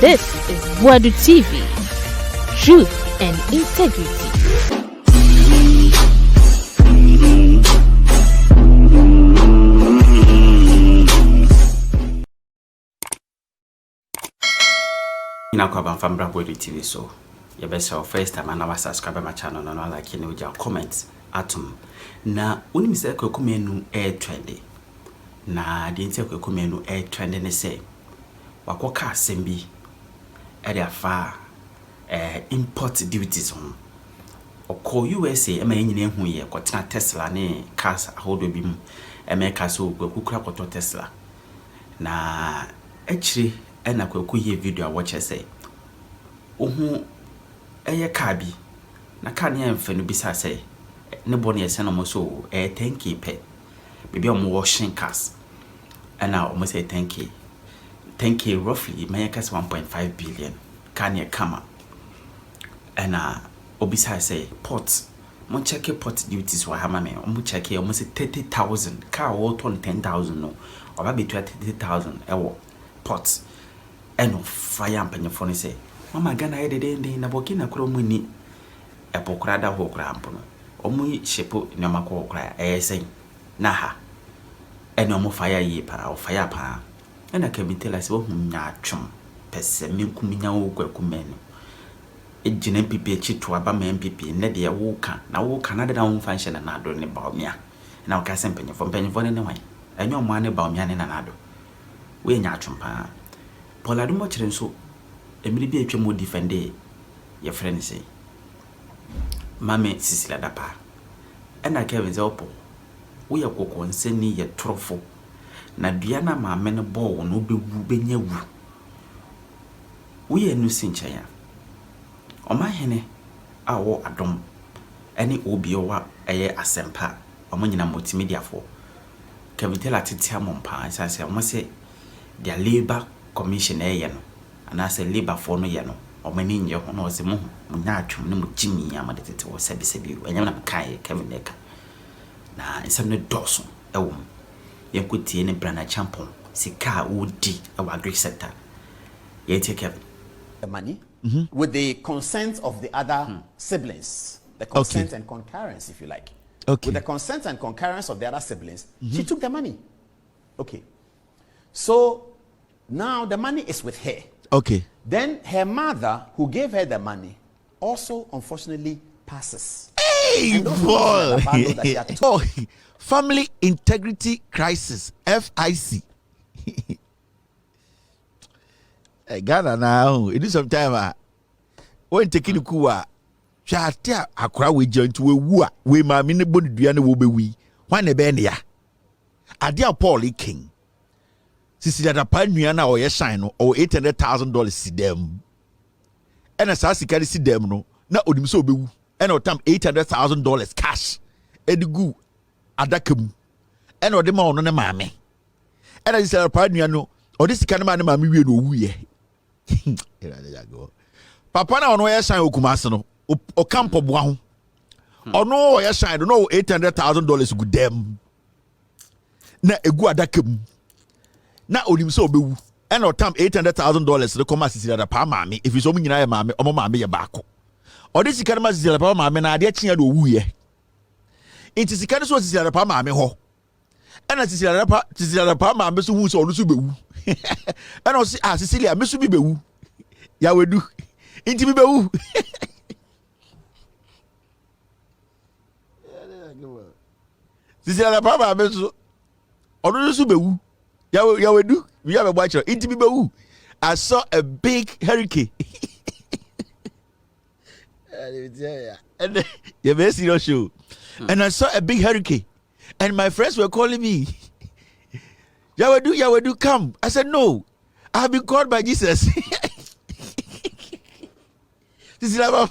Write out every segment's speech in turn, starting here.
This is Buadu TV, truth and integrity. Inakwaba from Buadu TV, so you best first time and now subscribe my channel and like you know comments atom. Na unimse Kwaku Manu air trendy. Na the intel Kwaku Manu air trendy ne say wakoka asembi area fa import duties on oko USA ema nyine hu ye kwotena Tesla ne cars ahodo bi mu emeka so Kwaku kura kwoto Tesla na achiri ena Kwaku ye video a watch say ohu eye car bi na car ne emfa no bisa say ne bone ye sena mo so 10k pe baby o mo washing cars ena o mo say 10k roughly mayekase 1.5 billion can ye kama ena obisa say port mo check port duties wa hama me mo check e mo say 30,000 car wo ton 10,000 no oba betu 30,000 ewo port eno fire ampanyefo ne say mama Ghana ye de na Burkina kro mu ni epokra da ho kra ampo no omu shepo nyama ko kra sen na ha eno mo fire yi pa o fire pa ena kabitela se wo nya atwom pese menkuminya wo Kwaku Manu ejina pipi chitu aba ma MPP ne de wo ka na wo ka na de na wo function na ado ne baomia na wo ka se mpanyefo ne wan enyo mo ane baomia ne na ado we nya atwom pa polado mo kire nso emiri bi atwa mo defende ye friend say mame sisila dapa ena Kevin Zelpo wo ye kokon seni ye trofo na dua na maame ne ball no bewu benya wu wo ye nu sinchaya Omanhene awo adom eni obi owa eye asempa omanyina multimedia fo Kevin tell atitia mompa sanse o se their labor commission eye no ana se labor for no ye no omani nje ho no se mu nya atwum ne mu jimi amade tete wo sebi enyam na kai Kevin Neka na nsem ne doso ewom yenkotie ne brana champion sika odi ewa agri sector ye take the money with the consent of the other siblings, the consent and concurrence, if you like. With the consent and concurrence of the other siblings, she took the money. Okay. So now the money is with her. Okay. Then her mother, who gave her the money, also unfortunately passes. Hey, boy! Oh, family integrity crisis, FIC. Ghana now, it is some time. When taking the kuwa, Chatia akra we joint we wua, we ma mini boni duane wo be we. One a benia. Adia Paul King. Sisi that pan nuana or yes shine or $800,000 see them. And as I see them no, na odim so be and or tam $800,000 cash. Edigu adakum. And or the man on the mammy. And I said, pardon you know, or this kind of man, mammy, we know we. Papa na ono yeshine okumase no o campo boa ono yeshine no $800,000 good dem na egu adakam na onim so obewu and or tam $800,000 the come asisi da pa maame if so nyina ye maame omo maame ye baako o de sika na asisi da pa maame na ade akya do owu ye inti sika no so asisi da pa maame ho and asisi da pa maame so hu so ono so bewu and o si Cecilia me so bi bewu ya wedu inti bi bewu Cecilia da pa maame so ono so bewu ya wedu we have a watcher inti bi bewu. I saw a big hurricane and you very serious show and I saw a big hurricane and my friends were calling me Yawedu come. I said no, I have been called by Jesus. This is about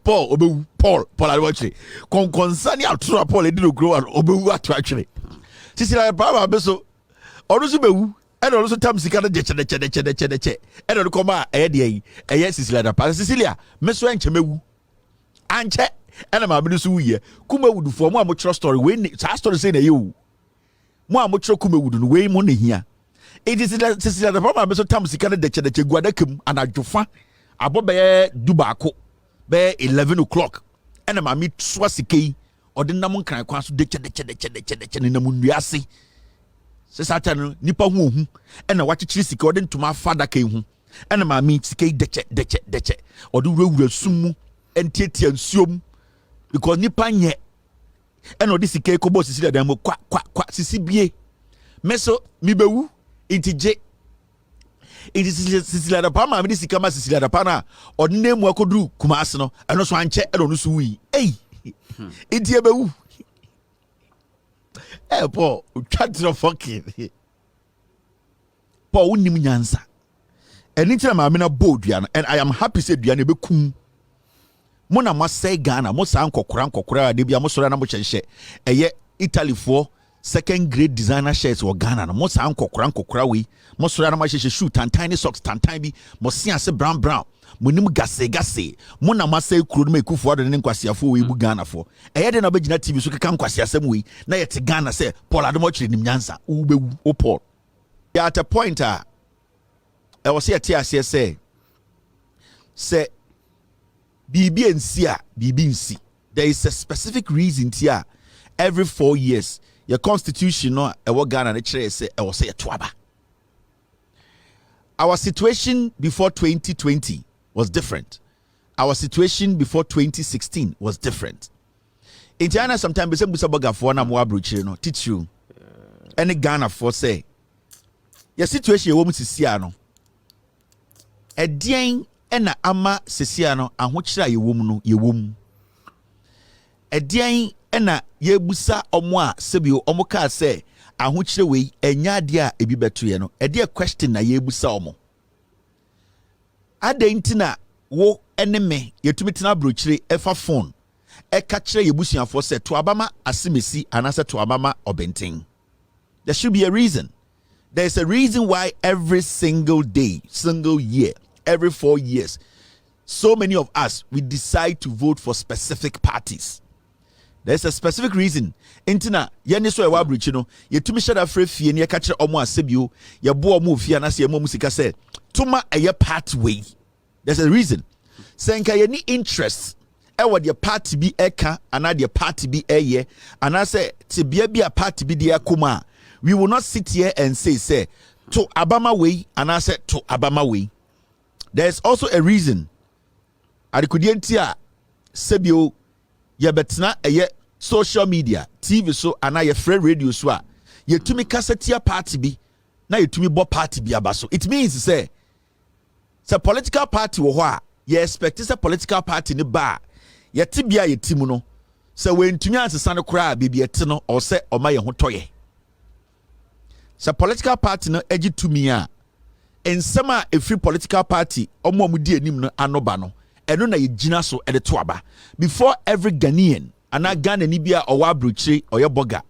Paul I watch it concerning our true Paul didn't grow and obewu actually this is like Baba beso onusu bewu and also tam sika na che and on come yes is like that Cecilia meso enche mewu anche and ma be so wuye kuma wudu for mo am trust story we story say na you mo am tro kuma wudu no we mo na hia It is the problem. I'm so time sikana de che guadakum and ajofa abo be dubako be 11 o'clock. And my meet swasike or the namun can kwan so de che na munduase. Se satan nipa hu and na wachi chiri sike odin to my father ke hu. And my meet sike de che or do wura sumu entieti ansuom because nipa nye and odi sike ko boss sisi dem kwa sisi bie meso mibewu intije it is sisi la pa ma me sika ma sisi la pa na odi nemu akodu kumase no eno so anche eno no so wi intie bewu Paul chat no fucking Paul unim nyansa enitina ma me na boldua and I am happy say dua na be kum mona mo say Ghana mo san kokora de bia mo soro na mo chenhye eye Italy for second grade designer shirts wo Ghana no mo san kokora we mo soro na mo hye shoe tantine socks tantine bi mo sia se brown mo nim gase mona mo say kuro no ekufu ado ne nkwasiafo we bu Ghana for eye de na begina TV so keka nkwasiasem we na ye te Ghana say Paul Ademo chire nim nyansa wo bewu o Paul ya at a point e was here tia say Bibi nsi. There is a specific reason here. Every 4 years, your constitution no ewo Ghana na say e was say twaba. Our situation before 2020 was different. Our situation before 2016 was different. In Ghana, sometimes we say busa boga for na mo abrochire no teach you. Any Ghana for say your situation wo mutisia no. Edien ena ama sesia no ahokyira yewom no yewom edian ena yebusa omo a sebio omo ka se ahokyire we enya ade a ebi beto ye no ede question na yebusa omo adentina wo eneme yetumi tena brochire efa phone eka kire yebusuafo se to abama asemesi anase to abama obenten. There should be a reason. There's a reason why every single day, single year, every 4 years, so many of us, we decide to vote for specific parties. There's a specific reason. Intina, yeni so ewa brichi no, yetumi shada fre fie ni yakachire omo asebio, yebo omo fie na se emo musika se, tuma eye pathway. There's a reason. Senka yeni interest, ewa de party bi eka, ana de party bi eye, ana se te bia bi a party bi de akoma. We will not sit here and say, to Abama way, and I said to Abama way. There's also a reason. Adikudientia sebio ye betna eye social media, TV so and ye friend radio so ye tumi kasetia party bi na ye tumi bo party bi abaso. It means say political party wo ho a ye expect say political party ni ba ye tibia ye timu no say we ntumi ansesa no kra bibi ete no or say oma ye ho toye. So political party no egi tumi a ensema a free political party omo mudi enim no anoba no eno na yegina so ede to aba before every Ghanaian ana Ghana ni bia owa abrochire oye boga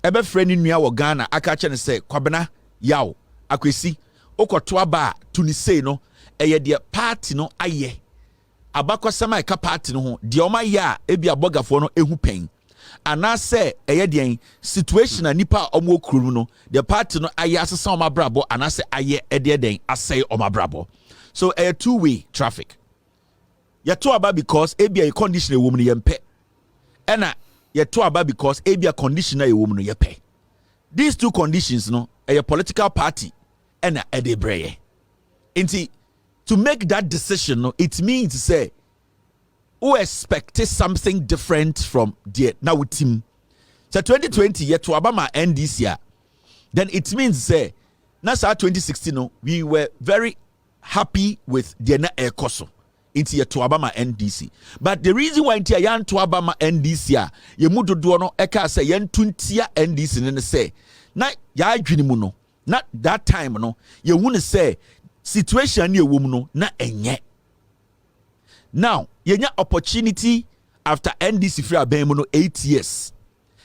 ebe frɛ ni nua wo Ghana aka che ne sɛ kwabena yaw akwesi okoto aba to ni sei no eye de party no aye abakosama eka party no ho de oma ya ebi abogafo no ehu pen ana se eye de situation a nipa omo okuru no the party no aye asesa oma brabo ana se aye ede den asay oma brabo. So a two-way traffic. You to about because ebi a condition a woman yempe ena you to about because ebi a conditioner a woman yepe. These two conditions no a political party ena ede breye. Inti to make that decision no it means to say who expected something different from the now team. So 2020 yet to Obama end this year. Then it means say nasa 2016 no we were very happy with the na ekoso into yet to Obama NDC. But the reason why into yan to Obama NDC ye mudo do no eka say yan tuntia NDC ne say na ya adwini mu no not that time no ye wunu say situation ne ewom no na enye. Now, yenya opportunity after NDC free abem no 8 years.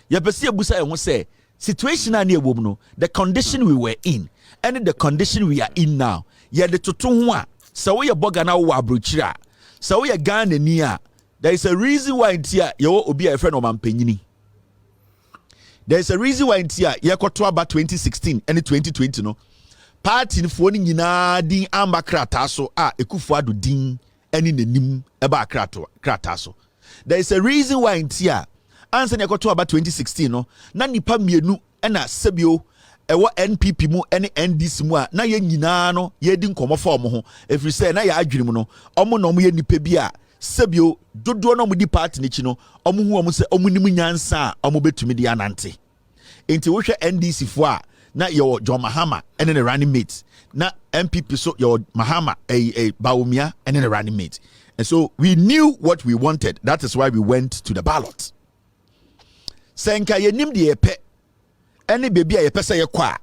Ye pese abusa e ho say situation na ewom no the condition we were in and the condition we are in now. Ye de toto ho a se wo ye boga na wo abrochira. Se wo ye Ghana ni a there is a reason why ntia ye wo obi a friend o mampanyini. There is a reason why ntia ye koto aba 2016 and 2020 no. party for ni nyina din amba krata so a Ekufuado din eni nenim eba krata so. There is a reason why in tia answer nekoto about 2016 no na nipa mienu ena sebio ewo NPP mu ene NDC mu a na ye nyina no ye di nkomo fa omo ho efiri say na ya adwene mu no omo no mo ye nipa bi a sebio dodo no mo di party ni chi no omo hu omo se omo nim nyansa a omo betumi di anante enti wo hwe NDC fo a na your John Mahama and then the running mate. Na MPP so your Mahama a Bawumia and then the running mate. And so we knew what we wanted. That is why we went to the ballot. Senka ye nim de epe. Any baby a pesa ye kwa.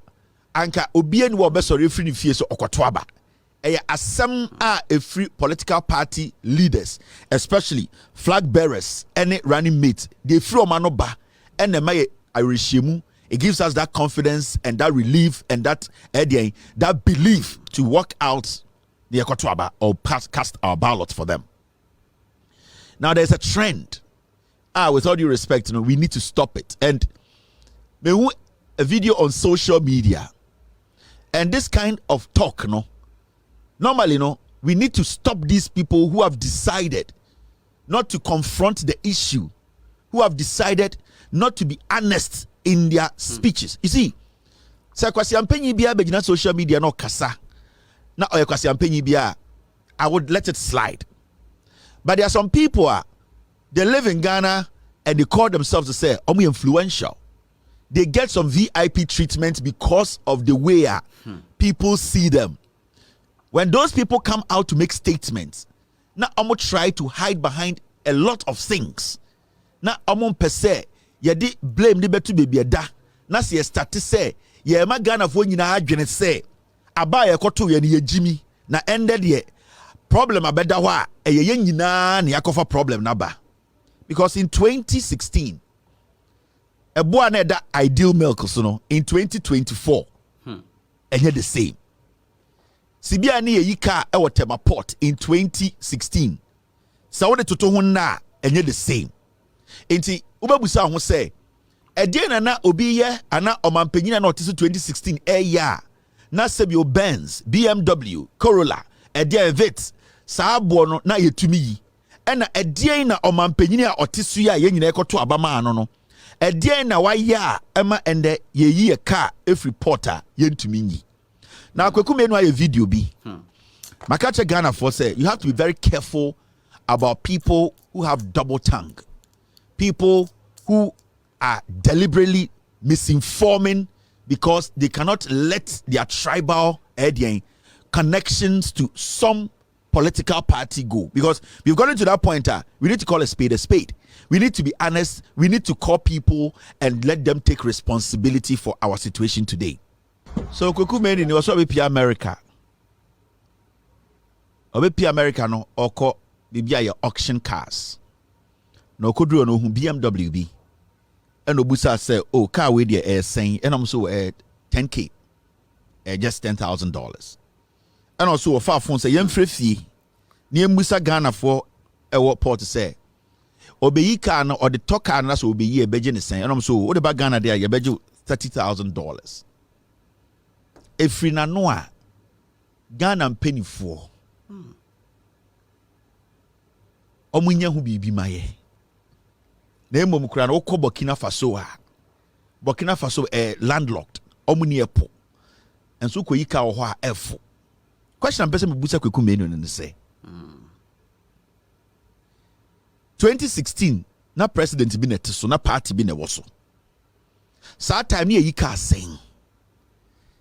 Anka obie ni wo be so refri ni fie so okoto aba. Eye asem a free political party leaders, especially flag bearers, any running mate. They free o mano ba and my irishemu. It gives us that confidence and that relief and that belief to work out the Ekotoaba or cast our ballot for them. Now there's a trend. With all due respect, we need to stop it. And a video on social media and this kind of talk, normally, we need to stop these people who have decided not to confront the issue, who have decided not to be honest in their speeches. You see, say kwasi ampenyi bia be gina social media no kasa. Na oye kwasi ampenyi bia, I would let it slide. But there are some people they live in Ghana and they call themselves to say omu influential. They get some VIP treatment because of the way people see them. When those people come out to make statements, na omu try to hide behind a lot of things. Na omu per se yedi blame ni betu baby da na se start say ye ma Ghana fo nyina adwene say aba ye koto ye ne yejimi na ended ye problem abeda ho a ye nyina na yakofa problem na ba. Because in 2016 ebo na da Ideal Milk so no in 2024 enye the same sibia na ye yika e Tema Port in 2016 sa wo de toto ho na enye the same enti ubabusa ho say ede na obi ye ana omampanyina na otiso 2016 ya na sebio Benz BMW Corolla ede Vit sa abo no na yetumi yi ena ede na omampanyina a otiso ya ye nyina ekoto abama ano no ede na waya ema ende ye yi e car every porter yentumi yi na Kwaku Manu aye video bi makache Ghana for say you have to be very careful about people who have double tongue, people who are deliberately misinforming because they cannot let their tribal connections to some political party go. Because we've gotten to that point, we need to call a spade a spade. We need to be honest. We need to call people and let them take responsibility for our situation today. So Kwaku Manu was obi America. Obi America no oko bibia auction cars. No koduro no hu BMW bi. And obusa say, oh, car we there saying, and I'm so $10K, just $10,000. And also a far phone say, yem free near Musa Ghana for a what port to say. Obeyi car or the talk car na so be ye beje saying, and I'm so what about Ghana there? You beju $30,000. If we na noa Ghana penny for omunya hu bibi maye. Na emom kura na wokọ Burkina Faso landlocked omuni epo enso ko yika wo ho a efo question person me busa Kwaku Manu ne say 2016 na president bi na teso na party bi na wo so sa time ne yika asen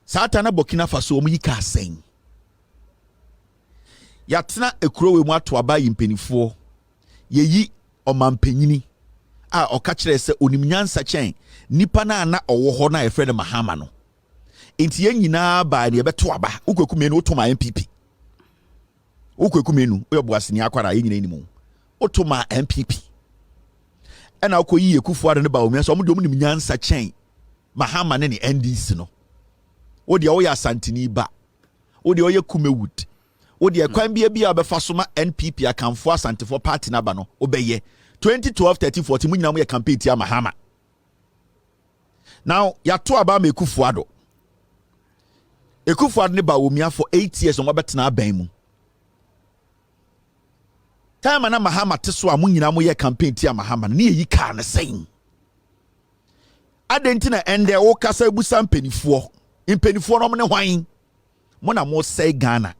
sa time na Burkina Faso omu yika asen yatena ekuro we mu ato aba yimpenifo yeyi omampanyini a okachire se onimnyansa chen nipa na na owo ho na efre ne Mahama no enti ye nyina ba ne beto aba Kwaku Manu otoma MPP Kwaku Manu oyoboaseni akwara ye nyina nimu otoma MPP ena okoyi Ekufuado ne ba omi so omde nimnyansa chen Mahama ne NDC no odi o ya santini ba odi o ye Kumewood odi kwan bia obefa so ma NPP akamfo asantefo party na ba no obeye 2012, 13, 14, we now campaign to Mahama. Now, ya to about Ekufuado. Ekufuado ne Bawumia for 8 years on wabetena aban mu. Time na Mahama teso a mo nyina mo ye campaign tia Mahama ne yi ka ne sen. Adentina ende wo kasa busa mpanifo. Mpanifo no mo ne hwan. Mo na mo sei Ghana.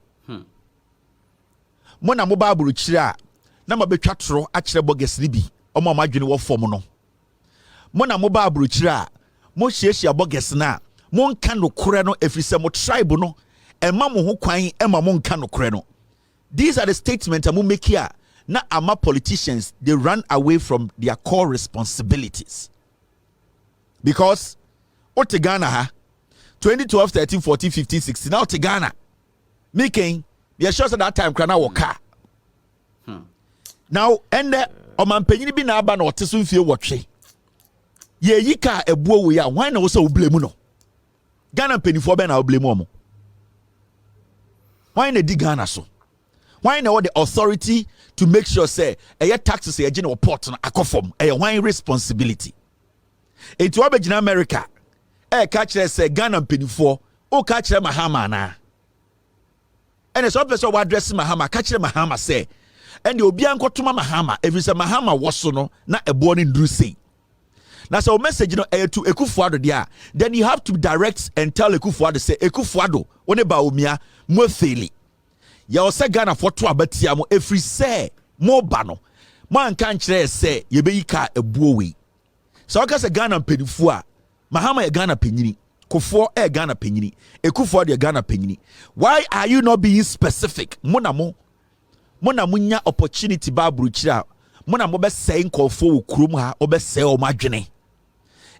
Mo na mo ba aburu kire a na ma betwa toro a kire boges ni bi. Omo amadwene wo fom no. Mo na mo ba aburu kire a mo hyiehia boges na mo nka no kore no efrise mo tribe no ema mo ho kwan ema mo nka no kore no. These are the statements I'm make here. Now, our politicians, they run away from their core responsibilities. Because, what Ghana ha? 2012, 13, 14, 15, 16. Now, Ghana. Making, we are sure that time, Krana Waka. Now, and Oman Penny be na ban or Tissun feel what she. Ye yika a boy we are, why no so blame no? Ghana penny for Ben, I'll blame Momo. Why ne di Ghana so? Why now the authority to make sure say a taxes a general port na akofom a wine responsibility. It will be in America. Catch say Ghana penifo o catch Mahama na. And it's person who address Mahama catch Mahama say and the obi anko to Mahama if it's a Mahama was no na a born in Drew say. Now so message to Ekufuado there. Then you have to direct and tell Ekufuado say Ekufuado one Bawumia mo faili. Ya ose Ghana for to abatia mo every say mo ba no man kan kire say ye be yika ebuo we so aka say Ghana penifo a Mahama e Ghana penyini kofo e Ghana penyini Ekufuado de Ghana penyini. Why are you not being specific? Mo na munya opportunity ba buruchira mo na mo be say nkofo wo kurom ha obe say o madwene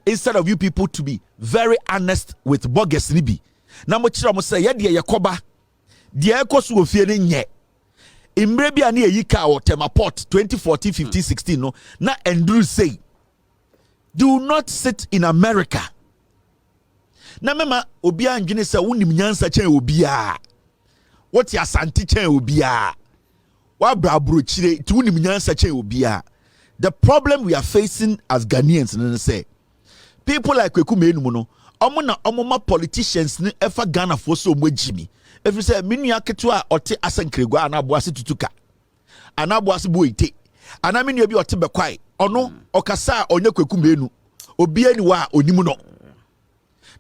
instead of you people to be very honest with bogus ni bi na mo kira mo say ye de ye koba the ekosu ofie ne nye imre bia na yika o temaport 2014 15 16 no na Andrew say do not sit in America na mema obi anjene say wonim nyansa chen obi a what ya santi chen obi a wa brabro chire ti wonim nyansa chen obi a. The problem we are facing as Ghanaians and say people like Kwaku Manu no omo politicians ni efa Ghana for so mwejimi. If you say minu aketua ote asankrego anaboase tutuka anaboase boite ana minu bi ote bekwai ono okasa onye Kwaku Manu obi ani wa onimu no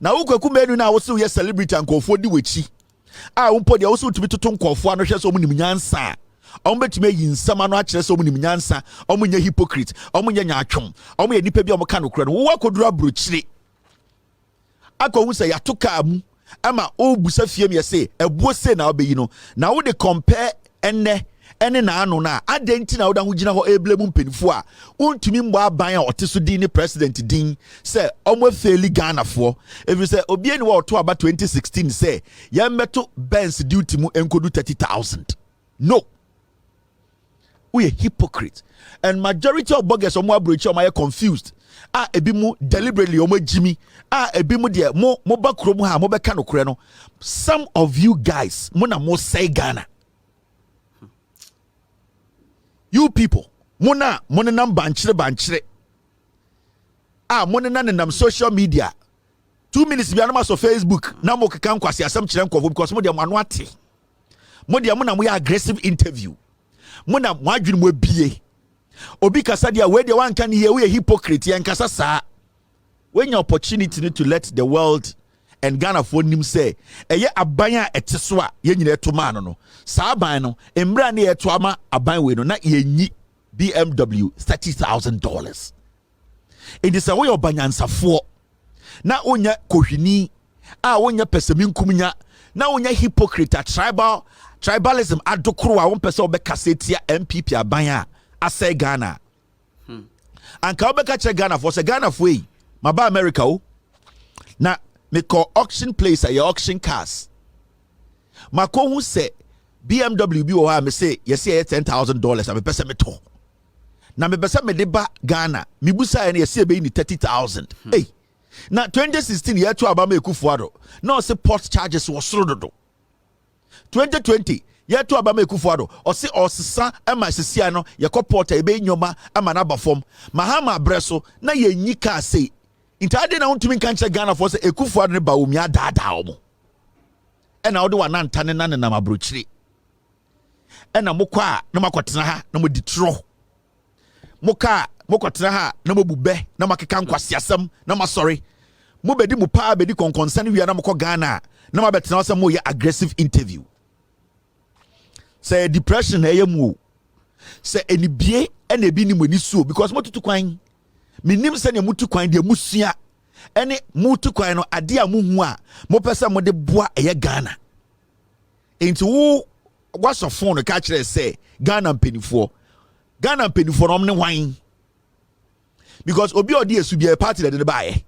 na wo Kwaku Manu na wo se ye celebrity ankofo di wechi a wo podi wo se utumi toto nkofo ano hwe so omo nim nyansa omo betumi yi nsama no akere so omo nim nyansa omo nya hypocrite omo nya nyaatwom omo ye nipa bi omo ka no kure no wo akodura brochire akọhu se yatoka mu ama o busa fie me say ebuo se na obeyi no na wo de compare ene na anu na adenti na wo da ho gina ho eblem mpenifo a untumi mbo aban a oteso din ni president din say omo faili Ghana fo if say obi eni wo to aba 2016 say ya meto Benz duty mu enkodu 30,000 no we a hypocrite and majority of bloggers omo abrochi omo are confused ebi mu deliberately omo jimi ebi mu de mo ba krom ha mo be ka no kure no. Some of you guys mo na mo say Ghana, you people mo na nam banchire mo na nam social media 2 minutes bi anama so Facebook na mo keka nkwase asem kire nkofo because mo de mo anu ate mo de mo na mo aggressive interview mo na mo adwene mo bie obi kasa dia we de wan kan ye we hypocrite yan kasa sa when your opportunity to let the world and Ghana for nim say eye aban a eteso a ye nyina to man no sa aban no emra na ye to ama aban we no na ye nyi BMW $30,000 it is a way obanyansafo na onya kohwini a onya peseminkumnya na onya hypocrite tribalism adokoro a won pese obekasetia MPP aban a asay Ghana anka obeka che Ghana for say Ghana for yi maba America o na me call auction place a auction cars mako hu say BMW bi o ha me say yes $10,000 a me pese me to na me pese me de ba Ghana me busa na yes be ni 30,000 hey na 2016 year to Abama Ekufuado no say port charges was sorodo 2020 year to Abama Ekufuado or say osisa ema sisia no ye kopota ebe nyoma ama na bafom Mahama breso na ye nyika say intade na untumi kanche Ghana for say Ekufuado ne Bawumia dada omo ɛna wode wanantane na nenam abrokyire ɛna mokɔ a na makɔtena ha na modi toro moka mokɔtena ha na mobubɛ na makeka nkwasiasɛm na masɔre mobɛdi mu paa bɛdi kɔnkɔnsa no wia na mokɔ Ghana na mabɛtena sɛ moyɛ aggressive interview sɛ depression na ɛyɛ mu o sɛ enibie ɛna ebi ni mu ani so because motutu kwan menim sɛ ne mutu kwan de musua ɛne mutu kwan no ade a muhu a mopɛ sɛ mode boa ɛyɛ Ghana enti wo wasɔ phone ka kyerɛ sɛ Ghana mpanifoɔ no omne wan because obi odi esu bia party de baaye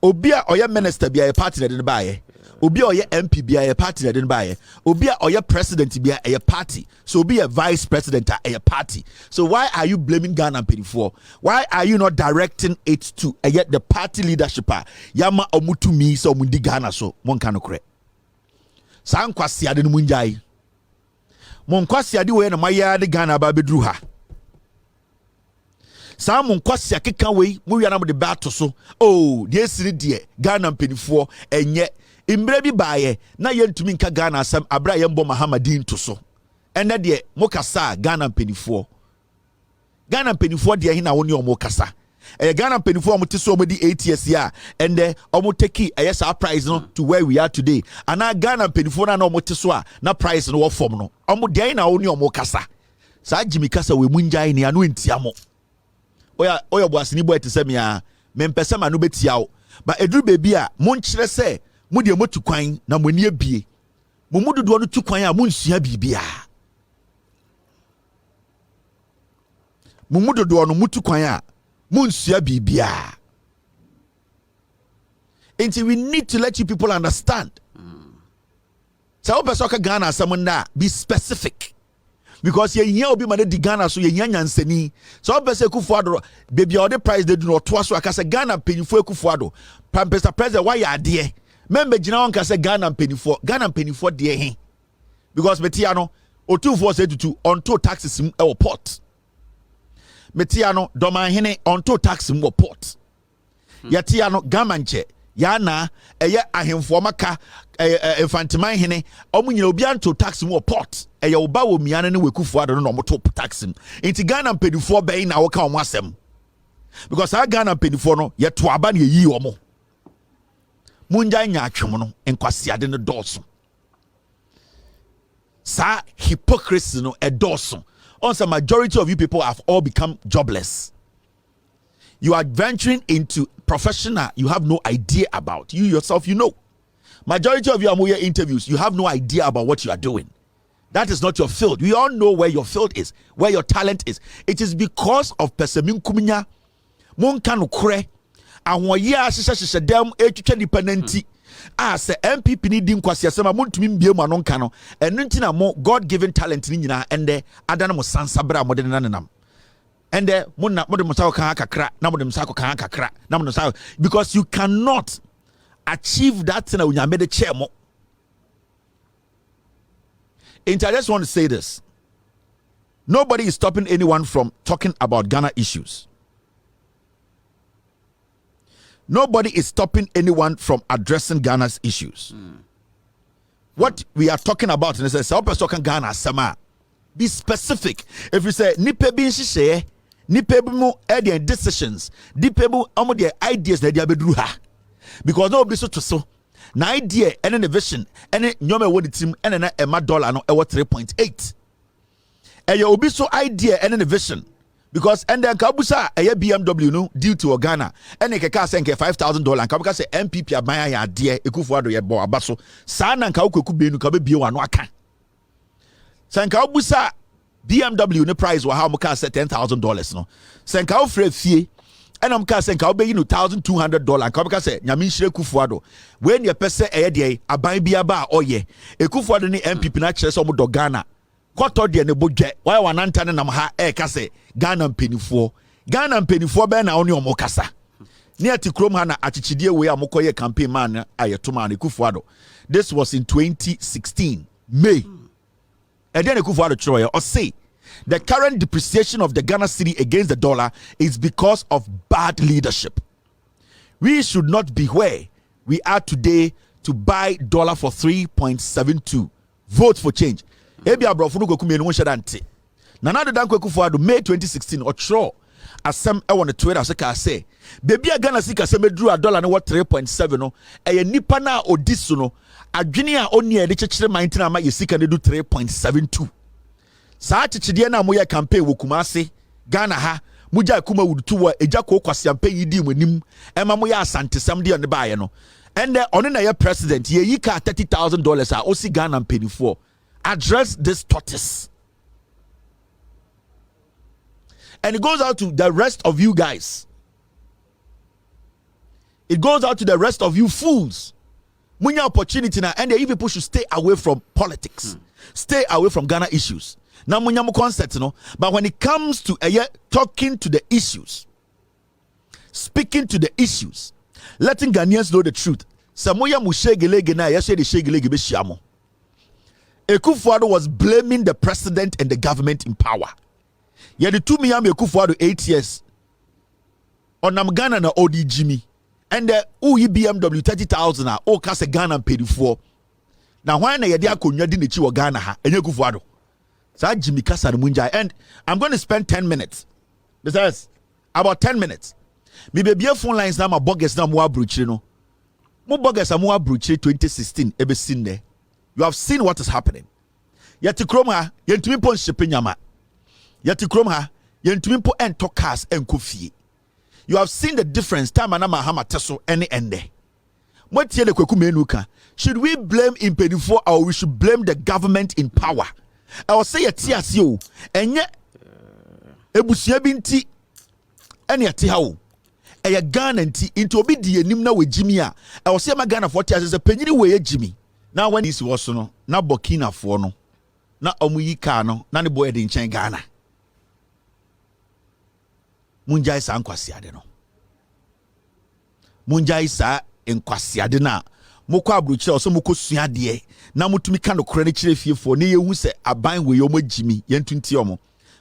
obi a oye minister bia party de baaye obi a oye MP bia party de baaye obi a oye president bia a party so obi a vice president a party so why are you blaming Ghana mpanifoɔ why are you not directing it to the party leadership yama omutumi so omundi Ghana so monka no korɛ saa nkwasi ade no munjai mon kwasi ade we na maya de Ghana ba bedru ha saa mon kwasi akeka we mu wia na mo de ba to so oh de esiri de Ghana mpanifoɔ enye imbre bi baaye na yentumi nka Ghana asam abra yembo Mahamadin to so ene de mo kasa Ghana mpanifoɔ de hin na woni omo kasa Ghana mpanifoɔ mo te so mo di 8 years ya and omo take sa price no to where we are today ana Ghana mpanifoɔ na omo te so a na price no wo fom no omo de hin na woni omo kasa saa jimi kasa we munjai ni anu ntiamo oya boasini boy te sɛ me a mempɛsɛ ma no betia wo ba eduru bebi a monkyerɛ sɛ mo de motu kwan na mo ani abie mo mudodo no tu kwan a monsua bibia mo mudodo no mutu kwan a monsua bibia and we need to let you people understand so person ka Ghana asem na be specific because ye hia obi ma de Ghana so ye hia nyansani so person Kufuado baby all the price they do not to so aka say Ghana penifo Kufuado Mr. President why you ade member gina won ka say Ghana penifo de he because metia no otufo say tutu onto taxes e port metia no Omanhene onto tax e port yatia no gamanche yana eye ahemfo maka infantiman hene omunyina obi anto tax e port eye oba wo miane ne Kufuado no moto tax inti Ghana penifo bɛn na wo ka omo asɛm because our Ghana penifo no ye to aba ne yi omo munja nya atwem no enkwasiade no dɔɔso sa hypocrisy no dɔɔso also majority of you people have all become jobless. You are venturing into professional you have no idea about. You yourself, you know. Majority of you are more interviews, you have no idea about what you are doing. That is not your field. We all know where your field is, where your talent is. It is because of persemin kuminya, monkano kre, and one year shisha dem dependenti. As the MPP needing kwasiasema muntumi mbie manon kano and ntina mo God-given talent ni nyina ende adana mo sansabra mo de nanam ende mo na mo de musako kan kakra na mo de musako kan kakra na mo musako because you cannot achieve that thing when you made a chair mo. And I just want to say this, nobody is stopping anyone from talking about Ghana issues. Nobody is stopping anyone from addressing Ghana's issues. What we are talking about is talking Ghana sama. Be specific. If you say nipe bin shise, nipe mo their decisions, nipe mo their ideas that they are bedru ha. Because nobody so to so. Na idea and a vision and nyome wo the team and na $1 no e 3.8. E your obi so idea and a vision. Because and then kabusa a BMW no due to Ghana and a kaka senke $5,000 and kabuka say MPP abaya ya dear Kufuado ya bo abaso sana nka ukube nu kabe bio wano aka senka obusa BMW no price wa how muka say $10,000 no senka ofre fie and amka senka obe you $1,200 and kabuka say nyame nhire Kufuado when your person e de aban bia ba oye Kufuado ni MPP na kire so mo do Ghana koto de ne bodwe why wananta ne nam ha ka se Ghana mpenifoɔ bɛn na oni omo kasa ne ati krom ha na achichidie we amokoye campaign man ayeto man Kufuado. This was in 2016 May and then Kufuado chroye or say the current depreciation of the Ghana cedi against the dollar is because of bad leadership. We should not be where we are today to buy dollar for 3.72. Vote for change. Ebi abrofo no Kwaku Manu sheda nte. Nana Dankwa Akufo-Addo May 2016 otro asem e won Twitter so ka say baby a Ghana sika se medru a dollar ne what 3.7 no e nipa na odiso no adwene a oni e de chekere mind na ma ye sika ne do 3.72. Saa chichide na moye campaign wo Kumase Ghana ha muja kuma wudu wa eja ko kwasiampe yidi mwanim ema moye asantesam de ne baaye no and on na ye president ye yika $30,000 a osi Ghana mpenifo address this tortoise. And it goes out to the rest of you guys. It goes out to the rest of you fools. Munya opportunity now, and you people should stay away from politics. Stay away from Ghana issues. Now munya mo concept, no. But when it comes to talking to the issues, speaking to the issues, letting Ghanaians know the truth. Samoya mushegelege na yashe de shegelege be shiamo. Akufo-Addo was blaming the president and the government in power. Yet the 2 million Akufo-Addo 8 years on Ghana na OD Jimmy and the BMW 30,000 o kase Ghana paid for. Now why na yedi akonya di nechi wo Ghana ha enye Akufo-Addo. Sa Jimmy kasa no munja, and I'm going to spend 10 minutes. Besides about 10 minutes. Me be phone lines na ma bogus na mo abruchire no. Mo bogus mo abruchire 2016 ebe sin there. You have seen what is happening. Yet krom ha yentumi pon shipe nyama. Yet krom ha yentumi po ento cars enko fie. You have seen the difference time na mahama teso any ende. Motie le Kwaku Manu ka. Should we blame impedifo or we should blame the government in power? I will say yeti ase o. Enye ebusua bi nti ene yeti ha o. Eye Ghana nti into obi di enim na we Jimmy a. I will say ma Ghana 40 as a penyini we Jimmy. Now when this was no na Burkina for no na omuyi ka no na ne boy de nchen Ghana. Munjai sa nkwasiade no. Munjai sa nkwasiade na mokọ abrochire oso mokọ suade na mutumi ka no kore ne kire fiefo ne yehu se aban we yo magimi yentunti omo.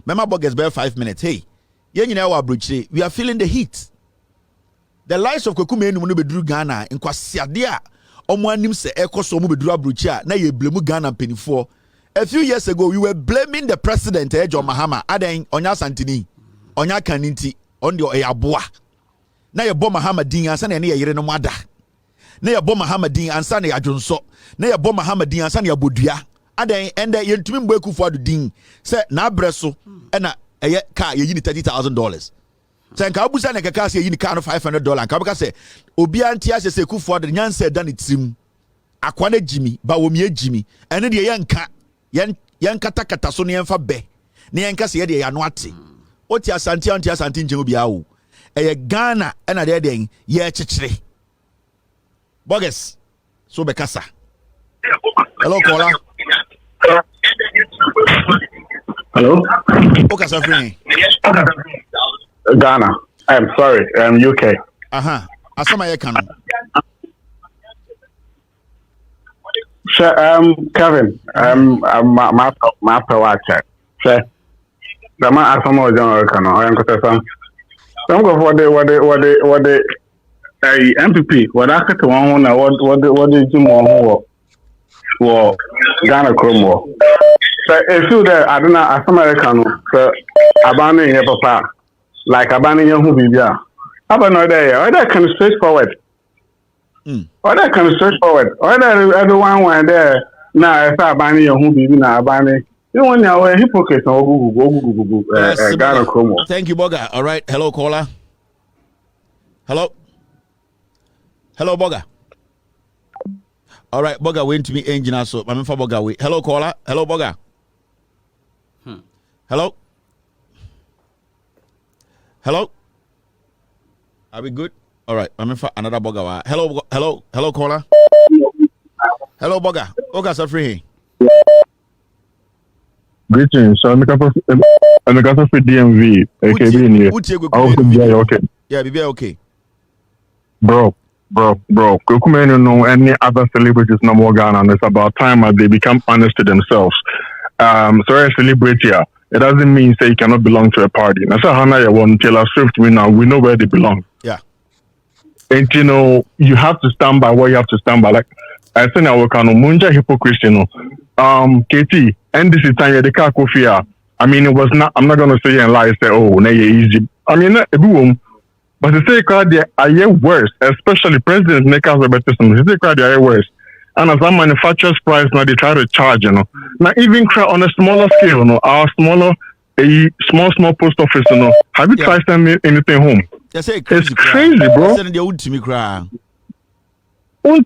Mema bogus be 5 minutes. Hey, ye nyina wa abrochire, we are feeling the heat. The lives of Kwaku Manu no beduru Ghana nkwasiade a omo anim se ekoso omo beduru abrochire na ye blame Ghana penifo. A few years ago we were blaming the president John Mahama adan onya santini onya kaninti on the ayaboa na ye bo Mahama din ansa na ye yere no mada na ye bo Mahama din ansa na yadwonso na ye bo Mahama din ansa na yabodua adan ende ye ntumi mbo Akufo-Addo din se na abreso na eye ka ye yi ni $30,000 se nka abusa na kaka se ye yi ni ka no $500 nka beka se obi anti ase se Akufo-Addo nyansa da ne tirim akwa na Jimmy ba wo me Jimmy ene de ye nka yen kata so ne yenfa be ne yenka se ye de ya no ate oti asante nchen obi awo eye Ghana na de den ye chechire bogus so be kasa. Hello caller. Hello. Okay, so free. Ghana. I'm sorry. UK. Asama ye kan. Kevin. My power check. Sir. The man asama ojan kan. I am kwata some go for the MPP. What I cut one na what did you mo wo Ghana Kromo. So if you there I don't know as American so abandon here papa like abandon your who bibia. Aba no there or that can straightforward. Or that can straightforward. Or that everyone there now if abandon your who bibi na abandon. You want your hypocrite no go Ghana Kromo. Thank you Boga. All right, hello caller. Hello Boga. All right, Boga went to me engine so I'm for Boga way. Hello caller. Hello Boga. Hello. Are we good? All right, I'm for another Boga. Hello caller. Hello Boga. Boga so free. Greetings. So I'm a couple for DMV. AKB in here. Okay. Yeah, be okay. Bro. Kwaku Manu know any other celebrities no more Ghana, and it's about time that they become honest to themselves. Sorry, celebrity here. It doesn't mean say you cannot belong to a party. That's how Hannah won Taylor Swift. We know where they belong. Yeah. And you have to stand by what you have to stand by. Like I say now we can munja hypocrisy no. KT, and this is time the car coffee. I mean, it was not. I'm not gonna say and lie. Say, oh, now you easy. I mean, but to say crowd they are worse, especially President Nekas Robertson. They say crowd they are worse. And as a manufacturer's price now, they try to charge, Now even on a smaller scale, our smaller, a small post office, Have you tried sending anything home? It's crazy, bro. Send the old to me cry. I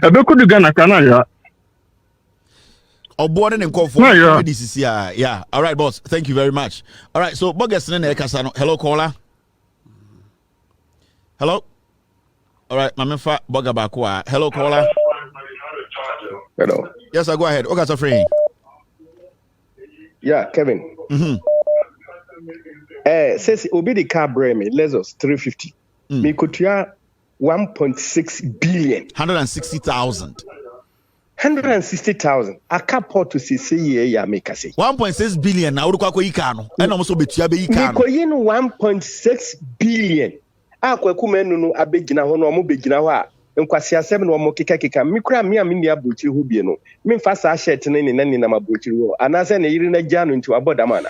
don't could Ghana, Canada. Or born in call for this is yeah. All right, boss. Thank you very much. All right, so Bogus and Casano. Hello, caller. Hello. All right, Mamifa Bogabakwa. Hello, caller. Hello. Yes, I go ahead. Okay, so free. Yeah, Kevin. Says Obi the car bring me Lexus 350. Me could 1.6 billion. 160,000. 160,000. A car port to see ya make say. 1.6 billion. Now look what ikano. And almost be tiabe ikano. Mikoyin 1.6 billion. Kwaku Manu no abegina ho no omo begina ho a nkwasi asem no omo keka mikura me amini abochiri ho bie no memfa sa shirt ne ne na mabochiri ho anase ne yiri na gya no nti abodama na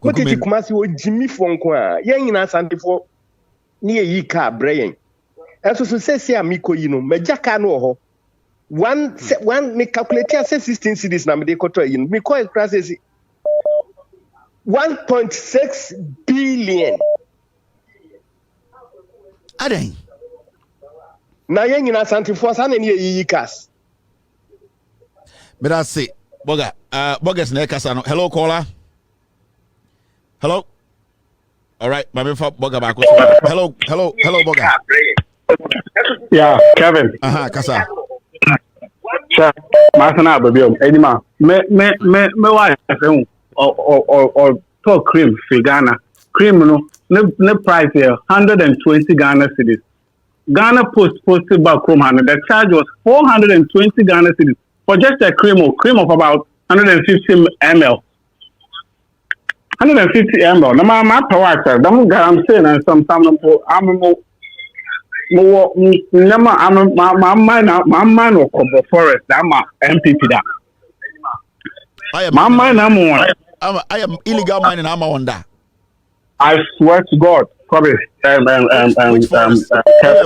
Kwaku Manu kumasi o jimi fo nko a yen nyina asantefo ne yi ka brayen eso so sesi amikoyi no magya no ho one me calculate 16 cities na me de koto yi me call it process 1.6 billion. Aden. Na yen nyina santifo sa na ne yi cars. But I say, Bogus na Casano. Hello, caller. Hello. All right, my Boga back. Hello, Boga. Yeah, Kevin. Kasa. Sure. Masana baby. Edima. Me why or talk cream for Ghana. Cream no price here 120 Ghana cedis. Ghana posted back home, the charge was 420 Ghana cedis for just a cream of about 150 ml. 150 ml. No my power. I'm saying and some my man or Cobo Forest. I'm a MPP that. I am illegal mining. I'm on that. I swear to God, probably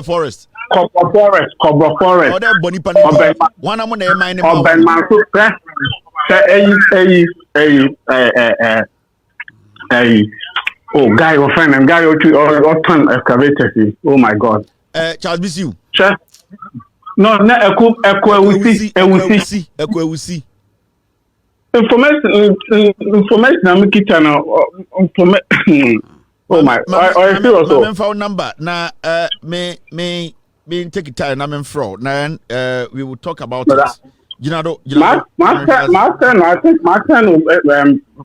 forest. Cobra Forest. Oh, that Bonipani. One I'm on the mining. Oh, guy, your friend, and guy, or ton excavators. Oh my God. Charles Bisu. Sure. No, we see. Information I'm kitchen oh my I feel also phone number na me take it time I'm in fraud now we will talk about it my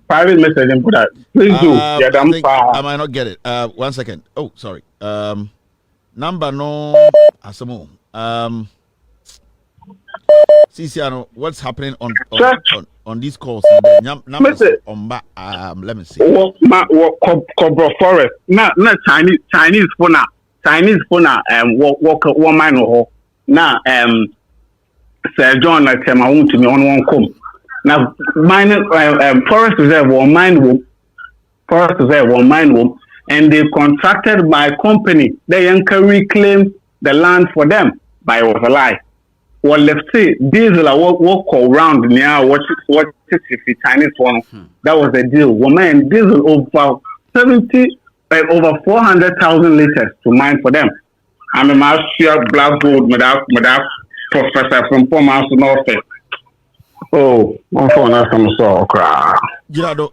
private message and put that please do I might not get it 1 second oh sorry number no asamo CCR, what's happening on these calls? Numbers on let me see. Cobra Forest. Not Chinese phone. Walk one man or now Sir John like him. I want to be on one come. Now mine Forest Reserve or mine room. Forest Reserve or mine room, and they contracted by company. They reclaim the land for them by overlie. Well, let's say diesel walk around near what is the Chinese one. That was the deal. Woman diesel over 400,000 liters to mine for them. I'm a master black gold without professor from 4 months to North. Oh, one phone has some sort of Ginado,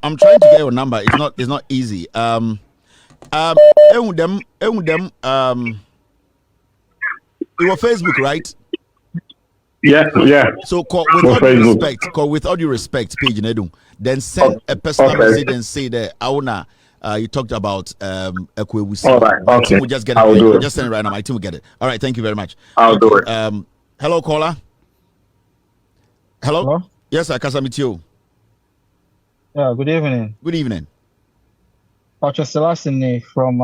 I'm trying to get your number. It's not easy. You were Facebook, right? Yeah. So call with all due respect, page Nedum. Then send a personal message and say that Auna, you talked about Ekwewusi. All right, okay. We'll just get it. We'll just send it right now. My team will get it. All right, thank you very much. I'll do it. Hello, caller. Hello? Yes, sir. Kasamitio. Yeah, good evening. Good evening. Patrick Selassie from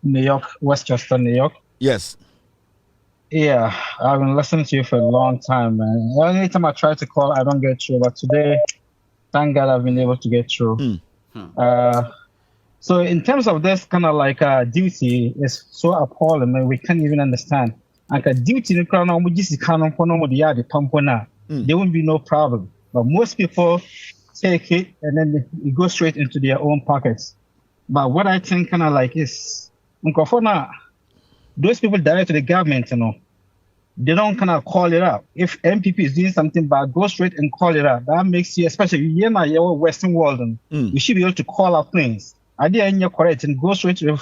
New York, Westchester, New York. Yes. Yeah, I've been listening to you for a long time, man. Anytime I try to call, I don't get through. But today, thank God I've been able to get through. So in terms of this kind of like duty, is so appalling, man. We can't even understand. Like a duty, there won't be no problem. But most people take it and then it goes straight into their own pockets. But what I think kind of like is, those people direct to the government, they don't kind of call it out. If MPP is doing something bad, go straight and call it out. That makes you, especially in the Western world, we should be able to call out things. Idea in your correct and go straight to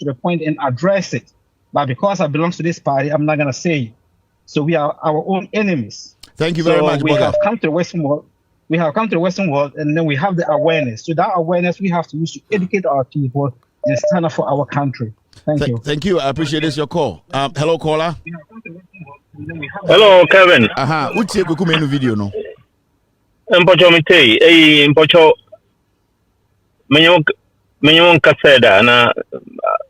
the point and address it. But because I belong to this party, I'm not gonna say it. So we are our own enemies. Thank you very much. We have come to the Western world. We have come to the Western world, and then we have the awareness. So that awareness we have to use to educate our people and stand up for our country. Thank you. Thank you. I appreciate this. Your call. Hello, caller. Hello, Kevin. What's your Kwaku Manu video no? Mpocho mitei. Mpocho. Menyon Kaseda, and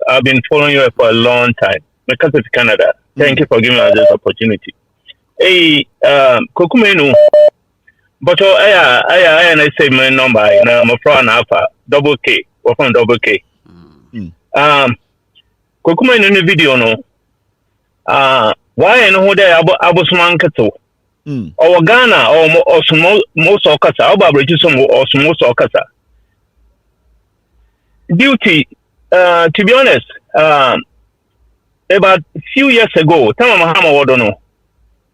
I've been following you for a long time. My cousin is Canada. Thank you for giving us this opportunity. Kwaku Manu. But I say my number. I'm a friend alpha double K. Or from double K. Kwaku Manu in the video no. Why I know that Abusman Kato or Ghana or most Okasa, or Babritism or most Okasa. Duty, to be honest, about a few years ago, Tama Mahama Wadono,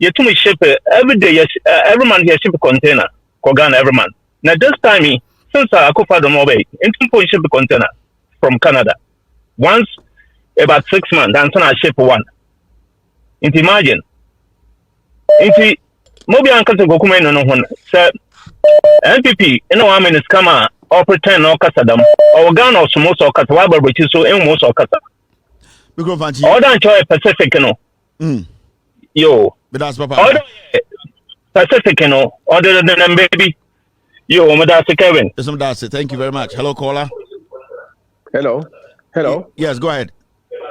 you told me ship every day, every man here ship a container, Ghana every man. Now, this time, since I could find the mobile, in 2 point ship a container from Canada. Once, about 6 months, and then I ship one. Into imagine. Into Mobi Uncle to Kwaku Manu no one said MPP, I mean, it's come or pretend no Casadam or Ghana or most or Catawaba, which is so in most or Cata. Or don't enjoy Pacific, Yo, but that's Papa. Pacific, other than baby. Yo, Madasa Kevin. Thank you very much. Hello, caller. Hello. Yes, go ahead.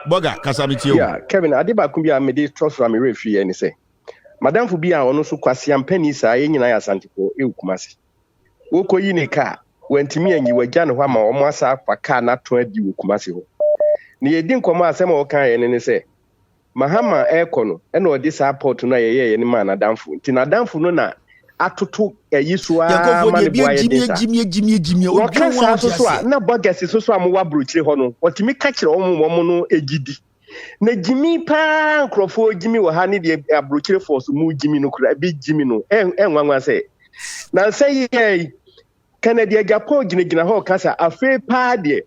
Boga, Kasamitio. Yeah, Kevin, Adiba Kumbia made this trust from me referee and say, Madame Fubia, on also Quasian Pennies, I ain't I Santipo, Eukumasi. Woko Yinika, when to me and you were Jan Wama or Massa for car not 20 Kumasi. Near Dinkoma Samoka and say, Mahama Aircono, and all this airport to Naya any man at Danfu. Tina Danfu Nona, Atutu, a Yisua, Jimmy, what can I no bogus is so I'm wabruchi hono, what to me catch your own woman, a giddy. Na Jimmy Pan Crawford Jimmy will hand the abruchi for some more Jimmy no big Jimmy no, and one was say. Now say, hey, Canada Japan, Gina Hall Casa, a fair party.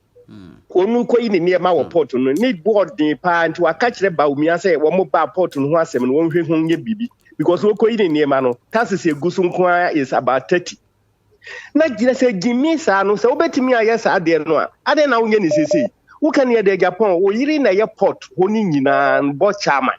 Onu ko ini near my port no need board the pan to a catch the bow me say one more port on one seven one bibi because we ko ini near mano taxes a gusum kwa is about 30. Na gina say Jimmy sa no so betimi ayes ade no ade na wonye ni sisi wo kan ye de Japan wo yiri na ye port honi nyina bo chama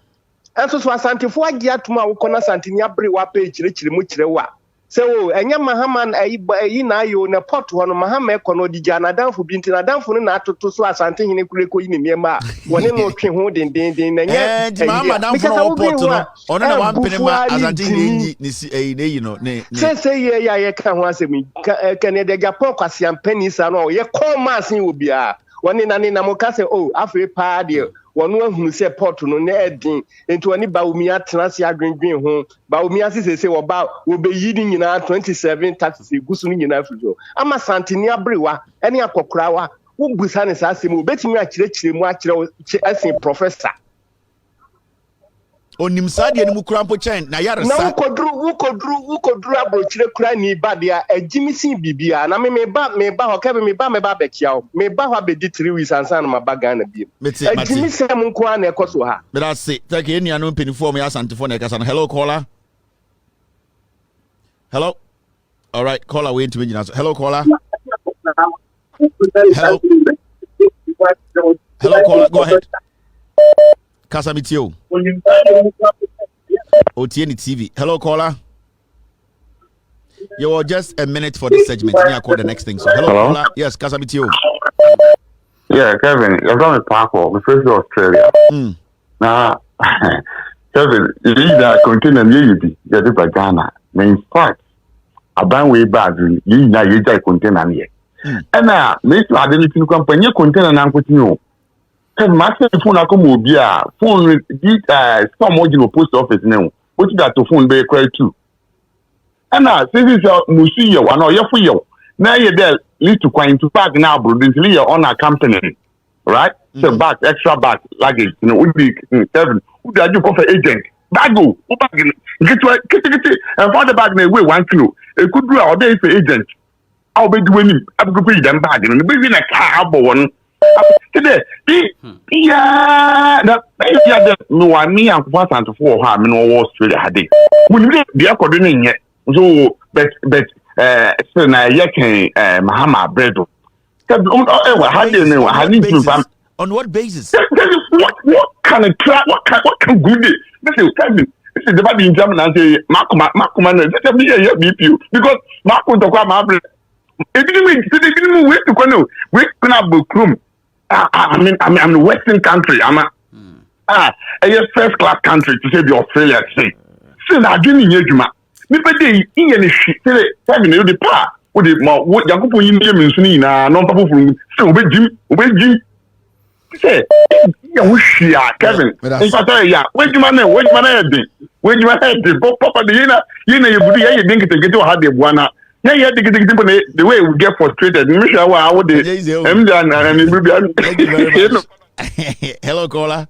enso so asantefo agi atuma wo kona santini abre wa pa chire mu chire wa so enya Mahaman ayi na ayo na port hono Mahama ekono di jana danfo binti na danfo na atoto so asante hene kureko yi ne miema woni no twe ho den na nya Mahama danfo no port no ono na wan pene ma asante hene ni si ne yi no ne say ye ka ho asemi Canada Japan kwase ampani sa no ye call masin obia woni na mo ka say afre pa de wonu ahunu se port no na edin enti woni baumi atenase adwendwen ho baumi asese se wo ba wo be yidi nyina 27 taxes gusu no nyina afiro ama santini abrewa ene akokurawa wo busa ne sa asem obetimi akirechire mu akire asin professor onim sade ni mu krampo chen na yare sa na ukodru abrochire kura ni badia ejimisi bibia na me ba ho kebe me ba bekiao me ba ho abedi 3 weeks ansan ma baga na bi ejimisi am nko na ekoso ha but I say take any anu penifo me asantefo na ekasa. Hello caller. Hello. All right, caller we into me. Hello caller. Hello caller, go ahead. Kasamitio. OTN TV. Hello, caller. You are just a minute for this segment. I call the next thing. So, hello, caller. Yes, Kasamitio. Yeah, Kevin, you're going to Kwaku. We first to Australia. Now, Kevin, you need a container near you. You're the Ghana. In fact, a brand way bag, you need a container near. And now, Mr. Identity Company container and continue. Because my phone, I come will be a phone, some original post office now. What's that to phone be quite too? And now, since it's a Musia, one or your for you. Now you're there, lead to coin to back now, bro. This is your own company, right? So back, extra back, luggage, would be 7. Who did you call for agent? Bago, who back in get and for the bag may weigh 1 kilo. It could do our day for agent. I'll be doing I could put them back and be in a car one. Today, yeah, no, I mean, I'm fast and for her, no war straight had it. When you be according yet, so, but, so now, yakin, Mahama Bredo. How do you know? I need to. On what basis? What kind of trap? What can good? This is the body in German and say, Kwaku Manu, let me hear you because Marco to come up. It didn't wait to go. We can have book room. I'm the Western country. I'm a first class country to say the Australia. Say, I didn't hear you, ma. Me pay in any shit. Say, having the power. What the what Jacopo in the non papa from so obey say yeah Kevin in fact yeah when you man papa the you budi you think to get to have the buana yeah the way we get frustrated I would hello caller.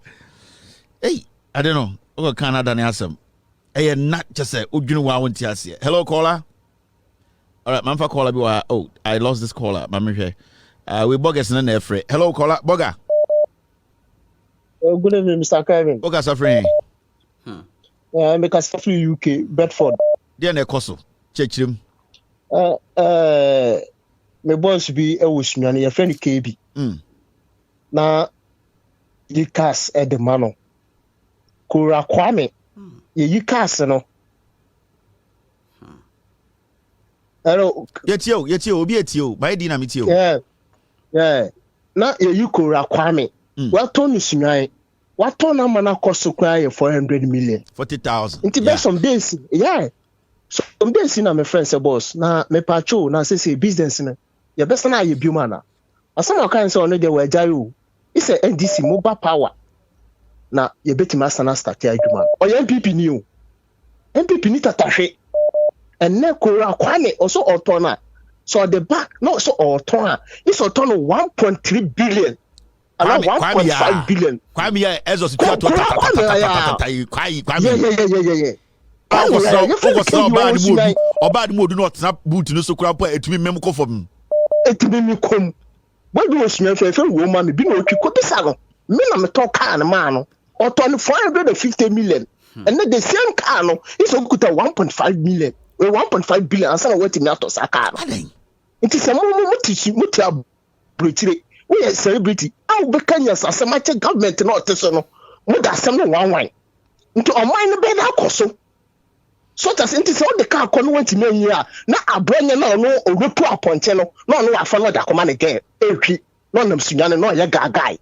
Hey, I don't know. Oh, Canada ni asem. Hey, not just say udwunu wa wonti ase. Hello caller. All right, Manfa caller be oh, I lost this caller. Mami we bogus in the free. Hello caller, boga. Good evening, Mr. Kevin. Boga suffering. I'm a suffering UK, Bedford. Dear Nekoso, check him. My boss be a wishman, your friend KB. Now, you cast at the mano. Kura Kwame, you cast, no. Hello. Yet you, be at you, my dynamite. Yeah. Now you could Kwame. Well, Tony Sinai, what Tona Mana cost to cry 400 million? 40,000. Into best some days, yeah. Some days in my friends, a boss. Now, me pacho, now say business in your best and I, you bumana. As some kinds of they were Jayu. It's a NDC mobile power. Now, you bet him as an start here, man. Or your MPP new. MPP need to touch it. And then Kura Kwame also Otona. So the back, not so Otona. It's Otona 1.3 billion. Around 1.5 billion. Kwame, as was yeah. Bad mood do not snap boot no so crap it me memko for me. It me come. What do you smell for woman be no kwikopi salo. Me na me talk car na man or 450 million. And then the same car no is okuta 1.5 million. 1.5 billion and some wait me out of car. It is a mutia brutally. We are celebrity. How Becanyas as a matter government not so more than some one into a minor bed also. So that's into all the car went to me here. Now I bring you no report upon channel. No, I follow that command again. No, I'm Sudan, no, ya guy.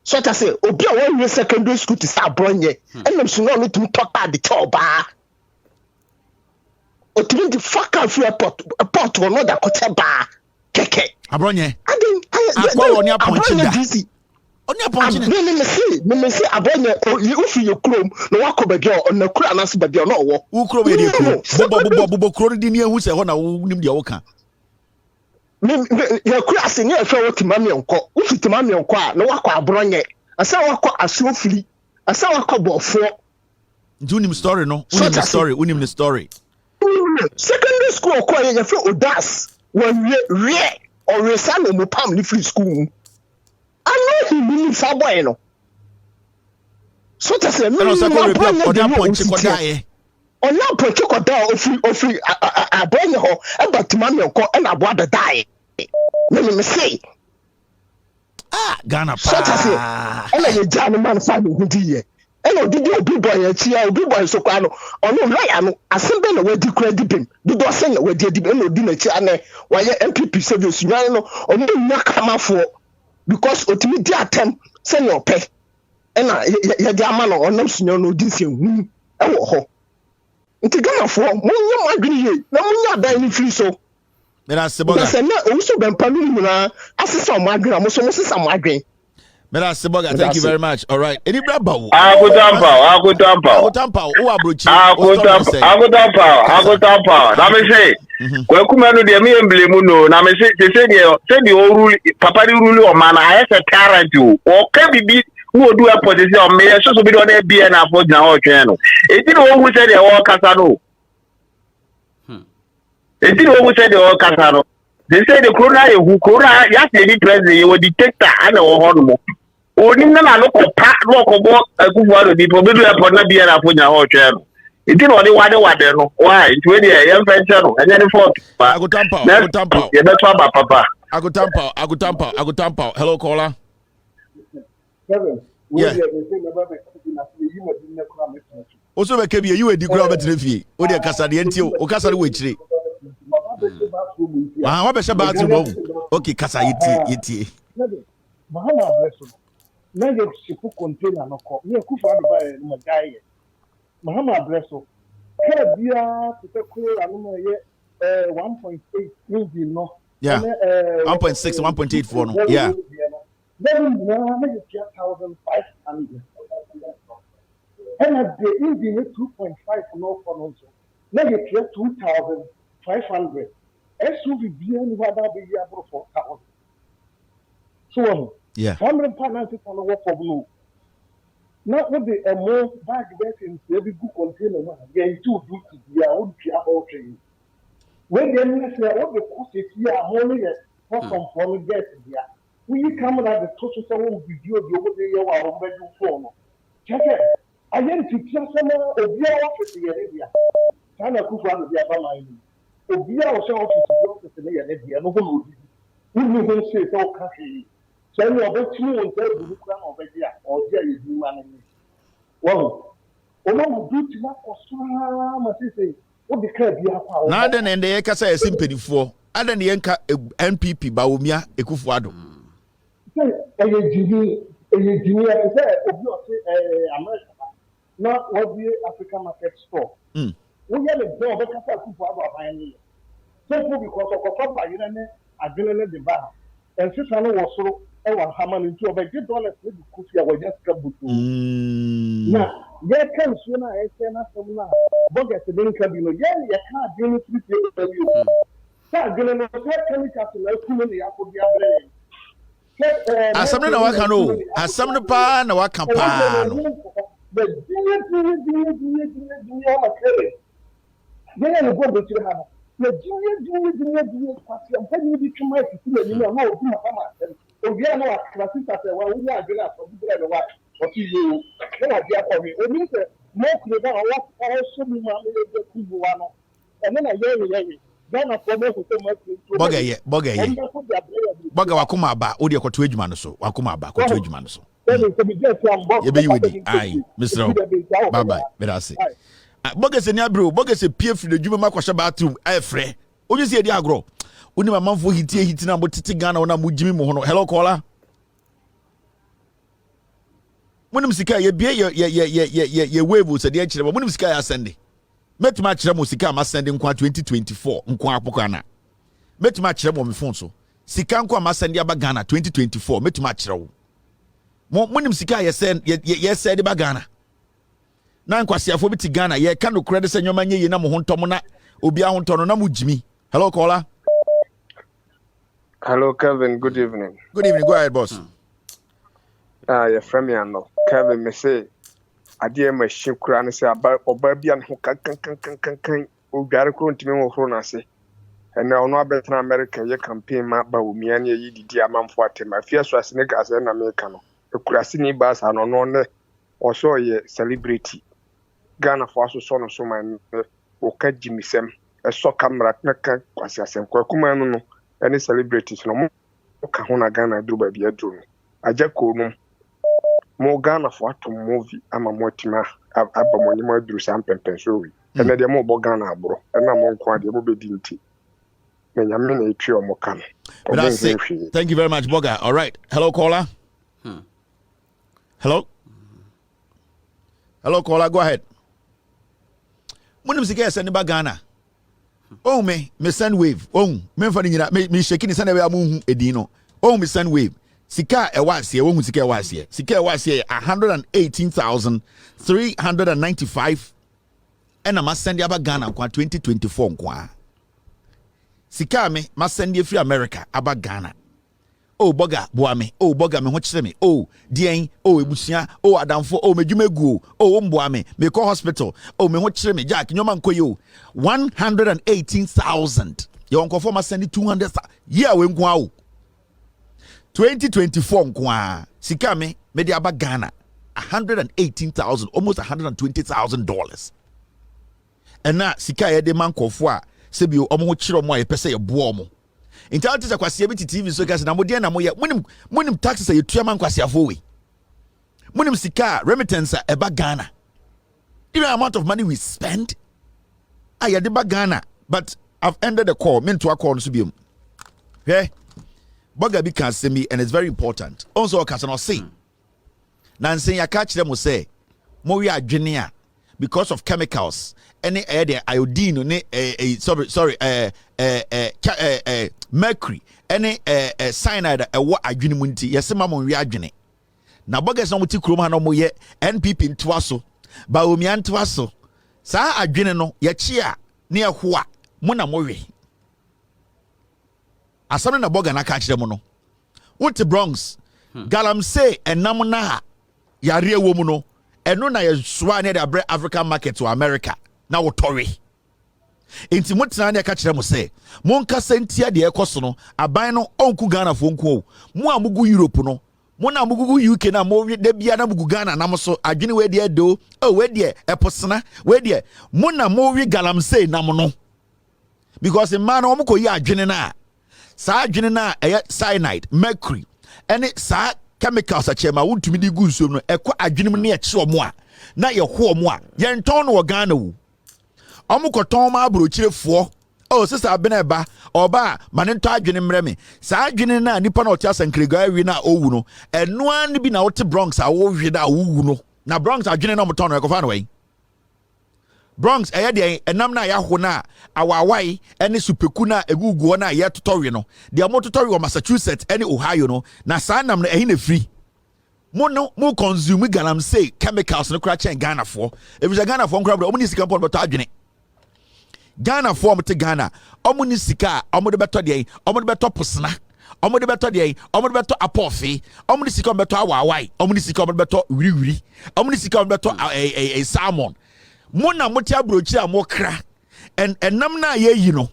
So I say, Obi, one year secondary school to start bringing, and I'm Sudan to talk about the top bar. Or to the fuck out for a pot or another hotel bar. Keke. Abronye. I on your point. On your point. Me see abonye you fi your chrome no wako baby on the kura na so baby no wo. Wo chrome e dey bo kro di ni ehu se ho na wo nim de wo ka. Me your kura se ni e fe wo timami onko. Wo fi timami onko a no wako abronye. Asa wako asuo fili. Asa wako bofo. Do nim story no. Unim the story. Secondary school ko ye fe odas. When re or resan no pam ni free school. I know he believes a boy, no. So to say, me no point on na point ko da ofi aboy ho e batimami ko e na boa da die. Me say Ghana pa. So to say, e na ye jam man fa me hudi ye. E no didi obi boy ya chia obi boy so kwa no ono lawyer no asembe na wadi credit bim. Do say na wadi adi no di na chia na wa ye MPP service nwan no ono nya kama fo. Because ultimately attempt send your pay. ɛna yɛde ama no ɔnam sunya no di nsɛm hu ɛwɔ hɔ nti Ghanafoɔ monyɛ mo adwene yie na monyɛ adan no firi so Mera Seboga sɛ na owuso bɛmpa no nyinaa asesa mo adwene a mo so mo sesa mo adwene. Mera Seboga, thank you very much. All right. Any brabo? Akutampa. O abrochi. Akutampa. Na me say, Kwaku Manu de me emblem no. Na me say the old rule, papa the rule o man. I say parent you. O can be who do a position on me. So be don e be na for na o twen no. E ti no who say the o kasa no. E ti no who say the o kasa no. They say the corona who corona yes the president you dictator and o ho no. Oni na no ko pa no ko bo akufuado di po bedu airport na bia na fonya ho twa no enti no de wade no why enti we dey yem fenche no anya ni fault pa agutampa ye beto aba papa agutampa hello caller yeah oso be ke bi you edi kura betre fie o de kasa de enti o kasa de we chire wa be she bathroom okay kasa yiti Mahama Blesso. Na ye shipu container no ko. Ye kufa do ba e no guy. Mahama Blesso. Ka bia to te ko anu ye 1.8 engine no. Yeah. 1.6 1.84 no. Yeah. Then na ye 1,500. And the engine 2.5 no for no so. Na ye 2,500. SUV bia ni wada be ya bro 4,000. So yeah. 100 pounds for the work of blue. Not with the more bag in every good container. Yeah, too do to be our own tree. When they say what the cost is here, only from get here. When you come at the social someone video, the over the our bedroom phone. Check it. I went to just some of your office here. Sana Kufa, the other line. Obia was office in the area. No one would say so country. So you are about 2 and 3 over here, or there you do one. Well, Oman do to not say, what the crab you have. Now then, and the Ekasa is simply for other than the NPP Baumia Ekufuado. A engineer, America, not what the African market store. We have a job because of Papa, I didn't the bar. And since I was so, I was hammering into a $100 with the coffee. I was just kabutu. Now, there comes when I say, I'm not Bogus the drink cabin. Yeah, you can't do it with you. Start getting a chemical to like the apple. As some of the canoe, as some of the pan, or campaign. The the junior party, I'm telling you, the two you know, we are not classes at the one we are doing for the white. What you cannot be for me. It means more clever or what also be one. And then I hear then I promote so much. Boga wakuma ba, odi ko to adwuma no so. Wakuma ba ko to adwuma no so. Ye be wedi. Ai, Mr. Bye bye. Berase. Boga se nia bro, boga se pie firi adwuma makwa bathroom e frɛ. Onye se edi agro. Oni mamamfo hiti na motete Ghana ona mujimi mo hono. Hello caller. Munim sika ye bie ye wave se de akire ba. Munim sika ya sende. Metima akire mo sika ma sende nkwa 2024 nkwa apoko ana. Metima akire mo me phone so. Sika nkwa ma sende aba Ghana 2024 metima akire wo. Munim sika ye sende ba Ghana. Na nkwasiafo bi ti Ghana ye ka no credit se nyoma nye ye na mo hontom na obi ahonto no na mujimi. Hello caller. Hello Kevin, good evening. Good evening, go ahead boss. Your friend me no. Kevin me say ade ma shikura ne say oba bia no kan obiare ko ntimi wo horo na se. And now no abetna America ye campaign ma ba wo mia ne yi didi amamfo atem afia so asene ka ase na America no. Ekurase ni ba sa no ne o so ye celebrity. Ghana for so no so man o ka jimisem e so camera na ka kwase asem Kwaku Manu no any celebrities no mo ka ho na Ghana duru ba bia duru aja ko no mo Ghana for to movie ama mo tima abamoni mo duru sam pempen so wi ene de mo bo Ghana abro ena mo nko ade mo bedi nti na nyame na etwi o mo kan. Thank you very much Boga. All right, hello caller. Hello. Hello, caller, go ahead. Munim sika send ba Ghana. Oh me send wave. Oh, me fa ni me shaking send we amu edi no. Oh me send wave. Sika e wa se wo sika e wa se. Sika e wa se 118,395 and ma send aba Ghana kwa 2024 kwa. Sika me ma send e free America aba Ghana. Oh boga boame, oh boga me ho kyere me, oh dien, oh ebusia, oh adamfo, oh medwumegu, oh mboame, me call hospital, oh me ho kyere me jack nyoma nkoyo 118,000. Your uncle for ma send 200,000. Yeah we nko awo. 2024 nko sika me di aba Ghana 118,000, almost $120,000. And na sika ye de man kofo a sebio omo ho kyere mo a ye pese ye bo omo. Intelligence akwasi ebi TV so gas na modie na moye munim taxes ye tuama nkwasi afowe munim sika remittance eba Ghana. The amount of money we spend I de ba Ghana, but I've ended the call meant to a call so biom okay boga bi can say me and it's very important also can no say na nsen ya catch them say mo we adwene a because of chemicals any the iodine ne mercury any cyanide what adwene mu nti yesi ma mo wi adwene na bogas no muti krom ha no mo ye NPP ntoa so ba omia ntoa so saa adwene no ye chi a ne ho a mo na mo wi asam na boga na ka kire mo no wote Bronx galamsey enam na yare wo mu no eno na ye soa ne the African market to America na wotori enti motena ne ka kire mo se monka sentia de ekoso no aban no onku Ghana fo nku mo amugu Europe no mo na amugu UK na mo de bia na amugu Ghana na mo so adwene we de do we de eposena we de mo na mo wi galamsey na mo no because man o mo ko yi adwene na sa adwene na cyanide mercury ene sa chemicals a chema wontumi di gu nsuom no ekwa adwene mu ne ekye omo a na ye ho omo a ye nton no Ghana wu omo koton ma abrochirefo oh sister beneba oba manento adwene mreme sa adwene na nipa na otia sankrega wi na owu no eno an bi na wote Bronx a wo hwe da owu no na Bronx adwene na moton no ekofa no we Bronx de enam na ya ho na awawai ene supeku na eguguo na ye totowe no de amototowe o Massachusetts ene Ohio no na sa nam na na free mo consume galamsey chemicals no kra chen Ghana for if you Ghana for nkra bro omni sika pon beto adwene Ghana for mo te Ghana omni sika omo de beto de omo de beto posna omo de beto de omo de beto apofi omni sika beto awawai omni sika beto wiri omni sika beto salmon mona moti abrochi amokra enam na ye yi no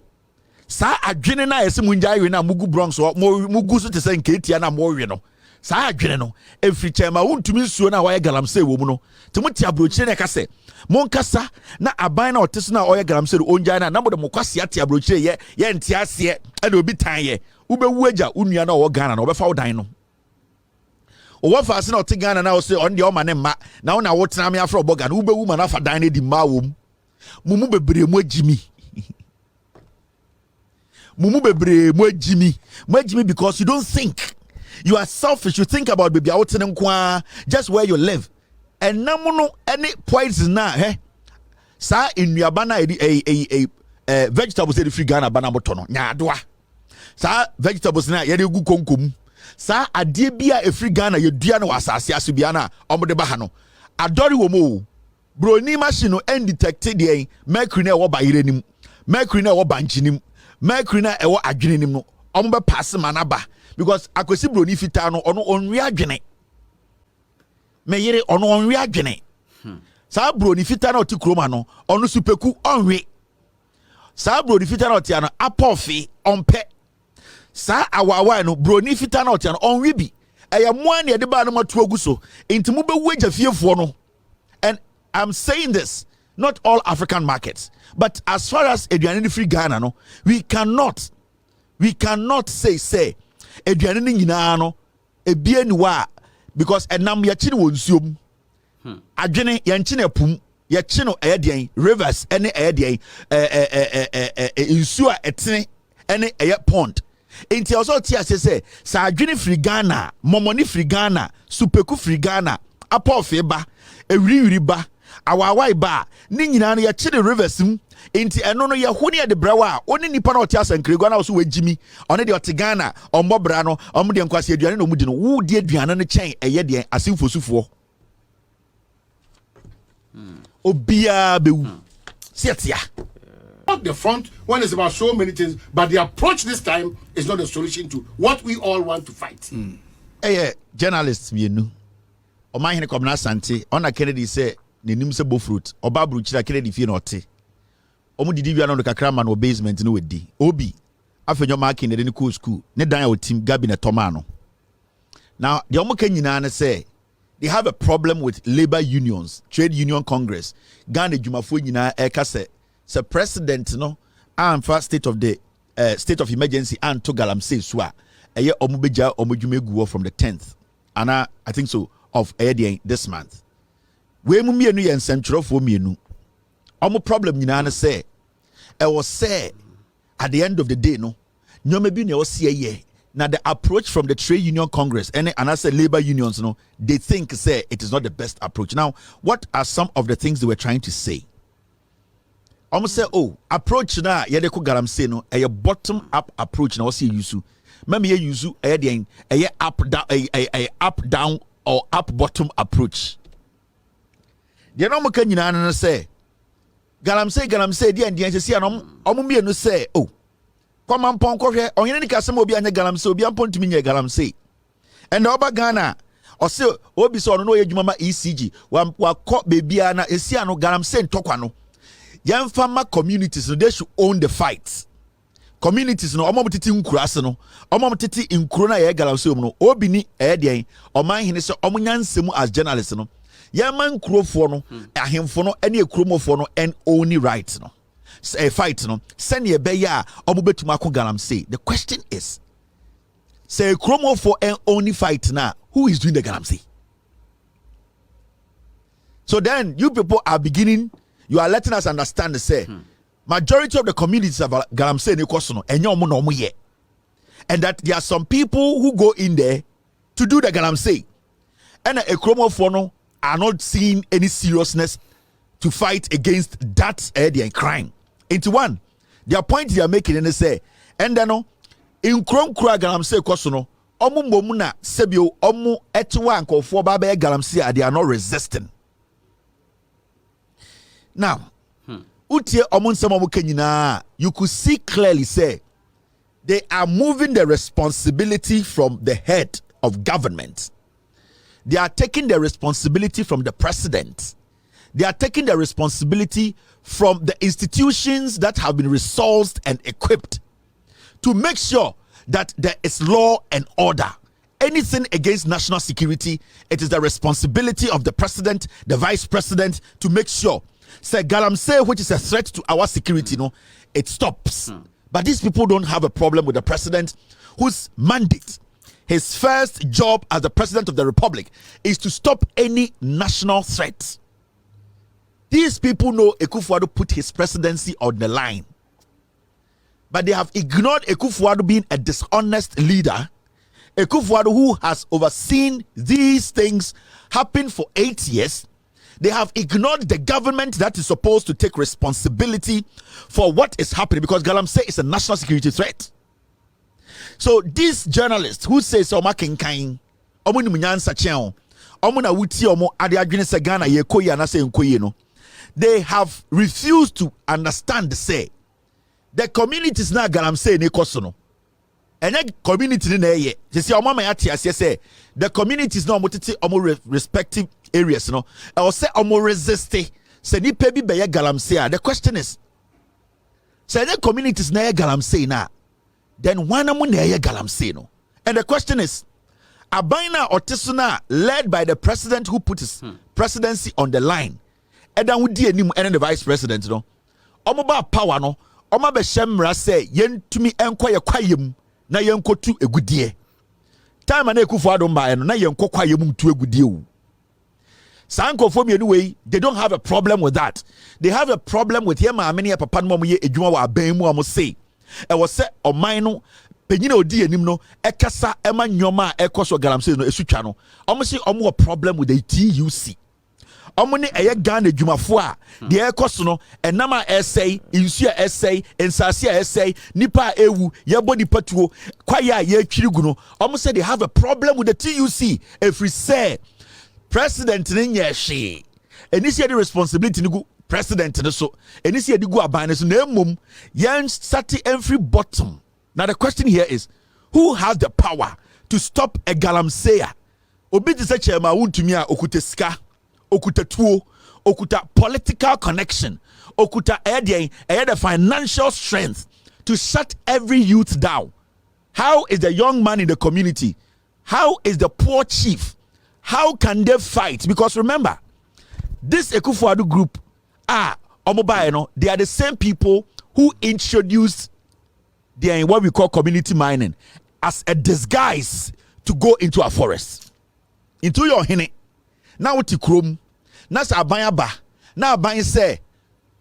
sa adwene na yesi munja yi na mugu Bronx mugu so te se nketia na mo wi no sa adwene no efri chema wontumi nsuo na waye galamsey wo mu no te moti abrochi na ka se monkasa na aban na oteso na oye galamsey onja na mo de mokwase ate abrochi ye ntiase e na obi tan ye ubewu agya unua na wo Ghana na obefa wo dan no owo fase na ote Ghana na o se on de o ma ne ma na wo na wo tena me afro boga na ubewu ma na fa dan na di ma wo mumu bebre mu agimi mumu bebre mu agimi because you don't think you are selfish you think about baby out in kwa just where you live and namuno any poison na sa inuaba na vegetables dey free Ghana bana moto no nyaadoa sa vegetables na ye dey gu konkom sa ade bia efri Ghana ye dua na wasase aso bia na omode ba ha no adori wo mo broni machine no undetected dey mercury na wo bayire nim mercury na wo banchinim mercury na wo adwene nim no ombe pass manaba because akwesi broni fita no ono onwe adwene me yire ono onwe adwene sa broni fita na oti kroma no ono supeku onwe sa broni fita na oti ano apofi onpe sa awawa no broni fita na oti ano onwe bi eya moa ne de ba no matu agu so enti mu bewu agya fiefo no. And I'm saying this, not all African markets, but as far as eduane free Ghana no, we cannot say eduane ni nyina no ebie ni wa because enam ya chi won nsuom adwene ya nchi na pum ya chi no eyedien rivers ene eyedien nsuo a etene ene eye pond enti also tia say sa adwene free Ghana momoni free Ghana supeku free Ghana apofe ba ewiriwiri ba awawai ba ni nyina no ye chire rivers mu enti eno no ye hone de brawa oni nipa na ote asankrego na so wagimi one de ote Ghana ombobra no omde nkwase aduane no mudi no wo de aduane no chen eye de asimfosufo obia bewu setia. Not the front when it's about so many things, but the approach this time is not a solution to what we all want to fight. Journalists mienu Omanhene Kwabena Asante ona Kennedy say nenim se bofruit oba bruchira Kennedy fie no te omu didi bia no kakra ma no basement no wedi obi afenyo ma Kennedy ne cool school ne dan ya team Gabi ne Toma no. Now the omu kan nyina na say they have a problem with labor unions, trade union congress. Ghana dwumafo nyina eka say president no amfa state of emergency and to galamsey so a eye omubeja omudwumegu from the 10th and I think so of this month. We mu mienu ye nsentwerofo mienu. Omo problem nyina na say e was say at the end of the day no nyoma bi na o see ye na the approach from the trade union congress and I say labor unions no they think say it is not the best approach. Now what are some of the things they were trying to say? Say, approach na yede ko galamsey no a bottom up approach na what's use maybe you use a up down a up down or up bottom approach. The no kan nyina na say galamsey dia ndian se no omumie no say kwama mpon kohwe onye ni kasem obi anya galamsey obi ampon tumi nya galamsey and oba Ghana o say obi so no ye dwuma ma ECG wa ko bebia na esia no galamsey ntokwa no Yanfama communities, they should own the fight. Communities no omomtiti nkurase no omomtiti nkuro na ye galamsey no obini ehdean Omanhene se omunyansemu as journalists no yaman nkurofo no ahemfo no ene ekuromofo no and only right no say fight no send ye be ya omubetuma akọ galamsey. The question is say ekuromofo and only fight now who is doing the galamsey? So then you people are beginning. You are letting us understand say majority of the communities of galamsey nekoso no enye omo na omo ye, and that there are some people who go in there to do the galamsey and ekromofo no are not seeing any seriousness to fight against that crime. Into one, their point they are making and they say and then no in kronkura galamsey koso no omo momu na sebio omo etwa ankofo ba be galamsey they are not resisting. Now, you could see clearly say they are moving the responsibility from the head of government. They are taking the responsibility from the president. They are taking the responsibility from the institutions that have been resourced and equipped to make sure that there is law and order. Anything against national security, it is the responsibility of the president, the vice president to make sure say galamsey, which is a threat to our security, no, it stops. But these people don't have a problem with the president, whose mandate, his first job as the president of the republic, is to stop any national threat. These people know Akufo-Addo put his presidency on the line, but they have ignored Akufo-Addo being a dishonest leader. Akufo-Addo, who has overseen these things happen for 8 years. They have ignored the government that is supposed to take responsibility for what is happening, because galamsey is a national security threat. So these journalists who say so makenkan omo ni munyansa chen omo na wuti omo ade adwene se Ghana ye koyi na se nkoyi no, they have refused to understand say the communities na galamsey ne koso no ene community na ye say omo ma yate ase say the communities na omo tete omo respective areas no I will say omo resist say ni pe bi be ye galamsey. The question is say the communities na ye galamsey na then one amu na ye galamsey no, and the question is Abaina Otisuna led by the president who put his presidency on the line and then we di anim and the vice president no omo ba power no omo be shemra say yentumi enko ye kwayem na yenkotu egudie time na Akufo-Addo mba no na yenko kwayem tu egudie o. Anyway, they don't have a problem with that. They have a problem with him. Many a papa no ye edwuma wa ban mu say. E was say oman no penyina odi anim no ekasa ema nyoma ekoso galamsey no esutwa no. Omo say omo a problem with the TUC. Omone eye Ghana dwumafo a de ekoso no enama essay insu essay ensase essay nipa ewu yebo nipa tuo kwaya ye twirigu no omo say they have a problem with the TUC every say president ne nyehwe eni say the responsibility ni gu president ne so eni say the gu aban ne so na emom yen sati every bottom. Now the question here is, who has the power to stop a galamsey? Obi di se chema wuntumi a okuta sika, okuta tuo, okuta political connection, okuta the financial strength to shut every youth down. How is the young man in the community? How is the poor chief? How can they fight? Because remember, this Ekufuadu group are they are the same people who introduced what we call community mining as a disguise to go into a forest. Into your hene. Now what you chrome? Now abaya ba. Now abaya say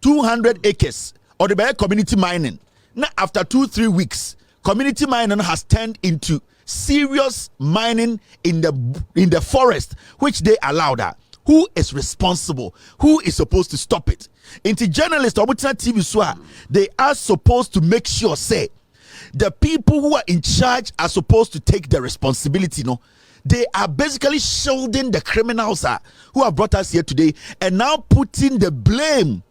200 acres or the community mining. Now after 2-3 weeks, community mining has turned into serious mining in the forest, which they allow that. Who is responsible? Who is supposed to stop it? Into journalists, TV, they are supposed to make sure, say, the people who are in charge are supposed to take the responsibility. No, they are basically shielding the criminals who have brought us here today and now putting the blame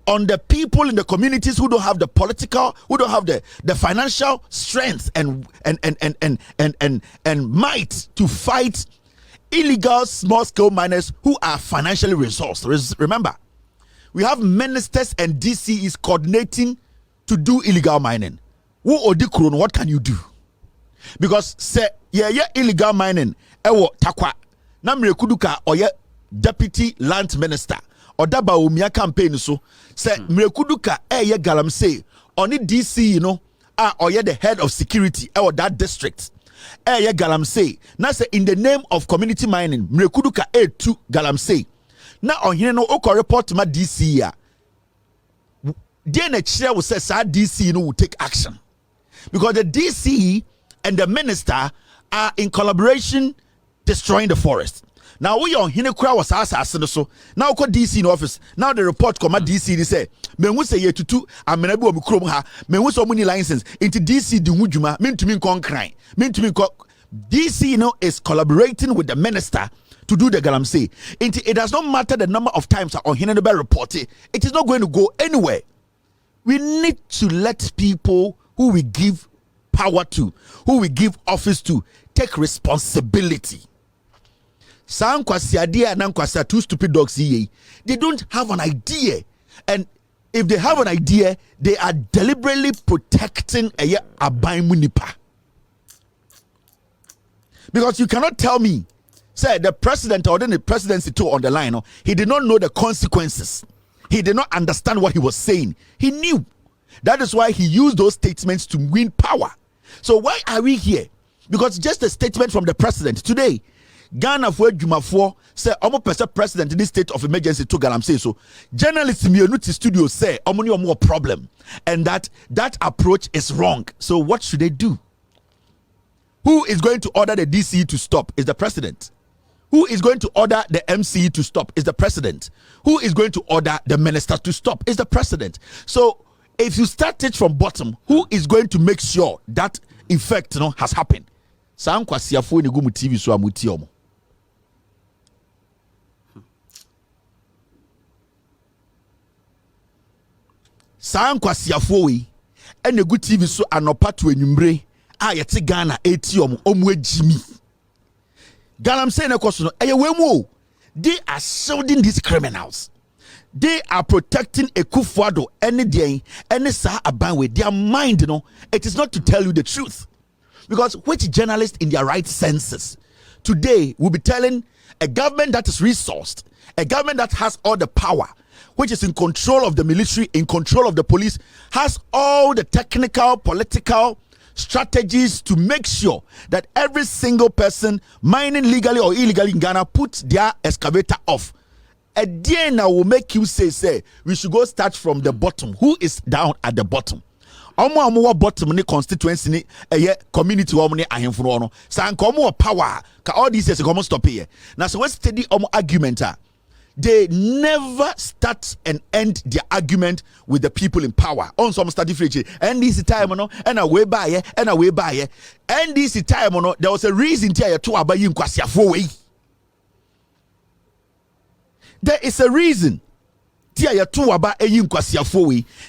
on the people in the communities who don't have the political, who don't have the financial strength and might to fight illegal small-scale miners who are financially resourced. Remember, we have ministers and DCEs coordinating to do illegal mining. What can you do? Because say illegal mining ewo takwa na mrekuduka oye deputy land minister odaba omia campaign so say mrekuduka eye galamsey oni DC oye the head of security ewo that district eye galamsey na say in the name of community mining mrekuduka to galamsey na ohine no oko report ma DC ya then a chair will say sa DC will take action. Because the DC and the minister are in collaboration destroying the forest. Now we on Hinekura was assassin so now call DC in office. Now the report come at DC they say men we say tutu amenabi omi krom ha men we so many license into DC di hujuma mean to mean concrete mean to mean DC is collaborating with the minister to do the galamsey. It does not matter the number of times on Hinekura report it is not going to go anywhere. We need to let people who we give power to, who we give office to, take responsibility. Some kwasiadia and kwasa two stupid dogs here. They don't have an idea, and if they have an idea, they are deliberately protecting a abaymunipa. Because you cannot tell me, say the president or then the presidency too on the line. He did not know the consequences. He did not understand what he was saying. He knew. That is why he used those statements to win power. So why are we here? Because just a statement from the president today, Ghana for Jumafo say almost president in this state of emergency to galamsey. So journalists in the studio say more problem, and that approach is wrong. So what should they do? Who is going to order the DCE to stop? Is the president. Who is going to order the MCE to stop? Is the president. Who is going to order the minister to stop? Is the president. So if you start it from bottom, who is going to make sure that effect has happened? Sam kwasiafo ni gumu TV so amuti omo. Sam kwasiafo we ene gu TV so anopa to enwumre a yete Ghana eti omo ejimi. Galamsey na koso no eyewemu. They are shielding these criminals. They are protecting Ekufuado any sa abanwe. Their mind, it is not to tell you the truth. Because which journalist in their right senses today will be telling a government that is resourced, a government that has all the power, which is in control of the military, in control of the police, has all the technical, political strategies to make sure that every single person mining legally or illegally in Ghana puts their excavator off. A DNA will make you say we should go start from the bottom. Who is down at the bottom? Omo bottom ni constituency ni community omo ni ahemfo no. San komo power ka all these years komo stop here. Now so we study omo argument they never start and end their argument with the people in power. On some study for and this time and away by and away by and this time there was a reason to about you there is a reason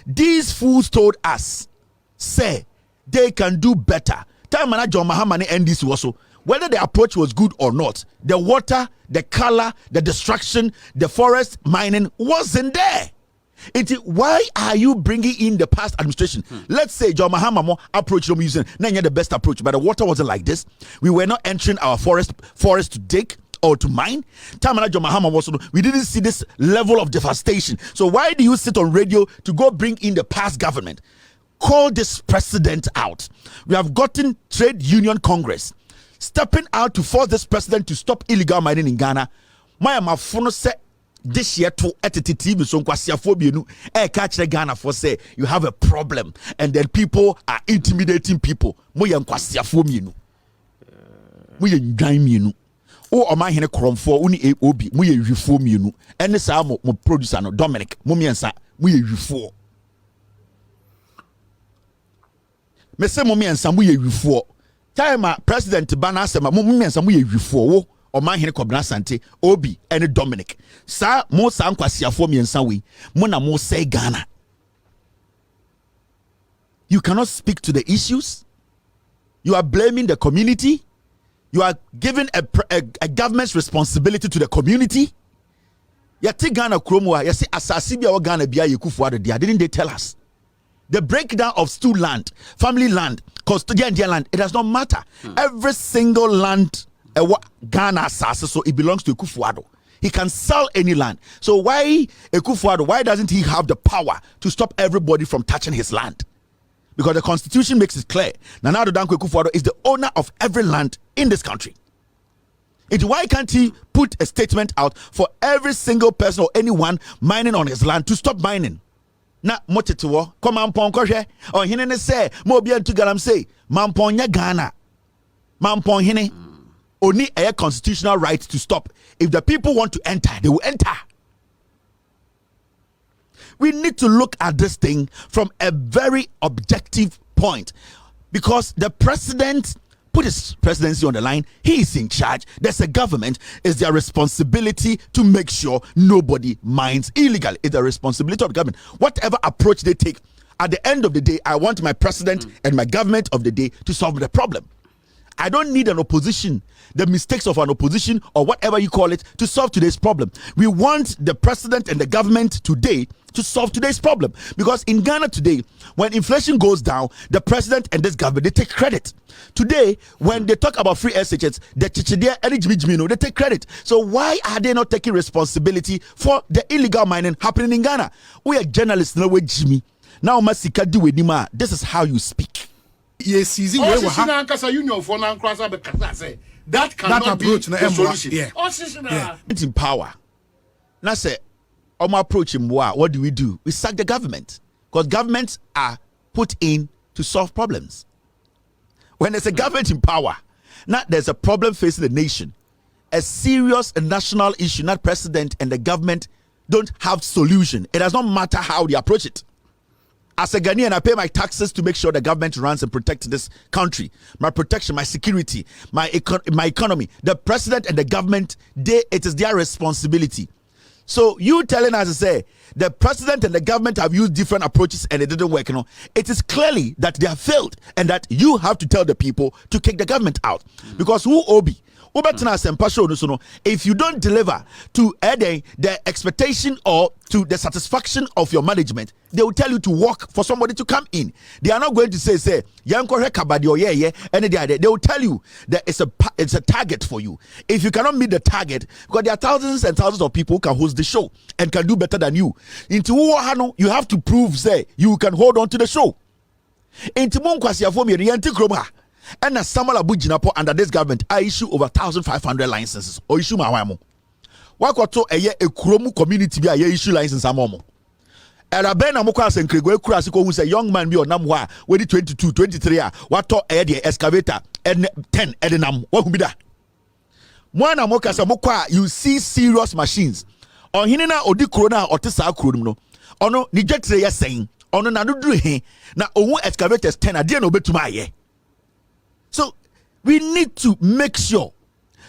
these fools told us say they can do better. Time manager Mahamani and this also. Whether the approach was good or not, the water, the color, the destruction, the forest mining wasn't there. Why are you bringing in the past administration? Let's say John Mahama approach them using the best approach, but the water wasn't like this. We were not entering our forest to dig or to mine. We didn't see this level of devastation. So why do you sit on radio to go bring in the past government? Call this president out. We have gotten Trade Union Congress stepping out to force this president to stop illegal mining in Ghana. My mafono say this year to TV so catch Ghana for say you have a problem and then people are intimidating people. Moya nkwasiafo mienu. Moya ndwan mienu. O Omanhene kromfo uni obi moya hwifo mienu. Ene sa mo producer no Dominic momiensa moya hwifo. Me say momiensa moya hwifo. Time President Bana Sema Mumiensa mu ye hwifo Omanhene Kobna Sante Obi and Dominic sa mo sa nkwasiafo miensa we mo na mo say Ghana. You cannot speak to the issues. You are blaming the community. You are giving a government's responsibility to the community. Yati Ghana kromwa yasi asasi bia wo Ghana bia yekufu ade dia. Didn't they tell us? The breakdown of stool land, family land, custodian land, it does not matter. Every single land, Ghana assassin, so it belongs to Ekufuado. He can sell any land. So why Ekufuado? Why doesn't he have the power to stop everybody from touching his land? Because the constitution makes it clear. Nana Addo Dankwa Ekufuado is the owner of every land in this country. Why can't he put a statement out for every single person or anyone mining on his land to stop mining? Na motetewo ko mampon kohwe ohene ne se mo bia ntu galam say mampon nya Ghana mampon hene oni a constitutional right to stop. If the people want to enter, they will enter. We need to look at this thing from a very objective point, because the president put his presidency on the line. He is in charge. There's a government. It's their responsibility to make sure nobody mines illegally. It's the responsibility of the government. Whatever approach they take, at the end of the day, I want my president and my government of the day to solve the problem. I don't need an opposition, the mistakes of an opposition or whatever you call it, to solve today's problem. We want the president and the government today to solve today's problem. Because in Ghana today, when inflation goes down, the president and this government, they take credit. Today, when they talk about free SHS, they take credit. So why are they not taking responsibility for the illegal mining happening in Ghana? We are journalists, no way, Jimmy. Now, this is how you speak. Yes, easy. Union for that cannot be the solution. Yeah. It's in power. Now say, approach him. What do? We sack the government, because governments are put in to solve problems. When there's a government in power, now there's a problem facing the nation, a serious national issue. Not president and the government don't have solution. It does not matter how they approach it. As a Ghanaian, I pay my taxes to make sure the government runs and protects this country. My protection, my security, my economy. The president and the government, it is their responsibility. So you telling us to say the president and the government have used different approaches and it didn't work. It is clearly that they have failed, and that you have to tell the people to kick the government out. Because who Obi? If you don't deliver to the expectation or to the satisfaction of your management, they will tell you to work for somebody to come in. They are not going to say and they will tell you that it's a target for you. If you cannot meet the target, because there are thousands and thousands of people who can host the show and can do better than you. You have to prove you can hold on to the show. And as Samuel Abu under this government, I issue over 1,500 licenses or issue my wamo. Wakoto a Kuromu community be a issue license amomo. And a ben Amokas and Krego Kurasiko, who's a young man, be on Namwa, when 22, 23, wato the excavator and 10 Edenam, what will be that? One Amokas Amokwa, you see serious machines Omanhene na odi kuro na ote saa kuro no ono ni dwetre ye sen ono na doduru he na owu excavators 10 ade na obetuma aye. So we need to make sure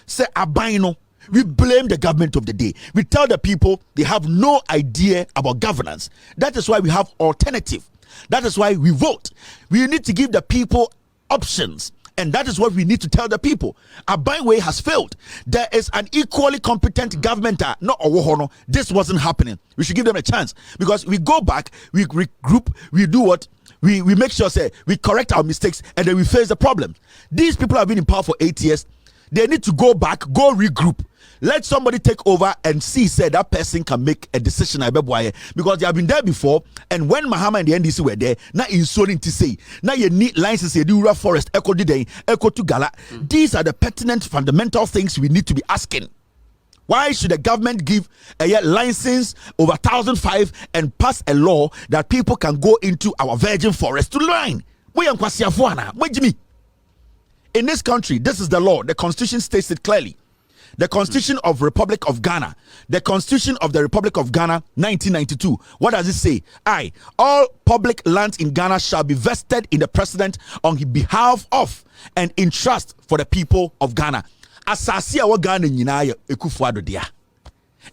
say aban no we blame the government of the day. We tell the people they have no idea about governance. That is why we have alternative. That is why we vote. We need to give the people options. And that is what we need to tell the people. Abanwe has failed. There is an equally competent government. Not Owohono. This wasn't happening. We should give them a chance. Because we go back, we regroup, we do what? We make sure, say, we correct our mistakes, and then we face the problem. These people have been in power for 8 years. They need to go back, go regroup. Let somebody take over and see, say that person can make a decision. Because they have been there before, and when Mahama and the NDC were there, now insulting to say, now you need licenses, you do forest, echo today, echo to Gala. These are the pertinent, fundamental things we need to be asking. Why should the government give a license over 1,005 and pass a law that people can go into our virgin forest to mine? In this country, this is the law. The Constitution states it clearly. The Constitution of Republic of Ghana, the Constitution of the Republic of Ghana, 1992. What does it say? All public lands in Ghana shall be vested in the president on behalf of and in trust for the people of Ghana. Asasi awa Ghana nyinaa Ekufuado dia.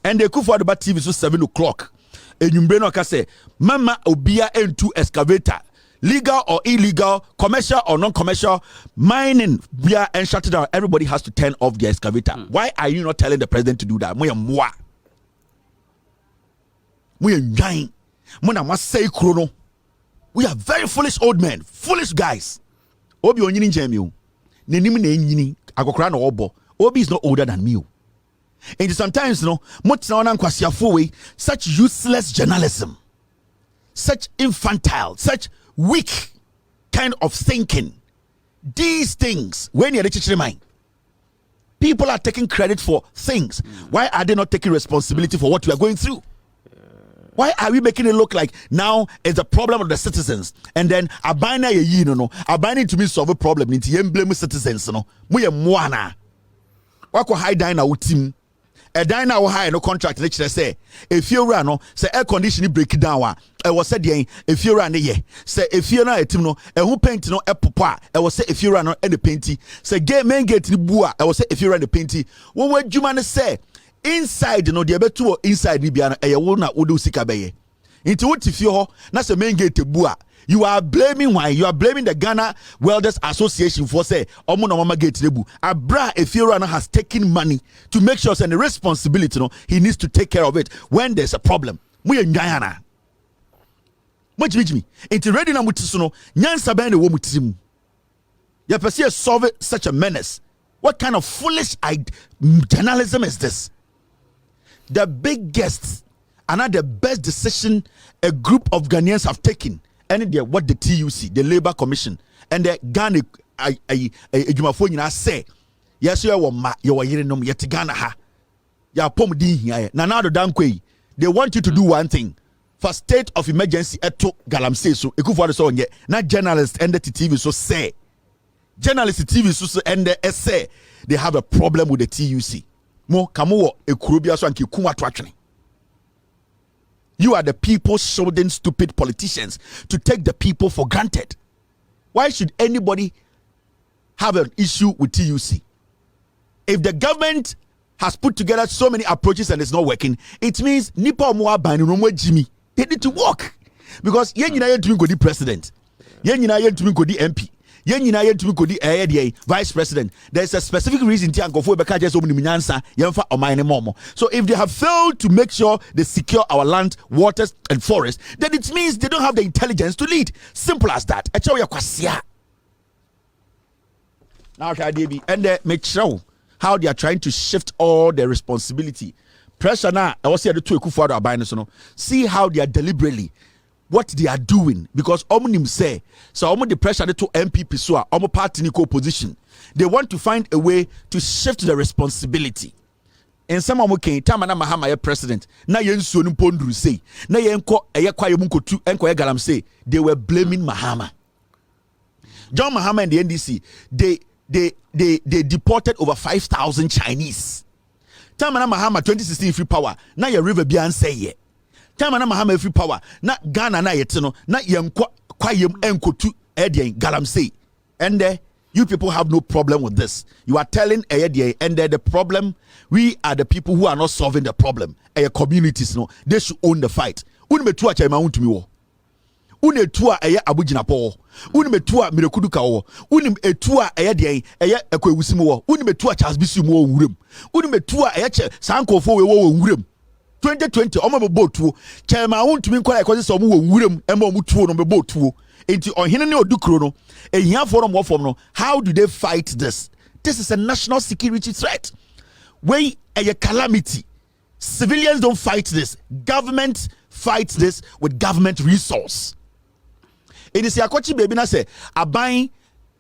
And the Ekufuado ba TV so 7 o'clock. Enyumbre no ka say, mama obia into excavator. Legal or illegal, commercial or non-commercial, mining, beer and shut it down. Everybody has to turn off the excavator. Why are you not telling the president to do that? We are very foolish old men, foolish guys. Obi onyini njemi. Nenim na enyini akokra na obo. Obi is not older than me. And sometimes such useless journalism, such infantile, such weak kind of thinking. These things, when you're the mind, people are taking credit for things. Why are they not taking responsibility for what we are going through? Why are we making it look like now it's a problem of the citizens, and then abina ye no abina to me solve a problem into ye blame citizens no muye mwana wako high dine our team a dine our high no contract lecture say if you run no say air conditioning break down I was said if you run ye say if you na team no e who paint no e popa I was say if you run no e the painty say game main gate ni bua I was say if you run the painty when we juma say inside no de beto inside ni bia no e wo na wo do sika beye nti wo ti fie ho na say main gate bua. You are blaming why? You are blaming the Ghana Welders Association for say omo na mama gate rebu. Abra Efiorano has taken money to make sure and the responsibility no he needs to take care of it when there's a problem. Muye nyana. Much me. Inti ready na mutiso no nyansa ben de wo mutisim. Ya pese solve such a menace. What kind of foolish journalism is this? The biggest and not the best decision a group of Ghanaians have taken. And what the TUC, the Labour Commission, and the Ghana Ejumafo nyina say, yes, you are ma, you are hearing them yet Ghana ha. Ya pom din here. Now the dankwe, they want you to do one thing. For state of emergency eto galamsey so ekufuado so onye na journalists and the TV so say. Journalists TV so and the say they have a problem with the TUC. Mo kamo ekurobia so anki kuma twatwene. You are the people shoulding stupid politicians to take the people for granted. Why should anybody have an issue with TUC? If the government has put together so many approaches and it's not working, it means Nipa Omoa Bani Jimmy. They need to work. Because yen yina to go the president. Yen yina to go the MP. Yen yina to go the vice president. There's a specific reason to go for Bekaja so many minyansa yemfa Omanhene momo. So if they have failed to make sure they secure our land, waters, and forests, then it means they don't have the intelligence to lead. Simple as that. Now and make sure how they are trying to shift all their responsibility. Pressure now, I was here to Ekufuado Abine so no. See how they are deliberately what they are doing, because Omonim say so Omo the pressure to MPP so Omo party ni opposition. They want to find a way to shift the responsibility. And some Omo ken Tamana Mahama president. Na yen so no pondru say. Na yen ko eyekwa yemu kotu enko galam say they were blaming Mahama. John Mahama and the NDC, they deported over 5,000 Chinese. Time na Mahama 2016 free power. Na your river be say ye. Time na Mahama free power. Na Ghana na yet no. Na yem kwa yem enko to galamsey. And you people have no problem with this. You are telling and the problem, we are the people who are not solving the problem. Communities, no, they should own the fight. Unimetua chema untumiwo. Unetua abujina po. Unimetua mirekuduka o. Unimetua ekwewusimo. Unimetua chasbisu mo wurem. Unimetua sanko fo we wo wurem. 2020 omo botuo chema untumi nkola ekozi so mo wurem ema omo tuo no be botuo. Enti Omanhene ne odukro no ehia forum wo form no. How do they fight this? This is a national security threat. Where a calamity. Civilians don't fight this. Government fights this with government resource. It is Yakochi baby na say aban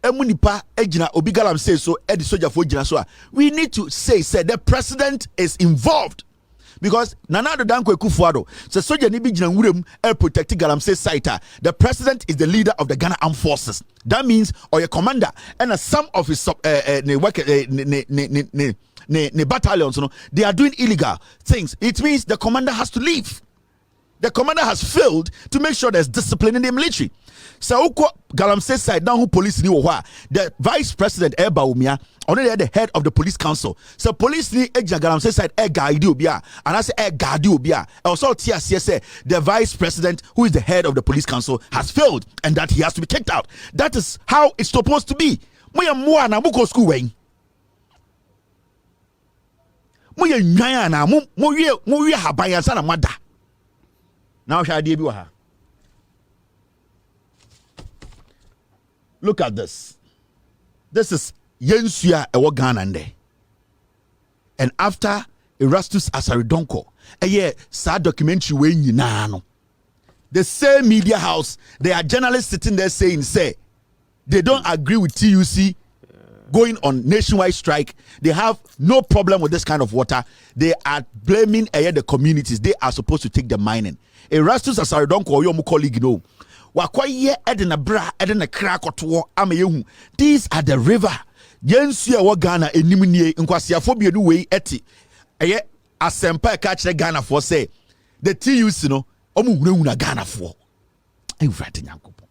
emunipa ejina obi galamsey so edi soldier for ejina so. We need to say the president is involved. Because Nana Danko Kufuado says soldier ni bi jina wurem protect galamsey site. The president is the leader of the Ghana Armed Forces. That means or your commander and some of his battalions, they are doing illegal things. It means the commander has to leave. The commander has failed to make sure there's discipline in the military. So galamsey side now who police ni the vice president Eba Umia only the head of the police council. So police ni galamsey side guide obia and I say guard obia. Also say the vice president who is the head of the police council has failed and that he has to be kicked out. That is how it's supposed to be. Moya mua na muko school way. Moya nyaya na mo habaya sana mada. Now look at this. This is Yensuya Ewo Ghana. And after Erastus Asaridonko, sad documentary way no. The same media house, there are journalists sitting there saying, they don't agree with TUC going on nationwide strike. They have no problem with this kind of water. They are blaming the communities. They are supposed to take the mining. Erastus Asaridonko your colleague no. Wakwaye edena bra edena krakoto amayehu. These are the river. Yensu wa Ghana enimnie nkwasiafo bienu wei eti. Asempa ka kire Ghana for say the TUC no omu hunahuna Ghana for. Everything yankopo.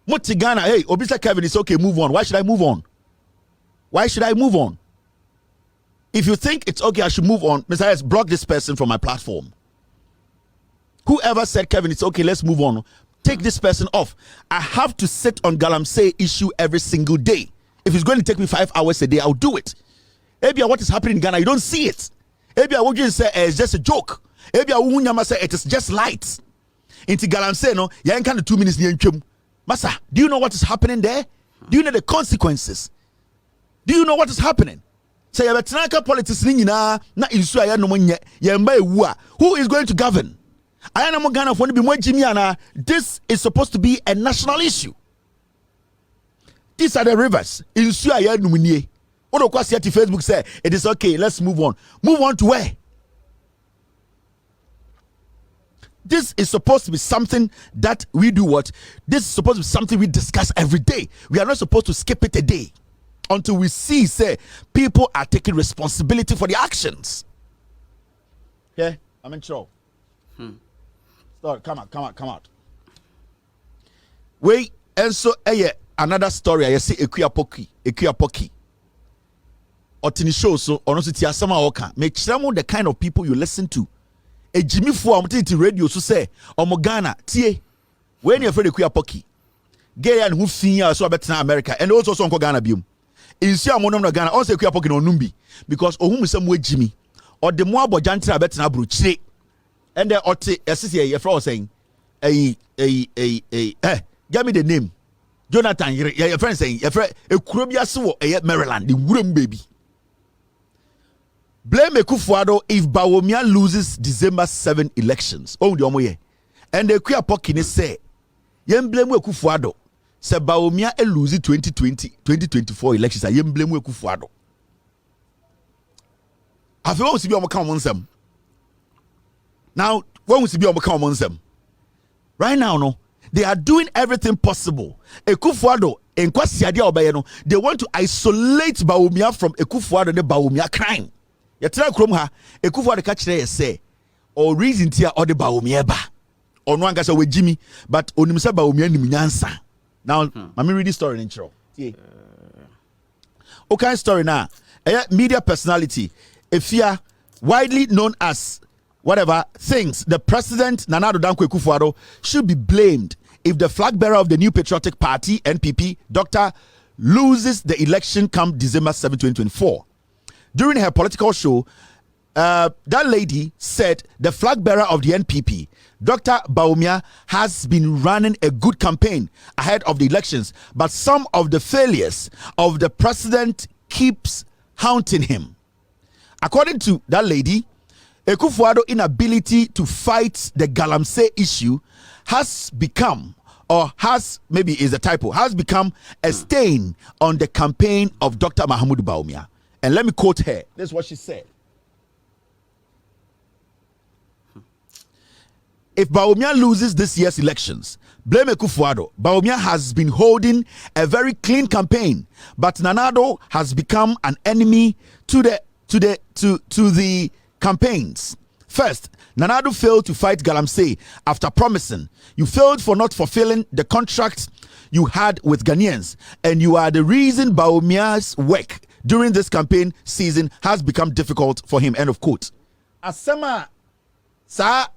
Moti Ghana, hey, Obisa Kevin, it's okay, move on. Why should I move on? Why should I move on? If you think it's okay, I should move on, Mr. S, block this person from my platform. Whoever said, Kevin, it's okay, let's move on. Take this person off. I have to sit on galamsey issue every single day. If it's going to take me 5 hours a day, I'll do it. Maybe what is happening in Ghana, you don't see it. Maybe I would just say it's just a joke. Maybe I would say it is just light. Into galamsey, no, you ain't kind of 2 minutes near him. Masa, do you know what is happening there? Do you know the consequences? Do you know what is happening? Say yabetanaka politics ni nyina na insu aya no monye yemba ewu a who is going to govern? Aya na mo Ghana for no bi mo agimi ana. This is supposed to be a national issue. These are the rivers. Insu aya no munie. Odo kwasi at Facebook say it is okay, let's move on. Move on to where? This is supposed to be something that we do what? This is supposed to be something we discuss every day. We are not supposed to skip it a day until we see, people are taking responsibility for the actions. Yeah, I'm in trouble. Start, come out. Wait, and so another story. I see Ekuapoki. Otini show so onositi asama oka. Make sure the kind of people you listen to. A Jimmy for radio so say Ghana tie when you're afraid of Ekuapoki. Gay and who seen so better America and also so Ghana bium. In Siamono Ghana also Ekuapoki no numbi because ohum some Jimmy or the more bojantra better na bruche and then ote assisi your friend saying give me the name Jonathan your friend saying your friend Ekurobia so Maryland the wooden baby. Blame Ekufuado if Bawumia loses December 7 elections. Oh, the omoye. And the Ekuapoki say, "Yem blame Ekufuado." Se Bawumia lose 2024 elections. I yem blame Ekufuado. I feel we see be on come on them. Now, when we see be on come on them. Right now, no. They are doing everything possible. Ekufuado in Kwasiadia Obayeno, they want to isolate Bawumia from Ekufuado and the Bawumia crime. Yatra Kromha, Ekufuado catch there say, or reason tia or the Bawumia ba. Or no one gets away Jimmy, but Onimsa Bawumia Niminyansa. Now, let me read this story in intro. Okay, story now. A media personality, Efia, widely known as whatever, thinks the president Nana Addo Dankwa Akufo-Addo should be blamed if the flag bearer of the New Patriotic Party (NPP) Dr. loses the election come December 7, 2024. During her political show, that lady said the flag bearer of the NPP, Dr. Bawumia, has been running a good campaign ahead of the elections, but some of the failures of the president keeps haunting him. According to that lady, Akufo-Addo's inability to fight the Galamsey issue has become, or has, maybe is a typo, has become a stain on the campaign of Dr. Mahamudu Bawumia. And let me quote her. This is what she said. If Bawumia loses this year's elections, blame Akufo-Addo. Bawumia has been holding a very clean campaign, but Nana Addo has become an enemy to the campaigns. First, Nana Addo failed to fight Galamsey after promising. You failed for not fulfilling the contract you had with Ghanaians, and you are the reason Bawumia's work during this campaign season has become difficult for him. End of quote. Asema sa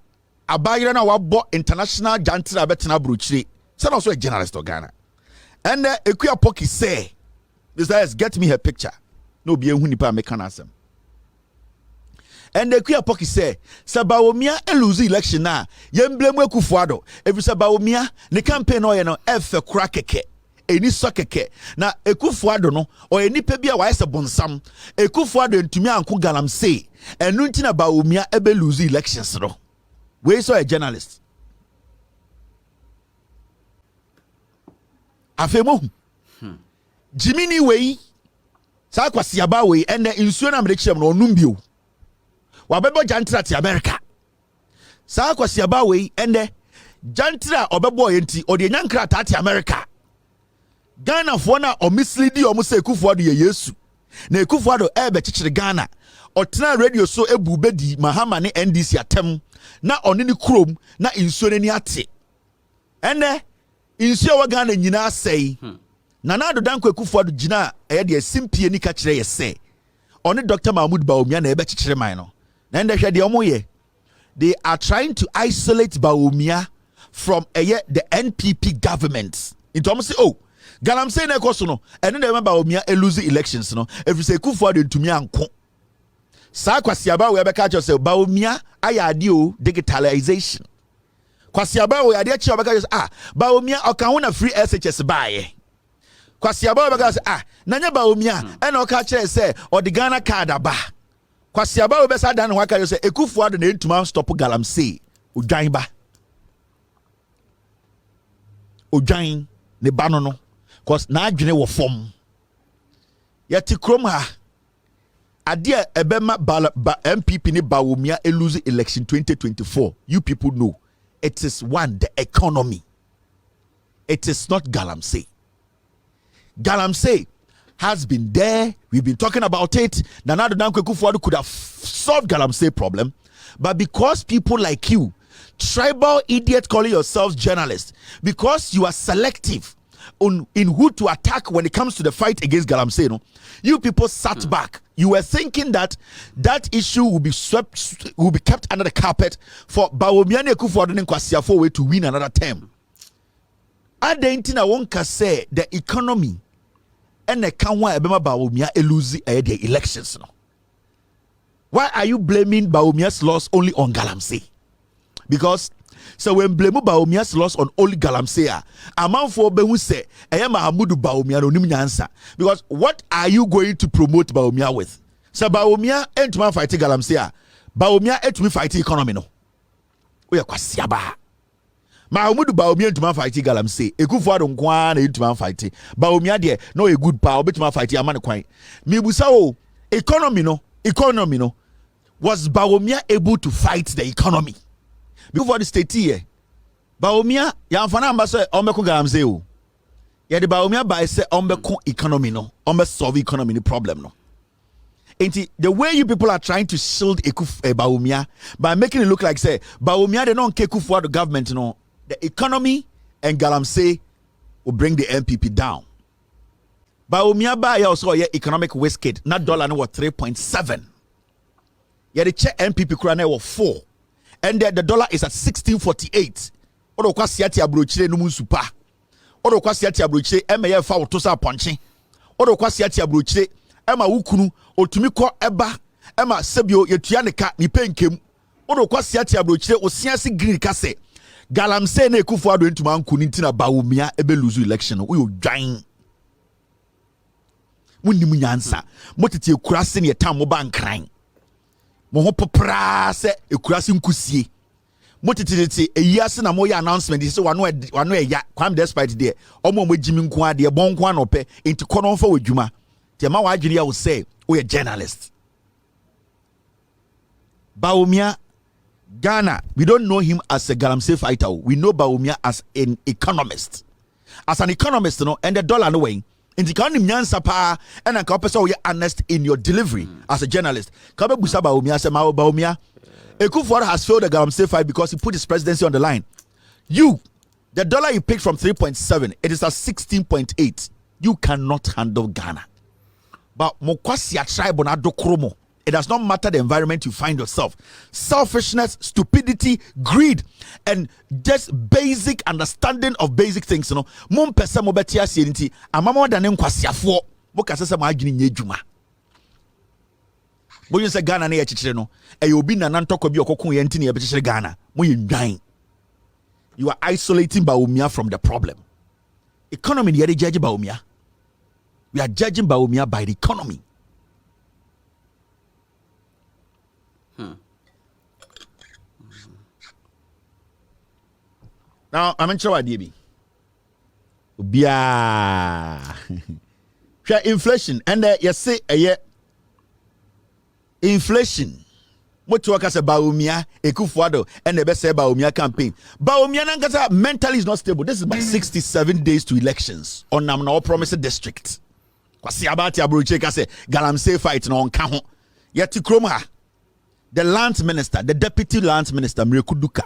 abayira na wabo international jantra betina bruchiri. Son also a journalist of Ghana. And Ekuya Poki say, this guys get me her picture. No be ehuni pa mekanasem. And the Kuya Poki say, Bawumia lose election na yemblem Akufo-Addo. If Bawumia the campaign or efe krakeke. Eni sokeke na Akufo-Addo no or eni pebia wa ese bonsam Akufo-Addo ntumi anko Galamsey enu ntina Bawumia ebe lose elections no. We saw a journalist. Afemo. Jimini we sa kwasiaba we and the insuo na mrekye no onumbio. Wabebo jantra ti America. Sa kwasiaba we and the jantra obebo yenti ode nyankra ti America. Ghana fo na o misleadi o mo se Akufo-Addo ye Yesu. Na Akufo-Addo ebe chichire Ghana. Otena radio so ebu bedi Mahama ne NDC atem na oni ni krom na insuo ni ate. Ene insuo wa Ghana nyina sei. Nana Addo Dankwa Akufo-Addo gina de simpie ni ka kire ye se. Oni Dr. Mahamudu Bawumia na ebe chichire man no. Na ende hwe de omoye. They are trying to isolate Bawumia from the NPP government. Into almost say, oh, Galamsey na ekoso no, ene na remember Bawumia lose elections no. If say Akufo-Addo ntumi anko. Sa kwasiaba we beka cho say Bawumia ayade o digitalization. Kwasiaba we ade chi obeka say Bawumia okan ho na free SHS baaye. Kwasiaba we beka say nanya Bawumia e na oka kire say o de Ghana card aba. Kwasiaba we besa dan ho aka say Akufo-Addo na ntuma stop Galamsey odwan ba. Odwan ne ba no cause na adwene wo fom. Yeti krom ha Adia ebema MPP ni Bawumia lose election 2024. You people know it is the economy. It is not Galamsey. Galamsey has been there. We've been talking about it. Nana Addo Dankwa Akufo-Addo could have solved Galamsey problem, but because people like you, tribal idiot calling yourselves journalists, because you are selective in who to attack when it comes to the fight against Galamsey, no, you people sat back. You were thinking that issue will be kept under the carpet for Bawumia ne Akufo-Addo ne Kwasiafo way to win another term. Adentina won't say the economy and the kanwa ebema Bawumia lose the elections. No. Why are you blaming Bawumia's loss only on Galamsey? Because so when blame Bawumia's loss on only Galamsey, a man for Behu say, I am Mahamudu Bawumia no nimnyansa. Because what are you going to promote Bawumia with? So Bawumia ain't man fighting Galamsey. Bawumia ain't me fighting economy no. We are kwasiaba. Mahamudu Bawumia ain't man fighting Galamsey. Akufo-Addo nkwa na ain't man fighting. Bawumia there no a good power, bet man fighting amane kwan. Me busa o economy no. Was Bawumia able to fight the economy? Before the state here, Baumia yamfana amba se ombeko galamsey o. Yede Baumia ba se ombeko economy no, ombe solve economy ni problem no. The way you people are trying to shield Baumia by making it look like say Baumia they don't keep for the government, the economy and Galamsey will bring the MPP down. Baumia ba also economic waste kid, not dollar no 3.7. Yeah, the check MPP krane was 4, and the dollar is at 16.48. Odo kwa siati abrochire no musupa. Odo kwa siati abrochire emeye fa otosa ponche. Odo kwa siati abrochire ema wukunu otumi ko eba ema sebio yetua ne ka ni penkem. Odo kwa siati abrochire osiasi green kase. Galamsey na Akufo Addo ntuma nkuni ntina Baumia ebe lose election. We dwan. Munnim nyansa. Motete ekurase ne tam mo bankran. Mo ho popra se ekurase nkusie. Motete eyase na mo ya announcement se wano eya kwam despite there. Omo jimi nko ade bon nko anope enti kono mfa wadwuma. Te ma wa adwene ya wo say we journalist. Baumia Ghana, we don't know him as a Galamsey fighter. We know Baumia as an economist. As an economist, and the dollar no way. In the kind of nyansa pa, and a couple you're honest in your delivery as a journalist. Kabe busa Baumia se mao Baumia. Akufo Addo has failed the Galamsey fight because he put his presidency on the line. The dollar you picked from 3.7, it is at 16.8. You cannot handle Ghana. But mokwasi a tribe na do kromo. It does not matter the environment you find yourself. Selfishness, stupidity, greed, and just basic understanding of basic things. Mum pesa mo betia sienti. Amamo da ne nkwasiafo. Mo kasese mo adwene nyedwuma. Bo yin se Ghana na ye chichire no. E obi na nantoko bi okokon ye ntini ye bechichire Ghana. Mo ye ndwan. You are isolating Baumia from the problem. Economy ye judge Baumia. We are judging Baumia by the economy. Now, I'm in trouble, DB. Inflation, and you say inflation. What you say Baumia, Akufo Addo, and the best say Baumia campaign. Baumia Nangasa mentally is not stable. This is about 67 days to elections on Namna Promise District. Kwasi abati abrocheka say Galamsey fight no on kaho. Yet Kroma, the land minister, the deputy land minister, Mrekuduka.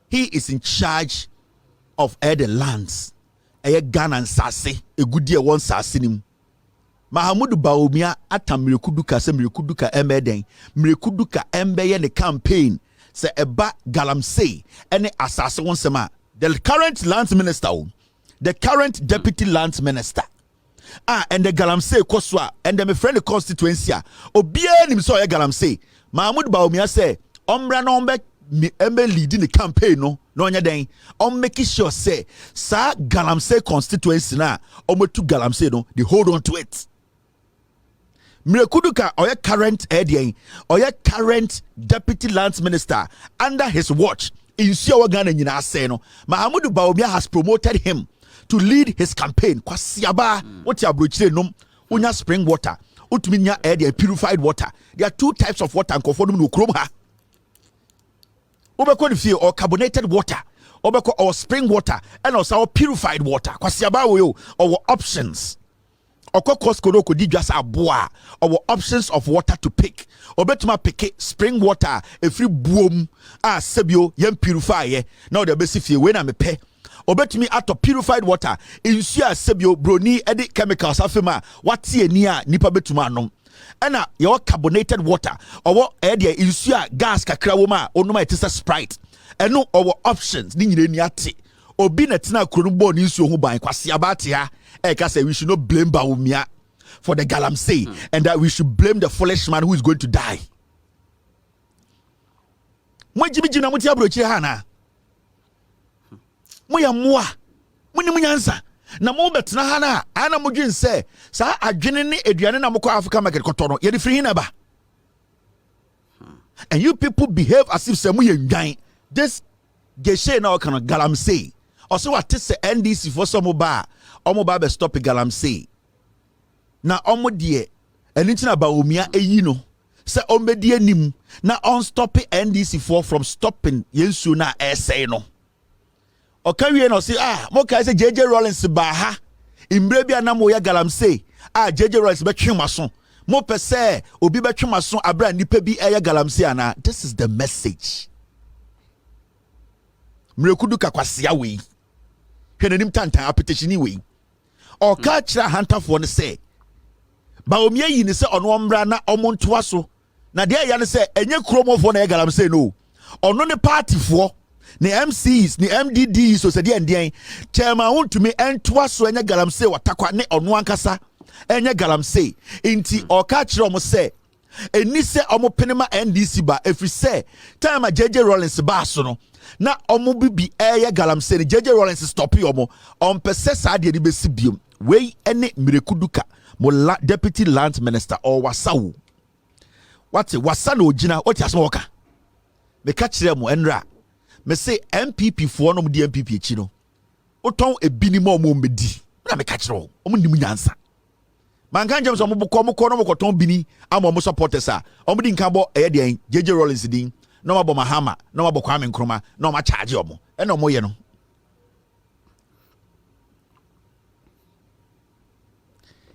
He is in charge of the lands. Ghana and Sase, a good year one Sassinim. Mahamudu Baumia atam Mrekuduka se Mrekuduka emeden. Mrekuduka embeye the campaign. Se eba Galamsey any assassin one sema. The current land minister, the current deputy land minister. And the Galamsey Koswa, and my friend the constituency. Obia nim so Galamsey. Mahamudu Baumia say, Ombra no ombe leading the campaign no nya den making sure say sa Galamsey constituency na to Galamsey no they hold on to it. Mrekuduka current deputy lands minister under his watch in Ghana nyina say no Mahamudu Baumia has promoted him to lead his campaign. Kwasiaba what ya brochire nom unya spring water utuminya purified water. There are two types of water and conform no krom ha. Obeko feel or carbonated water, obeko or spring water, and also purified water. Kwasiaba our options. Oko koskoro ko di just aboa our options of water to pick. Obetuma pick spring water a free boom sebio yem purify now the best fie we na me pe. Obetumi ato purified water insu sebio broni edi chemicals afema watie ni a nipa betuma anom. Ena your carbonated water or area insu gas kakra wo ma onoma etisa Sprite eno our options ni nyire ni ate obi na tina kronbo ni nsu ho ban kwase abate ha eka say we should not blame Baumia for the Galamsey and that we should blame the foolish man who is going to die. Mo jibiji na muti abrochi ha na mo ya moa mo ni munyansa na mo betena ha na ana mo dwen se sa adwene ne aduane na mo kwa Africa market kotono ye de free na ba. And you people behave as if say mo ye ndwan. This geshe na o kan Galamsey also what is the NDC for some ba omo be stop Galamsey na omo de enitina Baumia eyi no se ombedi anim na on stop NDC for from stopping yensu na essay no Oka wie no say mo kai say JJ Rollins ba ha. Imbre bia na mo ya galamsey. JJ Rollins be twemaso. Mo pese obi be twemaso abra nipa bi eya galamsey ana. This is the message. Mrekudu kakwasia we. Hwenanim tantan apetition we. Oka kira hantafo ne say. Ba omie yi ne say ono ombra na omontoa so. Na de ya ne say enye kromofo na galamsey no. Ono ne party fo. Ni MCs, ni MDDs, so said the chairman want to me and twas so any galamsey watakwa ne on one kasa, any galamsey. Inti or catch romo say, and ni say omo penema NDC ba if we say, time a JJ Rollins basono. Na omo bibi air galamsey, JJ Rollins stop yomo, on pesesa de besibium, way any mirekuduka, mo deputy land minister or wasawu. What's it, wasano jina, what yas moka? Me catch them enra. Me say MPP for no di MPP echi no oton ebini mo mbedi na me ka kire o mo nim nyansa man kan james mo bukọ no mo ton bini ama mo supporters a mo di nkan bo eye de JJ Rollins din no ma bo Mahama no ma bo Kwame Nkrumah no ma charge omo e no mo ye no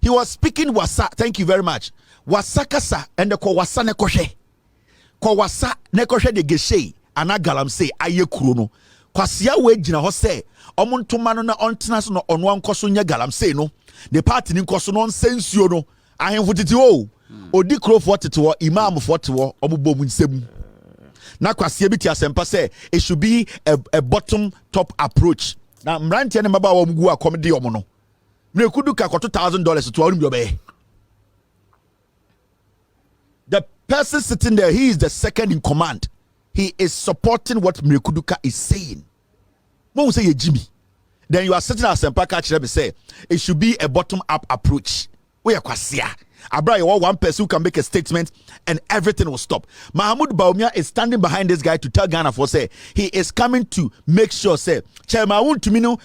he was speaking wasa thank you very much wasakasa and the ko wasa ne kohwe de geshe ana galamsey aye kuro no kwasia we gina ho se omontoma no na ontena so no ono ankoso nya galamsey no the party ni nkoso no nsensuo no ahemfo tete o odi kuro fo tete wo imam fo tete wo obobom nsem na kwasia bi ti asempa say it should be a bottom top approach na mrantie ne maba wo mgu akomde omo no mrekudu ka $1,000 to awum yobe the person sitting there he is the second in command. He is supporting what Mrekuduka is saying. When say Jimmy, then you are sitting as a package. Say it should be a bottom-up approach. We are kwasia. Abra, you one person who can make a statement and everything will stop. Mahmoud Baumia is standing behind this guy to tell Ghana for say he is coming to make sure say Chairman won't to me no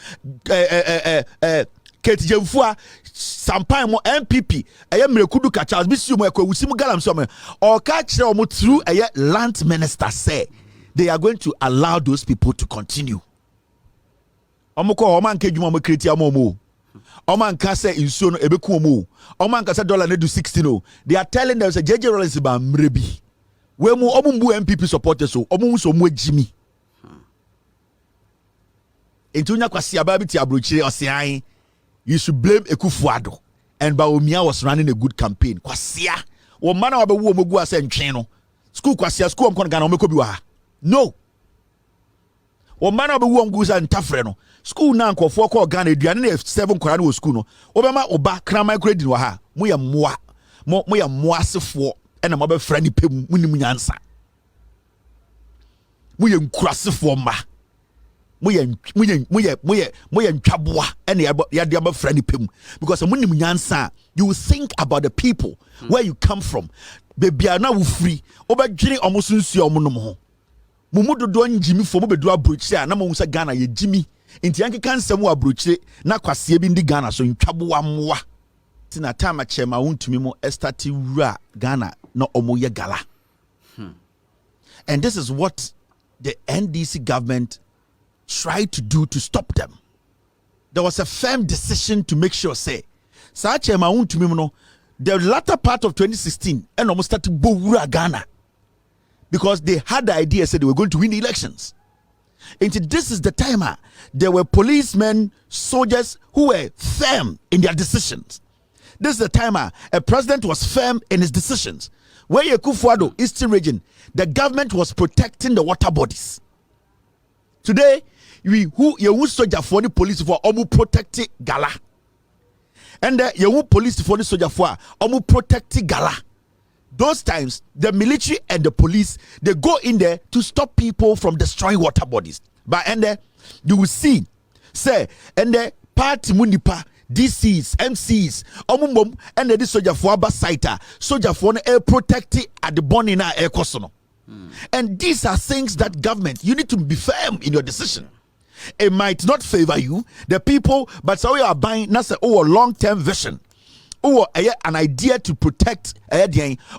Kate Jemfua Sampai mo MPP eye Mrekuduka Charles bisi mo ekwusi mo galamsey mo or catch mo through eye land minister say they are going to allow those people to continue. Omoko oman ka dwuma mo kreti amomo. Oman ka say insuo no ebeku mo. Oman ka say dollar na do 60 no. They are telling them say JJ Rollins ba mrebi. We mu omumbu MPP supporters so omu so mo agimi. Entunya kwasi ababi ti abrochire osian. You should blame Ekufuado. And Baumia was running a good campaign. Kwasia. O mana wabe wo mogu ase ntwen no. School kwasia school amkon Ghana omeko bi wa. No. O mana wabe wo mogu ase ntafre no. School na nkofo ko Ghana eduane na 7 kwara no school no. Obema oba krama grade no ha. Mo ye moa. Mo ye moa sefo. E na mo be fra ni pem munim nyansa. Mo ye nkurasefo ma. Moye ntwaboa ene ya de abafra ni pem because munim nyansa you think about the people where you come from bebia na wo free obadwene omosunsu omonom ho mumudo do njimi fo mo bedu abrochire na mo nsa Ghana ye jimi nti yankeka nsem wo abrochire na kwasie bi ndi Ghana so ntwaboa moa tina time chema wontumi mo estati wura Ghana na omoye gala and this is what the NDC government tried to do to stop them. There was a firm decision to make sure say such a maun to me no the latter part of 2016 and almost started Bowura Ghana because they had the idea said they were going to win the elections. And this is the time there were policemen, soldiers who were firm in their decisions. This is the time a president was firm in his decisions. Where Ekufuado, Eastern region, the government was protecting the water bodies. Today, you soldier for the police for omu protect Gala. And you police for the soldier for omu protect Gala. Those times, the military and the police, they go in there to stop people from destroying water bodies. But and you will see, say, and the party munipa, DCs, MCs, omumum, and the soldier for aba sita, soldier for air protect at the bonina air cosono. And these are things that government, you need to be firm in your decision. It might not favor you, the people, but so you are buying that's a long-term vision. Or an idea to protect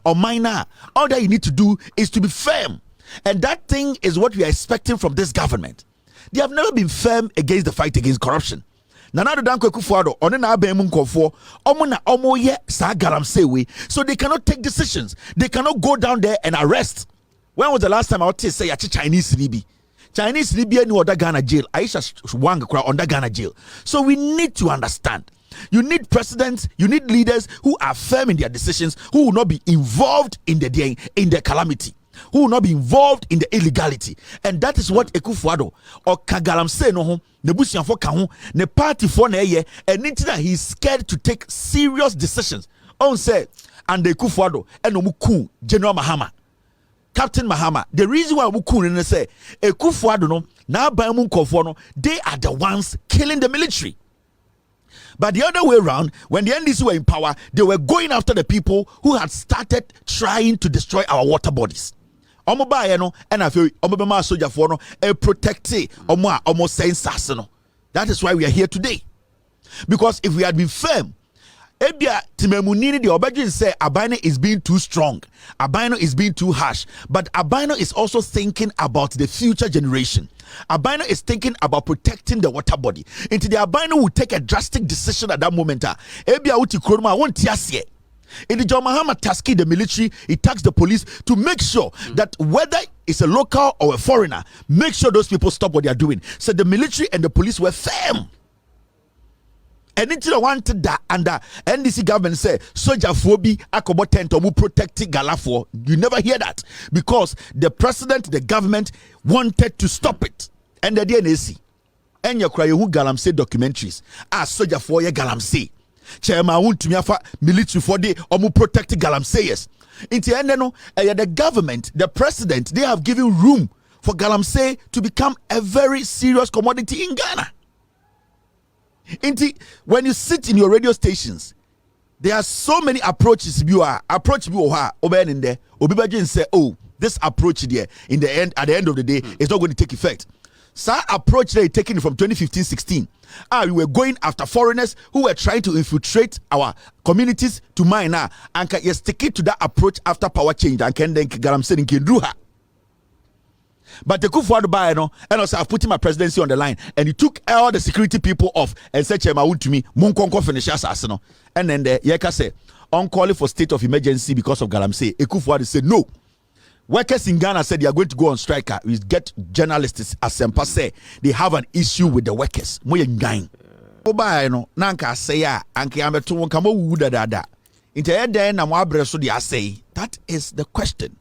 or minor. All that you need to do is to be firm. And that thing is what we are expecting from this government. they have never been firm against the fight against corruption. Nana Danko Kufuado, on an Abem Kofo, Omona Omoye Sa Galamsey, so they cannot take decisions. They cannot go down there and arrest. When was the last time I would say a Chinese Libi? Chinese Libya knew under Ghana jail. Aisha Wang under Ghana jail. So we need to understand. You need presidents, you need leaders who are firm in their decisions, who will not be involved in the calamity, who will not be involved in the illegality. And that is what Ekufuado or Kagalamsey no ho, Nebusianfo ka ho, ne party for na ye, and that he is scared to take serious decisions. On say, and Ekufuado, and Omuku, General Mahama, Captain Mahama. The reason why Omuku and say Ekufuado no, na Bayamun Kofo no, they are the ones killing the military. But the other way around, when the NDC were in power, they were going after the people who had started trying to destroy our water bodies. That is why we are here today. Because if we had been firm, Ebia Timemunini the Obajin say Abino is being too strong, Abino is being too harsh, but Abino is also thinking about the future generation. Abino is thinking about protecting the water body. Into the Abino will take a drastic decision at that moment. Ebia uti kroma won't yasye. In the John Mahama tasking the military, he tasked the police to make sure that whether it's a local or a foreigner, make sure those people stop what they are doing. So the military and the police were firm. And until I wanted that under NDC government say soldier phobi akobo tent or protect Galafo. You never hear that because the president, the government wanted to stop it. And the DNAC and your cry who Galamsey documentaries as soldier for your Galamsey. Chairman won't to me for military for the or protect Galamseyers. Into the government, the president, they have given room for Galamsey to become a very serious commodity in Ghana. When you sit in your radio stations, there are so many approaches. You are approach you oben in there. Obibajin say, "Oh, this approach there in the end, at the end of the day, is not going to take effect." So approach they taken from 2015-16. We were going after foreigners who were trying to infiltrate our communities to mine now, and you stick it to that approach after power change. And can then Galamsey can do her. But the Kufuado buy no, and also I've put my presidency on the line, and he took all the security people off and said, "Chema to me, Munkonko finish assassin." And then the Yeka said, "On calling for state of emergency because of Galamsey." Kufuado said, "No." Workers in Ghana said they are going to go on strike. We get journalists as Sempa say they have an issue with the workers. Moye ngang. Oba no nanka say ya anke ameto wonka mo wu dada. Inte den na mo abreso de asay. That is the question.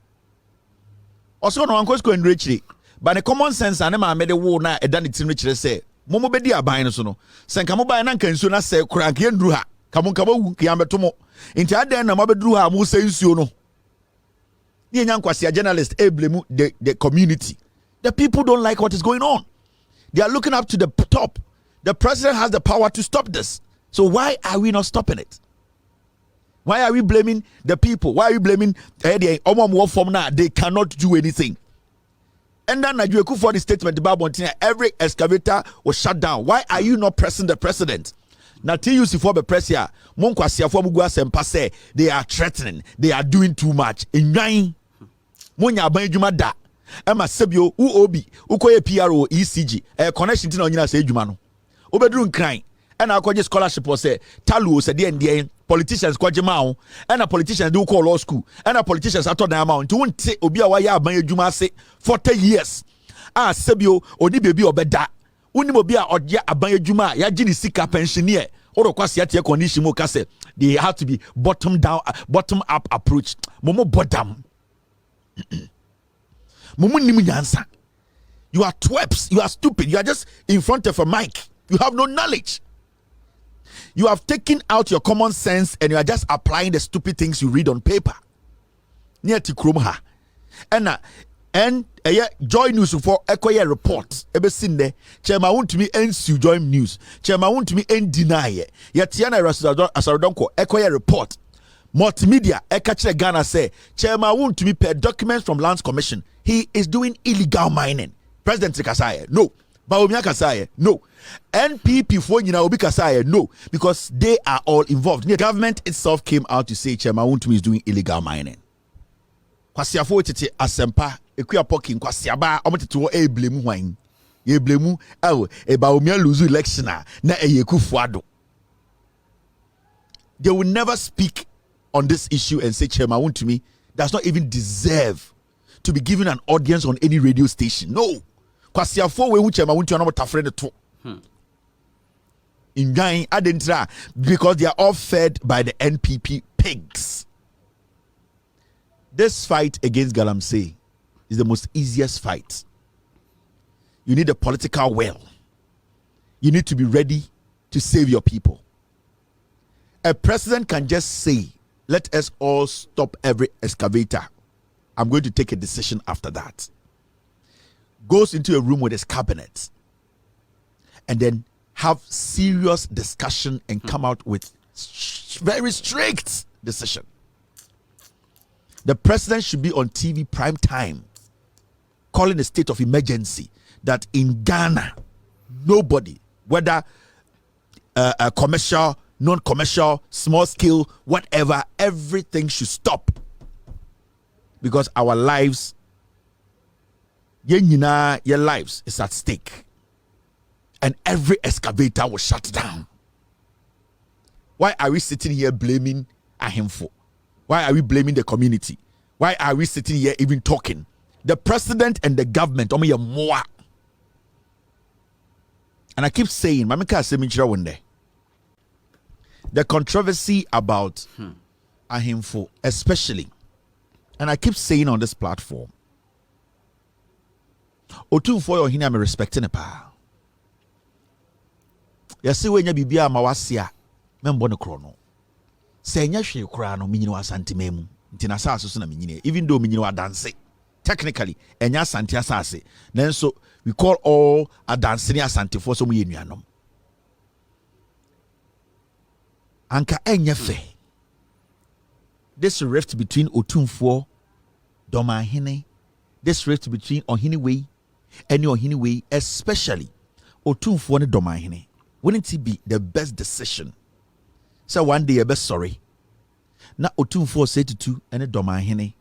Also no one go enrich, but the common sense and ma made the wo na e dan tin rich say momo bedi aban no so no senka mo ban na nka nsuo na say kura nka nduru ha kamo nka wu nka ameto mo inte adan na mo beduru ha mo say nsuo no ni nyankwase journalist blame the community. The people don't like what is going on. They are looking up to the top. The president has the power to stop this. So why are we not stopping it? Why are we blaming the people? Why are we blaming they cannot do anything? And then Nigeria for the statement about every excavator was shut down. Why are you not pressing the president? Now TUC for the press here, they are threatening, they are doing too much. In nine, Monya Banjuma da, Emma Sebio, Uobi, Ukoye PRO, ECG, a connection to Nina say Jumano. Obedrun crying, and our college scholarship was say, Talu said the end, politicians Kwajamao, and a politician do call law school, and a politicians at the amount to won't say Obia Waya Banjuma say 40 years. Ah, Sebio, Odi baby obeda. Unimobia Odia Abanjuma, Yajini Sika pensioner, or Kwasiatia condition Mokase. They have to be bottom up approach. Momo bottom. Momo Nimunyansa. You are twerps, you are stupid, you are just in front of a mic. You have no knowledge. You have taken out your common sense and you are just applying the stupid things you read on paper. Near Tikrumha. And Joy News for Echoya report. Ebe sinde. Chema want to me NSU Joy News. Chema want to me end deny it. Yatiana Asarodonko Echoya report. Multimedia Ekache Ghana say Chema want to me per documents from Lands Commission. He is doing illegal mining. President Kasaye, no. Baumia Kasaye, no. NPP for Obi Kasaye, no. Because they are all involved. The government itself came out to say Chema want to me is doing illegal mining. Kwasiafo tete asempa ekuya pokin kwasiaba omoteto blame hwan ye blame eba omia lose election na Kufuado. They will never speak on this issue and say Chairman Wontumi does not even deserve to be given an audience on any radio station. No. Kwasiafo we hu Chairman Wontumi no tafre ne to. In Ghana, Adentra, because they are all fed by the NPP pigs. This fight against Galamsey is the most easiest fight. You need a political will. You need to be ready to save your people. A president can just say, let us all stop every excavator. I'm going to take a decision after that. Goes into a room with his cabinet and then have serious discussion and come out with very strict decision. The president should be on TV prime time calling a state of emergency that in Ghana, nobody, whether commercial, non-commercial, small scale, whatever, everything should stop. Because our lives, your lives is at stake. And every excavator was shut down. Why are we sitting here blaming Ahimfo? Why are we blaming the community? Why are we sitting here even talking? The president and the government, and I keep saying, the controversy about Ahimfo, especially, and I keep saying on this platform, Otumfo Omanhene, I'm respecting a pa. Yasi wenya bibia mawasia membo ne krono senya hwe kura no minyino asante memu nti na saso so na minyine even though minyino adanse technically enya asante asase nanso we call all adanse ni asante for so mu yenuanom anka enya fe this rift between Otumfo Omanhene, this rift between Ohenewei and Ohenewei, especially Otumfo and Omanhene, wouldn't it be the best decision? So one day, you're best sorry. Now, Otumfo said to two and a Omanhene,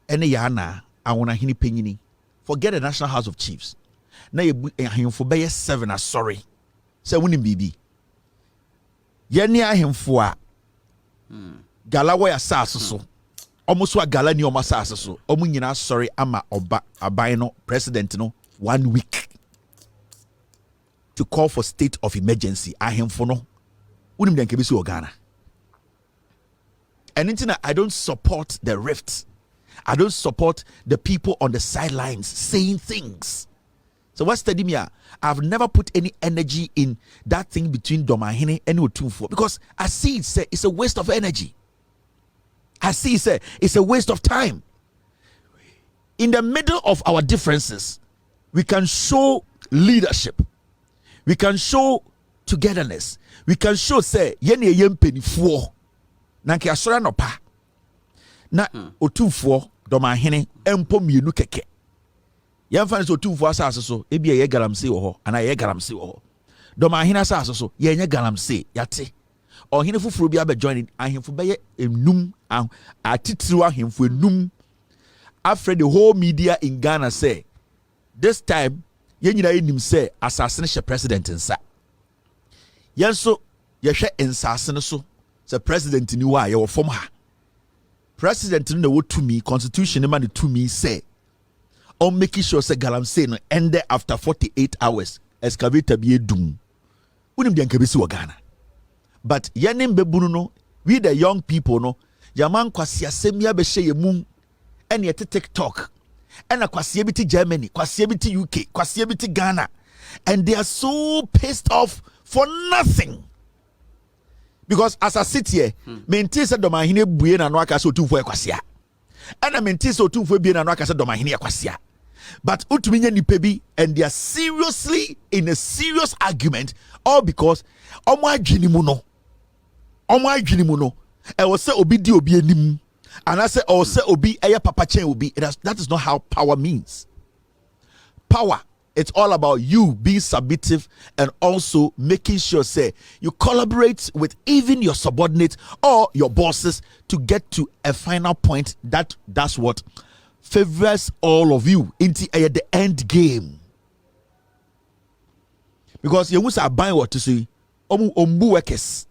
and a Yana, I want a Hini Penini. Forget the National House of Chiefs. Now, you're for Bayer 7, sorry. So, wouldn't be. Yenya him for Galawa Sasso, almost what Galani or Massaso, Omunina, sorry, Ama Oba Abino, President, no, 1 week. To call for state of emergency. I am for no. Ghana. And I don't support the rift. I don't support the people on the sidelines saying things. So what's the dimia? I've never put any energy in that thing between Omanhene and Otumfo because I see it's a waste of energy. I see it's a waste of time. In the middle of our differences, we can show leadership. We can show togetherness. We can show say yene yempeni fo. Na nke asora no pa. Na Otumfo Omanhene empo mienu keke. Yemfa so Otumfo asase so ebi ye galamsey wo ho ana ye galamsey wo ho. Omanhene asase so ye nya galamsey yate. Ohene fufuro bi abe join ahemfo be ye enum atitiriwa ahemfo enum. After the whole media in Ghana say this time yenyina enim say asase ne president nsa yenso ye hwe nsase ne so say president ni wa ye wo fom ha president no wo to me constitution man to me say on making sure say galamsey no end after 48 hours excavator bi edum unim de nka besi wo Ghana but yenim bebunu no we the young people no yaman kwasi asem ya be hye yemu ene ye TikTok and a Kwasiebiti Germany, Kwasiebiti UK, Kwasiebiti Ghana, and they are so pissed off for nothing. Because as I sit here, maintain said Omanhene buye na no aka so Otumfo Kwasia, and I maintain so Otumfo buye na no aka so Omanhene Kwasia. But utuminya nipebi, and they are seriously in a serious argument, all because omo adwinimu no, e wo se obi di obi anim. And I say, oh, say obi, aya papa chen obi. That is not how power means. Power, it's all about you being submissive and also making sure, say, you collaborate with even your subordinates or your bosses to get to a final point that's what favors all of you into the end game. Because you must buy what to see. Ombu workers.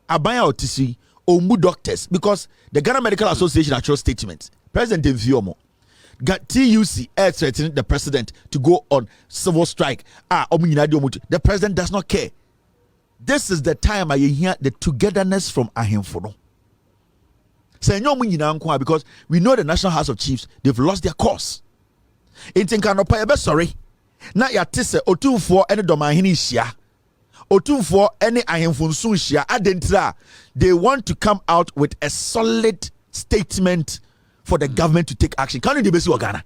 Abaya what to see. Ombu doctors. Because the Ghana Medical Association actual statement. President Viomo. TUC threatening the president to go on civil strike. The president does not care. This is the time I hear the togetherness from Ahemfono. Because we know the National House of Chiefs, they've lost their cause. Sorry. Now ya tise Otumfuo any Omanhene shia. Otumfuo any Ahemfonsun shia. Adentra, they want to come out with a solid statement for the government to take action. Can you do Ghana?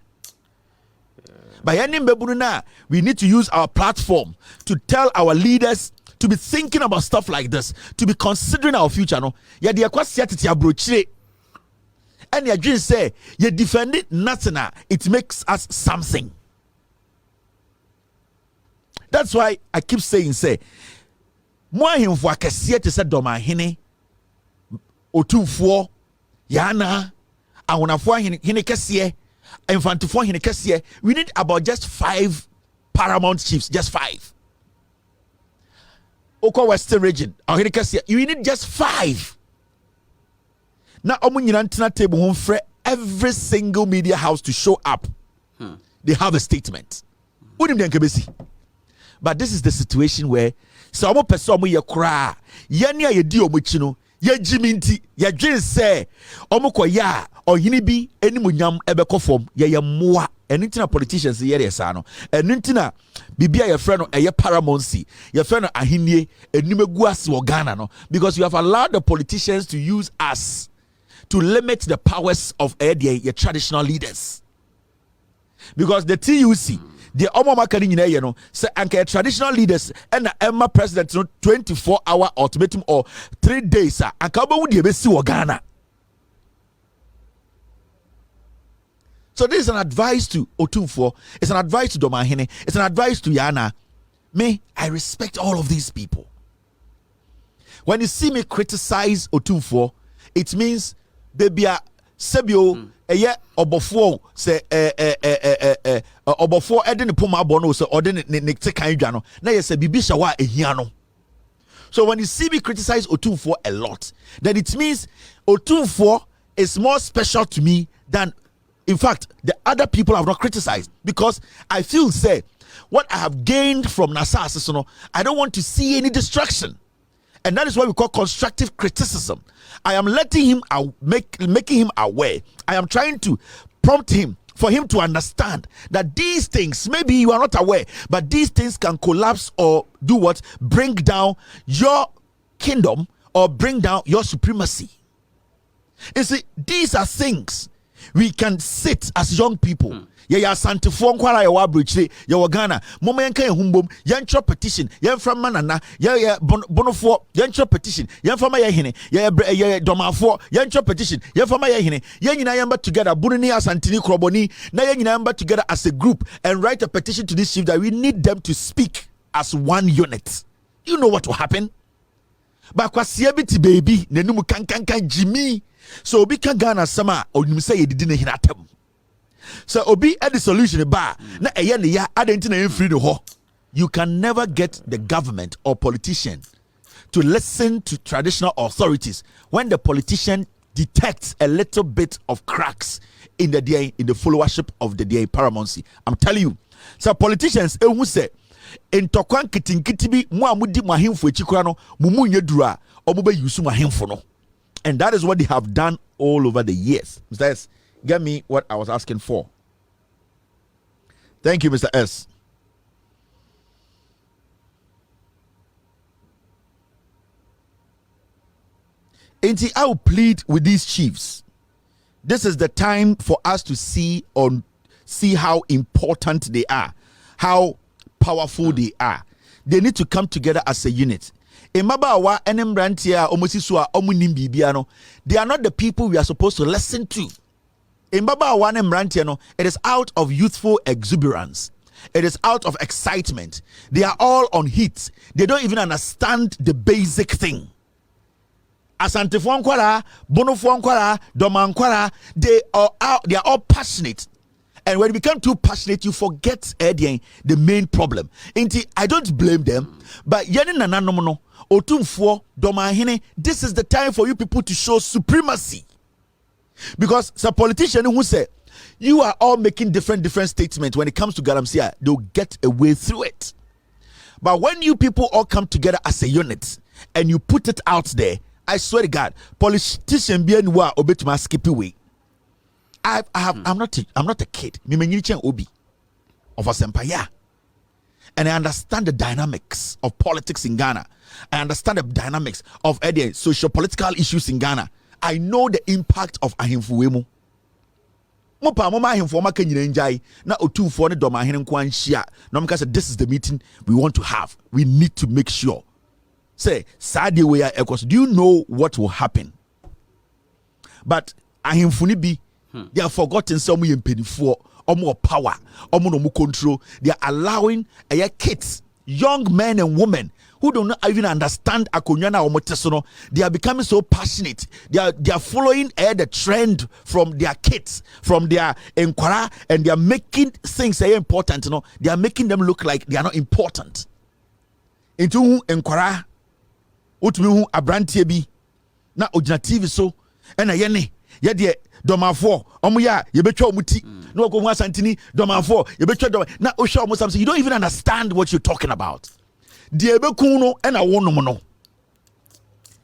By any na, we need to use our platform to tell our leaders to be thinking about stuff like this, to be considering our future. No, ya dia kwasi atiti abrochire. And your dream say you defend it nothing. It makes us something. That's why I keep saying, say, moi himfo akese te se Omanhene, Otumfuo, Yana, awonafo hene kese, infantefo hene kese. We need about just 5 paramount chiefs, just 5. Oko Western region, hene kese, you need just 5. Now, table for every single media house to show up. They have a statement. But this is the situation where some person ye cry, yanya ye di omuchino, ye jiminti, ye dream say, omukoya, or hinibi, any munyam ebeko form, ye moa, and intina politicians ye sano, and intina bibia your friend or ye paramonsi, your friend ahinie, and nimeguas Ghana no, because you have allowed the politicians to use us to limit the powers of your traditional leaders. Because the TUC, the Omo say anke traditional leaders and the Emma president 24-hour ultimatum or 3 days anka would be Ghana. So this is an advice to Otumfuo, it's an advice to Omanhene, it's an advice to Yana. Me, I respect all of these people. When you see me criticize Otumfuo, it means baby sebio eye obofo se obofo ede ne poma bono se ode ne tekan dwa no na ye se bibi shawa ehia no. So when you see me criticize Otumfuo a lot, then it means Otumfuo is more special to me than, in fact, the other people have not criticized, because I feel say what I have gained from Nasa Asisono, I don't want to see any destruction. And that is what we call constructive criticism. I am letting him making him aware. I am trying to prompt him for him to understand that these things, maybe you are not aware, but these things can collapse or do what? Bring down your kingdom or bring down your supremacy. You see, these are things we can sit as young people. Ya santifo nkwara ya wabruchire ya wagana moma yanka humbom yancho petition yanfra manana ya bonofo yancho petition yanfra ma yehene ya domafo yancho petition yanfra ma yehene yanyina yamba together bunini asantini kroboni na yanyina yamba together as a group and write a petition to this chief that we need them to speak as one unit. You know what will happen? But kwasiabiti baby nenumu kankankan Jimmy, so obi kan Ghana sama onum say yedidi ne hinatam. So obi at the solution ba na eye ne ya adenti na free the ho. You can never get the government or politician to listen to traditional authorities when the politician detects a little bit of cracks in the followership of the paramountcy. I'm telling you. So politicians who say in tokwan kitinkitibi mu amudi mu ahemfo ekikura no mumu nyedura omobe yusu mu ahemfo no. And that is what they have done all over the years. Mr. S, get me what I was asking for. Thank you, Mr. S. And I will plead with these chiefs. This is the time for us to see how important they are, how powerful they are. They need to come together as a unit. They are not the people we are supposed to listen to. It is out of youthful exuberance. It is out of excitement. They are all on heat. They don't even understand the basic thing. Asantefonkwara, Bonofonkwara, Domankwara, they are all passionate And when you become too passionate, you forget the main problem. I don't blame them, but Omanhene, this is the time for you people to show supremacy. Because some politician who say you are all making different statements when it comes to Galamsey, they'll get away through it. But when you people all come together as a unit and you put it out there, I swear to God, politician be anywhere obetuma skip away. I'm not a kid. Obi of Asempa, and I understand the dynamics of politics in Ghana. I understand the dynamics of social political issues in Ghana. I know the impact of ahimfuwemu. Mopa mama ahimfuwa maka nyina njai na otumfo ne Omanhene nkwa nhia. Na mka say this is the meeting we want to have. We need to make sure. Say Saturday we are equals. Do you know what will happen? But ahimfuni bi they are forgotten some yempenifuo or more power or more control. They are allowing kids, young men and women who do not even understand akonyana or motesono. They are becoming so passionate. They are following the trend from their kids, from their enquara, and they are making things important. They are making them look like they are not important. Into enquara, utumi abrantie bi na ojina TV so ena yene ye Domafo, Omuya, Yebetro Muti, no Goma Santini, Domafo, Yebetro, now Osha Musam, you don't even understand what you're talking about. Diebekuno and a wonomono.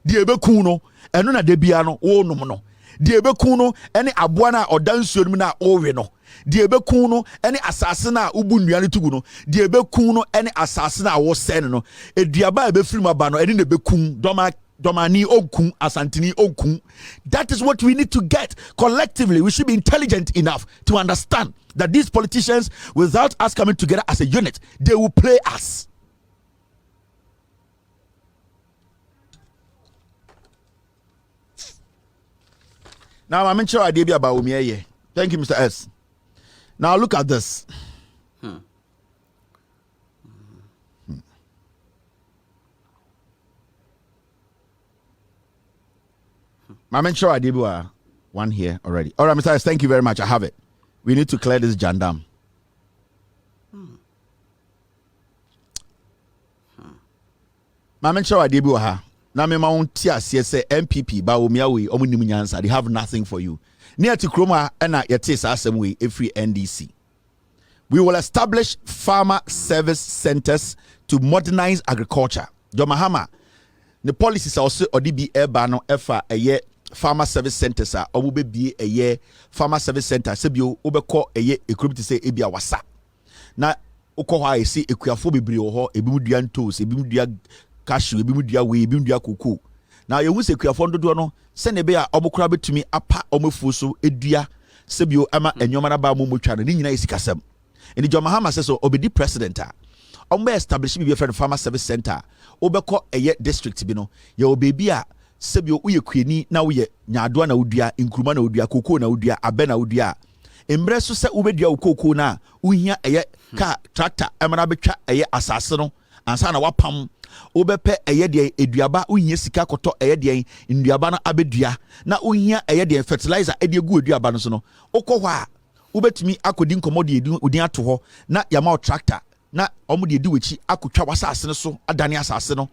Diebekuno and una debiano, oh no mono. Diebekuno, any abuana or dansurmina or reno. Diebekuno, any assassina, Ubunyan Tuguno. Diebekuno, any assassina was senno. A diaba befrima bano, and in the bekun, Domani Okun, Asantini Okun. That is what we need to get collectively. We should be intelligent enough to understand that these politicians, without us coming together as a unit, they will play us. Now I'm sure I did about Umiye. Thank you, Mr. S. Now look at this. I'm sure I did one here already. All right, Mr. S, thank you very much. I have it. We need to clear this jandam. I'm sure I did now me mount say MPP ba omiawe omunim nyansa. They have nothing for you. Near to Kroma and yet is way every NDC. We will establish farmer service centers to modernize agriculture. Jomahama, the policies also ODB Ebano Efa a year farmer service centers are or will be a year farmer service center. Sebio Ubeko a year equipped to say Ebia Wasa. Na Okoha I see Equiafo Brio, Ebimudian toes, Ebimudia cashew, Ebimudia way, Ebimudia cuckoo. Now you will say Quiafondo Dono, send a bear Omoкраbe to me apa Omofuso, Edia, Sebio Ama and Yomanaba Mumuchan, and Nina Isikasem. And the Jomahama says so obedi president. Ombe establish me a friend farmer service center. Obeko eye district bino. Ye baby a sebio uye kwini na uye nyadwa na udua, inkruma na udua, koko na udua, abe na udua. Embre so se ubedua ukoko na uhia eye ka tractor emana betwa eye asase no ansa na wapam obepe eye de eduaba uhia sika koto eye de nduaba na abedua na uhia eye de fertilizer ede gu eduaba no so no okọ hɔ a ubetumi akodi nkomodi udin ato hɔ na yama tractor na omo de edi wechi akotwa wasase so adane asase no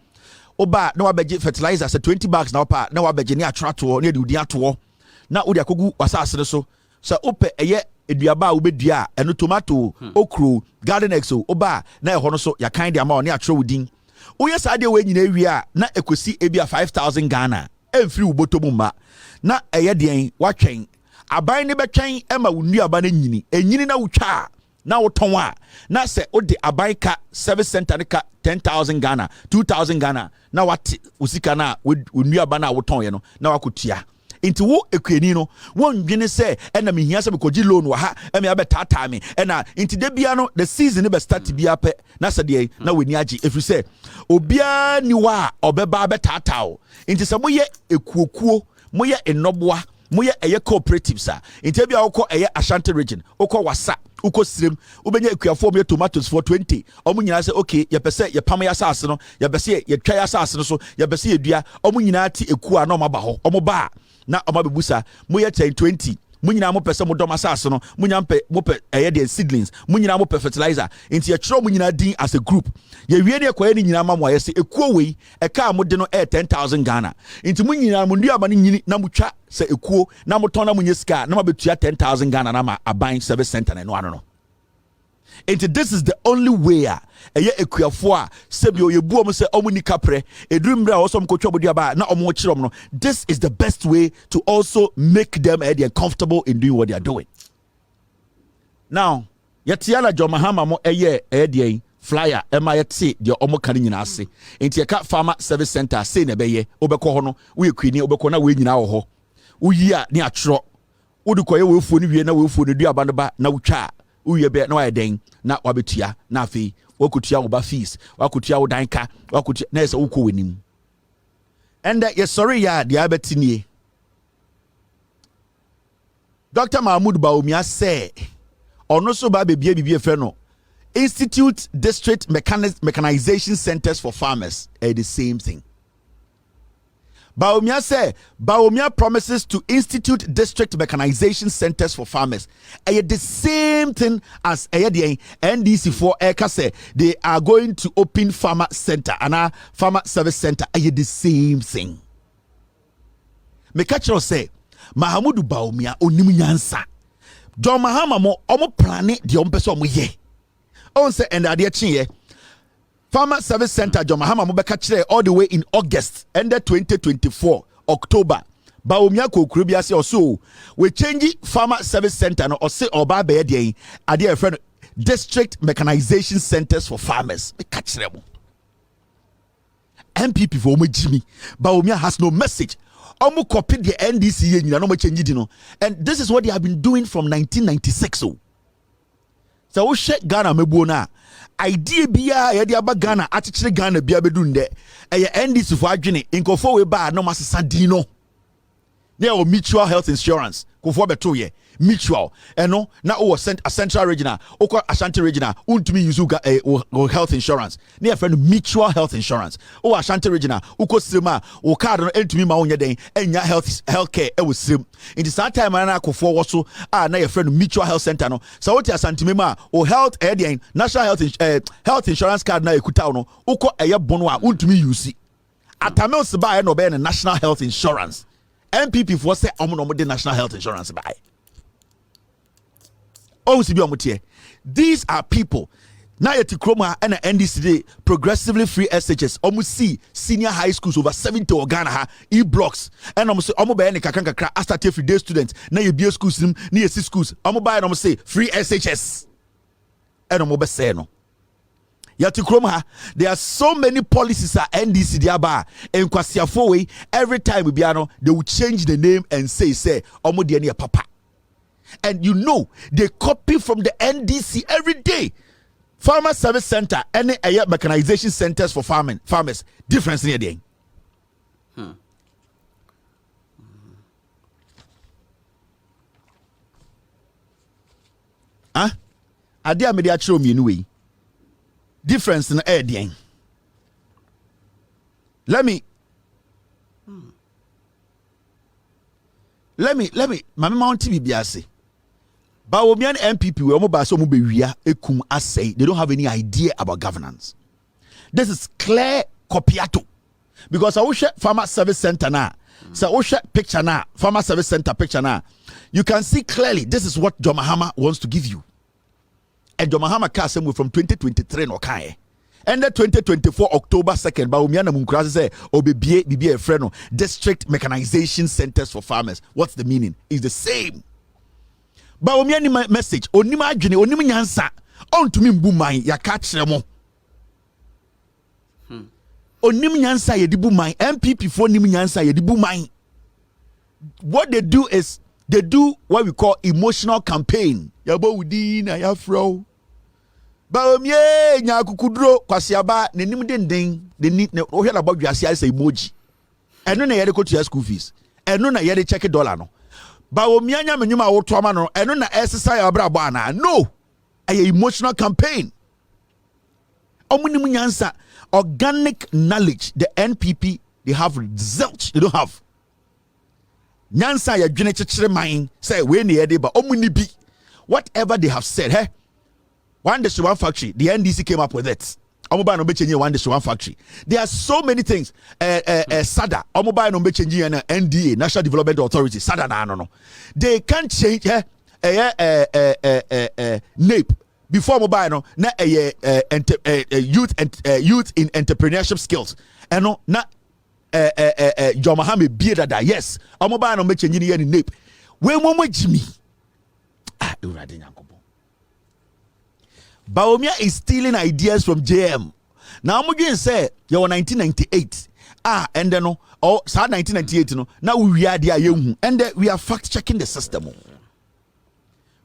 oba na wabegye fertilizer say 20 bags na opa na wabegye ne atrato na edi udin ato na odi akogu wasase so sa ope eye eduaba ubedua eno tomato okro garden exo oba na ehɔ no so ya kan de ama ne atro udin oye saade we nyina wi a na ekosi ebia 5000 Ghana emfiri ubotomu ma na eye den watwen aban ne betwen ema wunu aba na nyini na wutwa na woton a na se ode aban ka service center ka 10,000 Ghana 2,000 Ghana na wate usika na wunu aba na woton ye no na wakotua inti wo ekuani no won dwene se ena mehia se bekogi loan wa ha eme abetata me ena inti de bia no the season be start bia pe na se de na weni agi efri se obia ni wa obeba abetata o inti se moye ekuokuo moye enoboa moye eye cooperatives a inti bia wokọ eye Ashanti region wokọ wasa uko sirem ubenya ekuafo me tomatoes for 20 omu nyina se okay ye pese ye pam ya asase no ye pese ye twa ya asase no so ye pese ye dua omu nyina ti eku a na omaba ho omu ba na omabebusa moye 20 Munyina mo pese mo dom asase no, munya mo pe de seedlings, munyina mo pe fertilizer. Enti ye chiro munyina din as a group. Ye wie ne kwaye ni nyina ma mo ayese ekuo wei e ka mo de no 10,000 Ghana. Enti munyina mo nduaba ne nyini na mutwa se ekuo na mo ton na munye sika na ma betua 10,000 Ghana na ma aban service center no ano no. And this is the only way a ekuafo a sebio yebu om se omu ni kapre edrum bra also mkotwa bodi aba na omo chirom no. This is the best way to also make them comfortable in doing what they are doing. Now yetiala Jomahama mo flyer ema yeti de omo kan nyina ase enti ye ka farmer service center say na beye obekọ ho no we kwini obekọ na we nyina wo ho uyi a ne atro udukoye we fuo ni wie na we fuo ne duaba no ba na wutwa uye be na wayden na wabetua na afi wakutua wo ba fees wakutua wo danka wakutua na ese ukọ wenim and yes sorry ya de abetinie Dr. Mahmoud Baumia say ono so ba bebie bibie fe no Institute District Mechanization Centers for Farmers are the same thing. Baumia say Baumia promises to institute district mechanization centers for farmers. The same thing as the NDC4 Eka say they are going to open farmer center and farmer service center. The same thing. Mekacho say Mahamudu Baumia onim nyansa. John Mahama mo omo plane de ompeso omo ye. On say and ade chinye Farmer Service Center John Mahama Mobeka chire all the way in August and 2024 October. Baumia ko kurubia se also we change Farmer Service Center no or say oba be dey ade friend district mechanization centers for farmers. Me ka chire mo. MPP for mo Jimmy. Baumia has no message. Omo copy the NDC ye nyina no mo change di no. And this is what they have been doing from 1996 so. So we shake Ghana mebuo na idea bia ye de aba Ghana atechire Ghana bia bedun de eye NDC fo adwene inkofo we ba no masesa din no na o mutual health insurance kofo beto ye mutual eno na o central regional o ko Ashanti regional untumi use health insurance na your friend mutual health insurance o Ashanti regional o ko sirema o card no entumi ma onye den enya health care e wo sirem in the same time na kofo wo so na your friend mutual health center no so what Ashanti mema o health national health insurance card na ekuta no o ko eye bono a untumi use atamels ba no be national health insurance MPP for say omo de national health insurance by. Oh, these are people. Now yet Kroma and NDC progressively free SHS. Almost see senior high schools over 70 Ghana e-blocks. And almost almost by any kakanka after every day students. Now you be schools near schools. Almost by almost say free SHS. And almost say no. Yatikroma, there are so many policies at NDC diaba and kwasiafo every time we be they will change the name and say omo papa. And you know they copy from the NDC every day. Farmer Service Center and mechanization centers for farmers. Difference in there. Adia media show me anyway. Difference in air ding. Let me mama mount TV biase. Bawomian MPP we omo ba so mo be wia ekum asay. They don't have any idea about governance. This is clear copiato. Because I wish Farmer Service Center na. So I wish picture na Farmer Service Center picture na. You can see clearly this is what John Mahama wants to give you. And John Mahama cast him from 2023 no kai. And the 2024 October 2nd, Baumiana Munkrasi say, Obi a friend, district mechanization centers for farmers. What's the meaning? It's the same. Baumiani message, Onima Juni, Onima Yansa, on to me Bumai, ya catch them. Onim Yansa, ye Bumai, MPP for Nim Yansa, ye Bumai. What they do is, they do what we call emotional campaign. Yabo udina ya fro. Baomye nya kukudro kwasiaba nenim denden de ni o hwe na bodwase ai say emoji. Eno na yede ko to school fees. Eno na yede check dollar no. Baomye nya menwuma wo to ama no. Eno na exercise abrabo ana. No. Ay emotional campaign. Omunim nyansa organic knowledge the NPP they have zilch they don't have. nyansa ya dwene kyekere man say we ne yede ba omuni bi whatever they have said. Hey, one dish one factory, the NDC came up with it. Omoba no be changing one dish one factory. There are so many things. SADA, Omoba no be changing NDA, National Development Authority. SADA no. They can't change NAPE before mobile no na youth in entrepreneurship skills. And no na John Mohammed be that yes. Omoba no be changing any NAPE. When momo Jimmy. Baumia is stealing ideas from JM. Now I'm going to say you were 1998. And then no, or 1998 no. Now we are there young, and we are fact checking the system.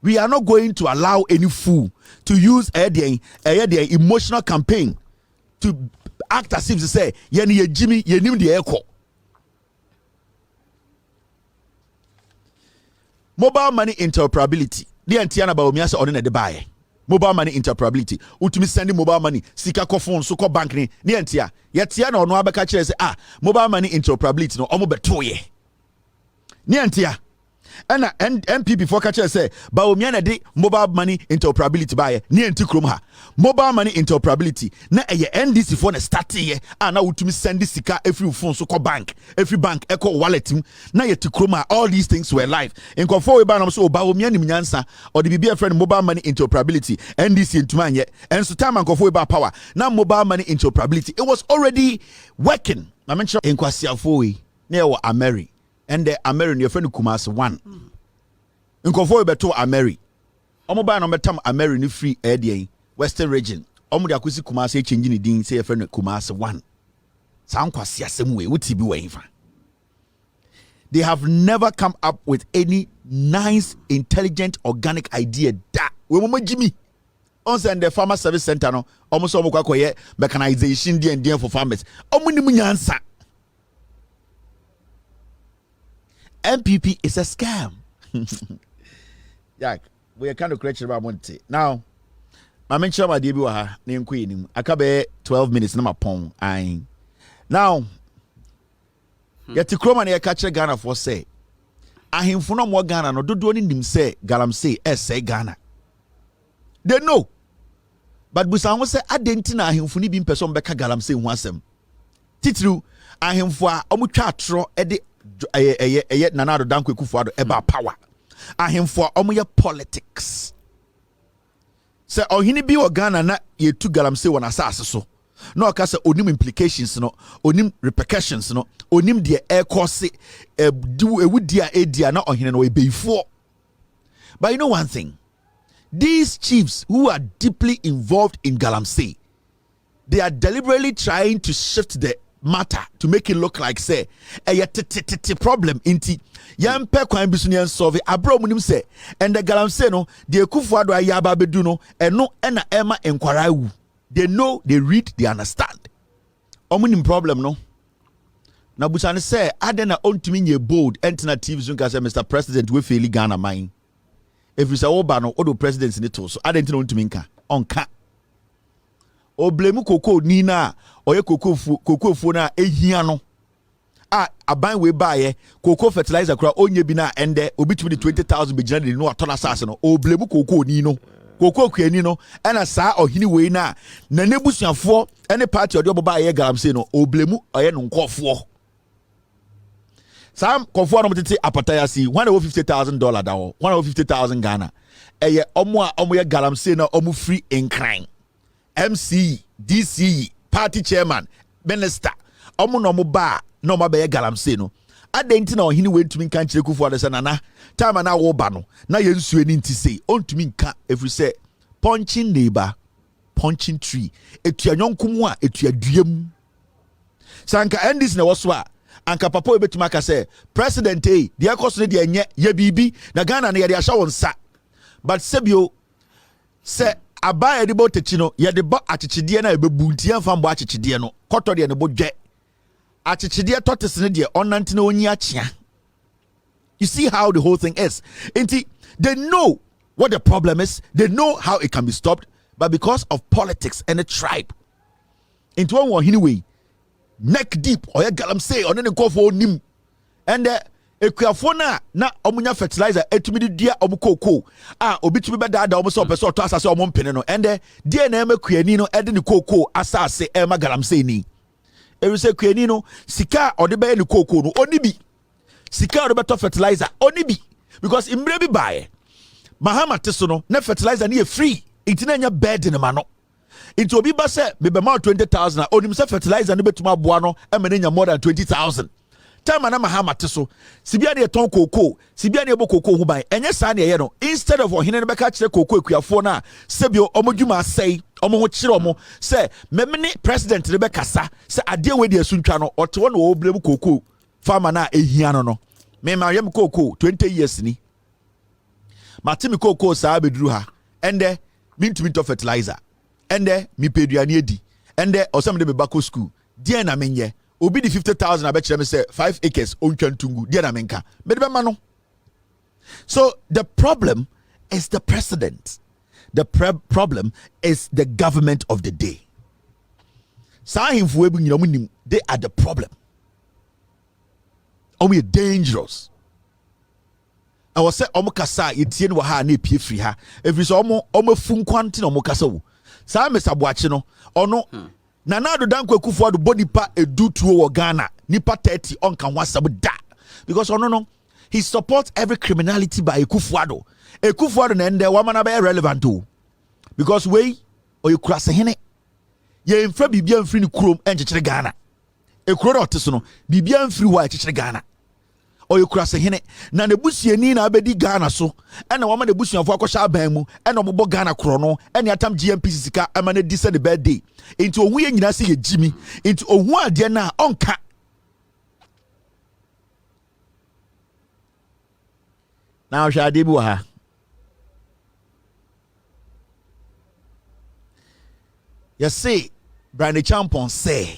We are not going to allow any fool to use their emotional campaign to act as if to say ye Jimmy ye knew the echo. Mobile money interoperability. The Antiana Baumia say on the buy. Mobile money interoperability. Ultimate sending mobile money. Sika ko phone so ko bank ni antia. Yetia na ono abeka kire say mobile money interoperability no omo betoye. Ni antia. And MP before catcher say Baumia na de mobile money interoperability buy ni anti krom ha. Mobile money interoperability na eye NDC for na start ye na ultimate send sika every phone so ko bank. Every bank echo wallet na ye tikroma. All these things were live. In confo we ba na so Baumia ni nyansa or the BBF friend mobile money interoperability NDC ntuma nye and so time and confo we ba power na mobile money interoperability it was already working. I mention in kwasiafo we na wa Ameri and the American your friend Kumasi one. In confo we beto Ameri. Omo ba na metam Ameri ni free area Western region. Omo de akwisi Kumasi change ni din say your friend Kumasi one. Sa nkwasi asem we wuti bi wenfa. They have never come up with any nice, intelligent, organic idea that we mama Jimmy. On send the farmer service center no almost almost kwakoye mechanization and for farmers. Omo ni munyansa. MPP is a scam. Yak, we are kind of correction about Monte. Now, my mention my debut ha name queen. Akabe 12 minutes na mapon. Ain. Now, yet Kroma na catch Ghana for say. Ahimfo no mo Ghana no dodo ni nim say galamsey say Ghana. They know. But busan say adenti na ahimfo ni bi person beka galamsey ho asem. Titru ahimfo a omutwa atro e de nanado danko ekufuado eba power. Ahimfo a omoye politics. Say ohini bi o Ghana na ye tu galamsey wona asase so. No akasa onim implications no, onim repercussions no, onim de air course do ewudia edia na ohine no ebefo. But you know one thing, these chiefs who are deeply involved in galamsey, they are deliberately trying to shift the matter to make it look like say a problem inti yampe kwan bisu ne solve abro munim say and the galamsey no de Kufuado ayaba bedu no eno na ema enkwara wu. They know, they read, they understand. Omunim problem no. Na busane say adena ontumi nye bold entina TV zunka say Mr. President we fail Ghana mine. If you say oba no odo president in it so adentina ontumi nka onka. O blame koko nina oye koko fu na ehia no. Aban we buy koko fertilizer kura onye bi na ende obitumi 20,000 be gina de no atona sase no. O blame koko ni no. Koko kwani no ena saa ohini we na nebusuafo ene party odi oboba ye galamsey no oblemu oye no nkofo sam kofo no mtete apataya si $150,000 dawo $150,000 Ghana eye omo ye galamsey na omo free in crime MC DC party chairman minister omo no mo ba no ma be ye galamsey no adenti na ohini we ntumi nka nkyere Kufuado se nana time na wo ba no na ye nsuo ni nti sei ontumi nka every say punching neighbor punching tree etua nyonkomu a etua duam sanka endis na woso a anka papa ebetuma aka say president de ekoso ne de enye ye bibi na Ghana na ye de ahya wonsa but sebio se abaya de botechi no ye de bo achichide na ebebu ntia fambo achichide no koto de ne bo dwe achichide tortoise ne de onante na onyi achia. You see how the whole thing is. They know what the problem is. They know how it can be stopped. But because of politics and a tribe, into one anyway, neck deep or a galamsey or any call for nim. And ekuafo na omunya fertilizer etumi dia omu koko obitumi bedada omu so person to asase omu mpene no ende die na emakuani no ede ni koko asase ema galamse ni ewise kuani no sika ode be ni koko no oni bi sika ode beto fertilizer oni bi because imbre bi bae mahama teso no na fertilizer ni e free intina nya burden ma no into obi ba se be ma 20,000 onim se fertilizer no betuma boa no e me nya more than 20,000 time na mahama teso sibia ne ton koko sibia ne bo koko hu ban enye sa ne ye no instead of ohene ne beka kire koko ekuafo na sebio omodwuma asai omo ho kire omo se memene president ne bekasa se ade we de asuntwa no oto no oblem koko farmer na ehia no me ma yem koko 20 years ni matimi koko sa beduru ha ende mintumi to fertilizer ende mi peduane edi ende osam de me bako school die na menye obi di 50,000 abekire me say 5 acres ontwantungu die na menka me de be ma no. So the problem is the president. The problem is the government of the day. Sahimfu ebu nyina munim, they are the problem. Omo dangerous. I was say omo kasa yetie no ha na epie free ha. Every so omo funkwante na omo kasa wo. Sa mesaboache no ono Nana do dan Kwaku Manu body pa edu tuo wo Ghana nipa 30 on kan wasab da because no he supports every criminality by Kwaku Manu na ende wa mana be relevant o because we oyekura se hene ye mfra bibia mfri ni kurom enchekere Ghana ekuro na oteso no bibia mfri wa enchekere Ghana oyekura se hene na nebusiani na abedi Ghana so ena wa ma nebusianfo akosha aban mu ena obobo Ghana kro no ena atam GMP sika ama na disa the birthday into ohu ye nyina se ye jimi into ohu ade na onka na o hwa de bi wa ha you see Brandy Champon say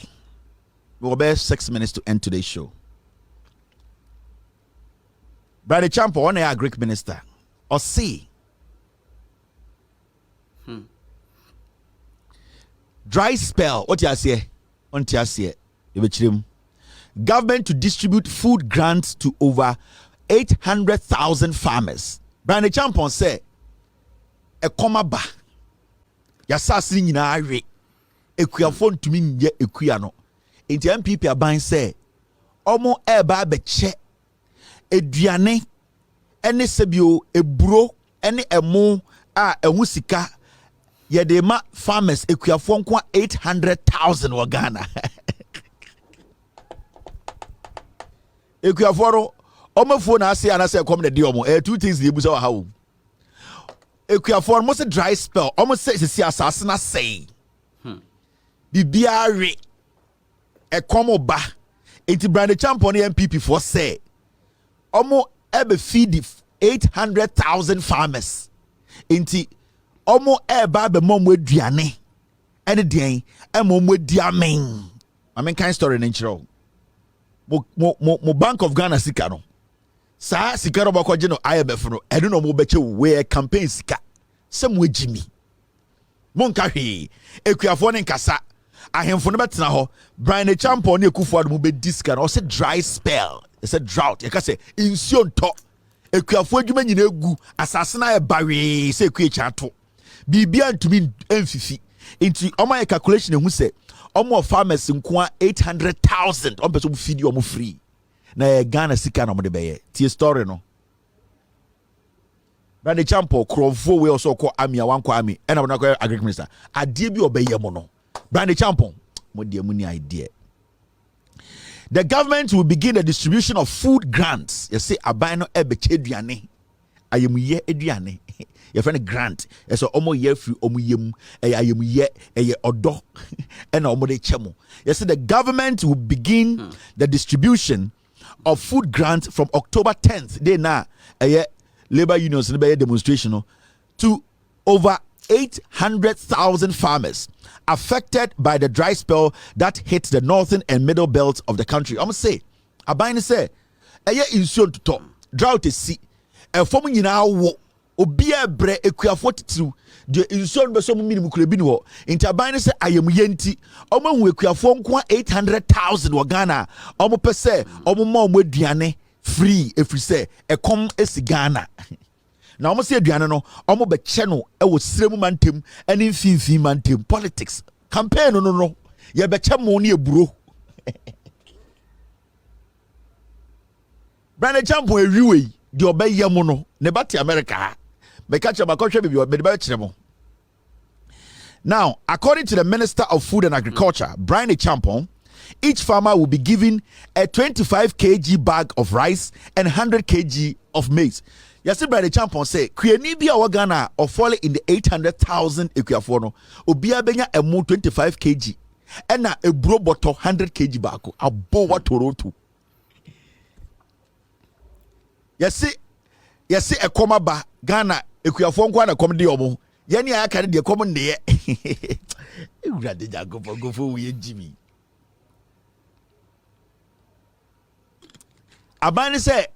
we will be 6 minutes to end today's show. Brother Champo, one a Greek minister, or see dry spell. What you say? On you say? Government to distribute food grants to over 800,000 farmers. Brother Champo say, "A comma ba, yasasi nyina awe, ekuafo ntumi nye ekuya no." Inti MPP aban say, "Omo eba beche." Eduane ene sebio eburo ene emo a ehu sika ye de ma farmers ekuafo nko 800,000 wa Ghana ekuafo ro omafo na ase anase kom na de omo two things dey busa wa hawo ekuafo mo se dry spell omo se sisi asase na sei bibiare ekomo ba enti Brand Champion MPP for say Omo ebe feed 800,000 farmers. Inti omo eba be momwe duane. Ene den e momwe diamen. Amen kind story nchiro. Mo Bank of Ghana sika no. Sa sika ro bako je no IMF no. Eno no mo beche we campaign sika. Se mo ejimi. Mo nka hwe. Ekuafo ne nkasa. Ahemfo no betena ho. Brian Champion ne Kwaku Manu mo be disca no. O se dry spell. It's a drought. You can say insion to ekuafo adwuma nyina egu asase na e bawe say eku echato bibia ntumi emfifi into omo calculation ehu say omo farmers nko 800,000 on person feed omo free na Ghana sika na omo de beye tie story no Brand Champo krofo we also call army awanko army and na ko agriculture minister ade bi obeye mo no Brand Champo mo de mu ni idea. The government will begin the distribution of food grants. You see, abano ebeche duane. Ayemuye eduane. Your friend grant. So omo ye free omo yem. Ayemuye eye odo. And omo de chemo. You see, the government will begin the distribution of food grants from October 10th. Day na labor unions demonstration to over 800,000 farmers affected by the dry spell that hit the northern and middle belt of the country. I'm say, Abine say, insun to top drought is see a form in our obia bre equiafort the insun besom minimum crabino. Interabine say, I am yenti, Omo equiafon 800,000 wagana, Omo per se, Omo mo diane, free if we say a com esigana. Now almost say aduane no omo be che no e wo sremu mantem ene mfimfin mantem politics campaign no ye be che mo ne eburo Brand champo ewiwe di obeye mo no ne bati America me catch am akotwe bibi me de ba kire mo. Now according to the Minister of Food and Agriculture Brian Champon, each farmer will be given a 25 kg bag of rice and 100 kg of maize. Yes, Brian Champon say Kueni bi a Ghana or fall in the 800,000 ekuafo no obia benya emu 25 kg and na ebro boto 100 kg bako abo wa Toronto. Yes, e koma ba Ghana ekuafo nko na kom de omo ye ne aka de kom ne ye ewurade jago go we Jimmy abani say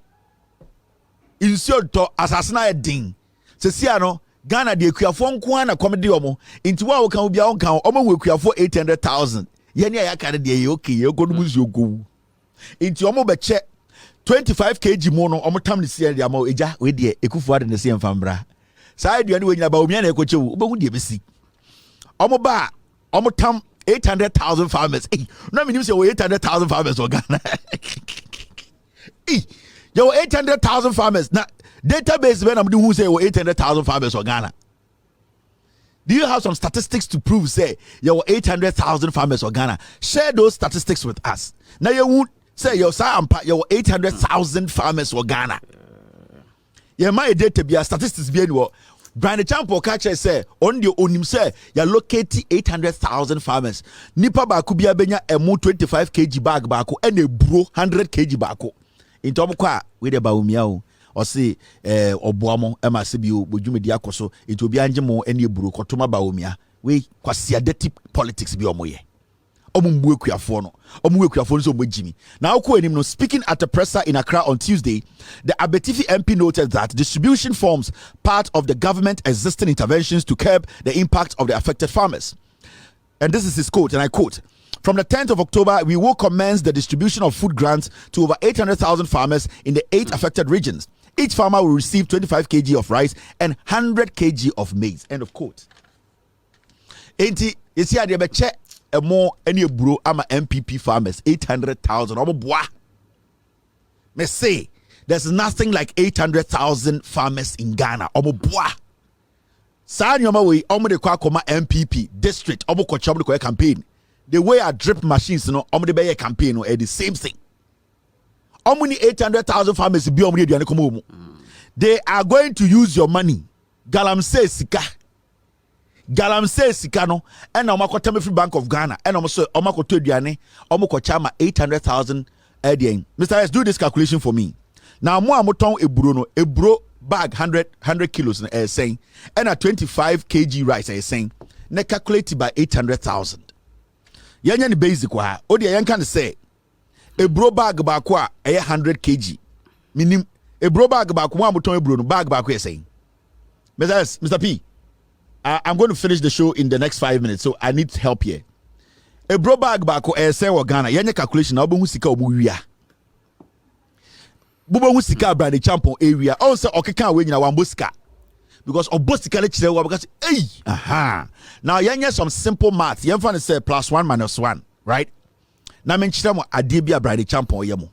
insure to asasina edin sesia no Ghana de ekuafo nko na kom de omo nti wa wo kan obi a won omo we ekuafo 800,000 ye ne aka de ye okay ye go no musu go nti omo be che 25 kg mo no omo tam ne sia de ama eja we de ekufu ade ne sia mfambra sai de ne we nyina ba omi na ekoche wo obo hu de besi omo ba omo tam 800,000 farmers no me nim say 800,000 farmers o Ghana yo 800,000 farmers na database when am do who say 800,000 farmers o Ghana. Do you have some statistics to prove say you 800,000 farmers o Ghana? Share those statistics with us. Now you would say your 800,000 farmers o Ghana. Yeah, my data be a statistics be anywhere. Brian Champo catcher say on the onim say you locate 800,000 farmers. Nipa ba kubia benya emu 25 kg bag bako and a bro 100 kg bako. In Tomokwa with the Baumiao or say Obuamo Emasibio Bujumidi Akoso, it will be Anjamo and your bro Kotuma Baumia. We quasia dirty politics be omoye. Jimmy. Now, speaking at a presser in Accra on Tuesday, the Abetifi MP noted that distribution forms part of the government existing interventions to curb the impact of the affected farmers. And this is his quote, and I quote, "From the 10th of October, we will commence the distribution of food grants to over 800,000 farmers in the 8 affected regions. Each farmer will receive 25 kg of rice and 100 kg of maize." End of quote. Enti, you see, I check a more any bro ama MPP farmers 800,000 omo boa. Me say there's nothing like 800,000 farmers in Ghana omo boa. Sa nyoma we omo de kwa koma MPP district omo kocha omo de campaign. The way I drip machines no omo de be campaign no the same thing. Omo ni 800,000 farmers bi omo de aduane komo omo. They are going to use your money. Galamsey sika. Galamsey sika no and omakota free Bank of Ghana and omo so omakoto aduane omokocha ma 800,000 edien. Mr. S, do this calculation for me. Now mo amoton eburo no eburo bag 100 kilos na saying and a 25 kg rice saying na calculated by 800,000. Yanya ni basic wa o de yanka say eburo bag ba ko a 100 kg minim eburo bag ba ko mo amoton eburo no bag ba ko saying. Mr. S, Mr. P, I'm going to finish the show in the next 5 minutes, so I need help here. A bro bag back or say or Ghana, yanya calculation, Abu Musika Buya. Bubo Musika brand the champion area. Also, Okaka win in one buska. Because Obosika because aha. Now yanya some simple math. Yamfan say +1 - 1, right? Now mention Adibia brand the champion yamo.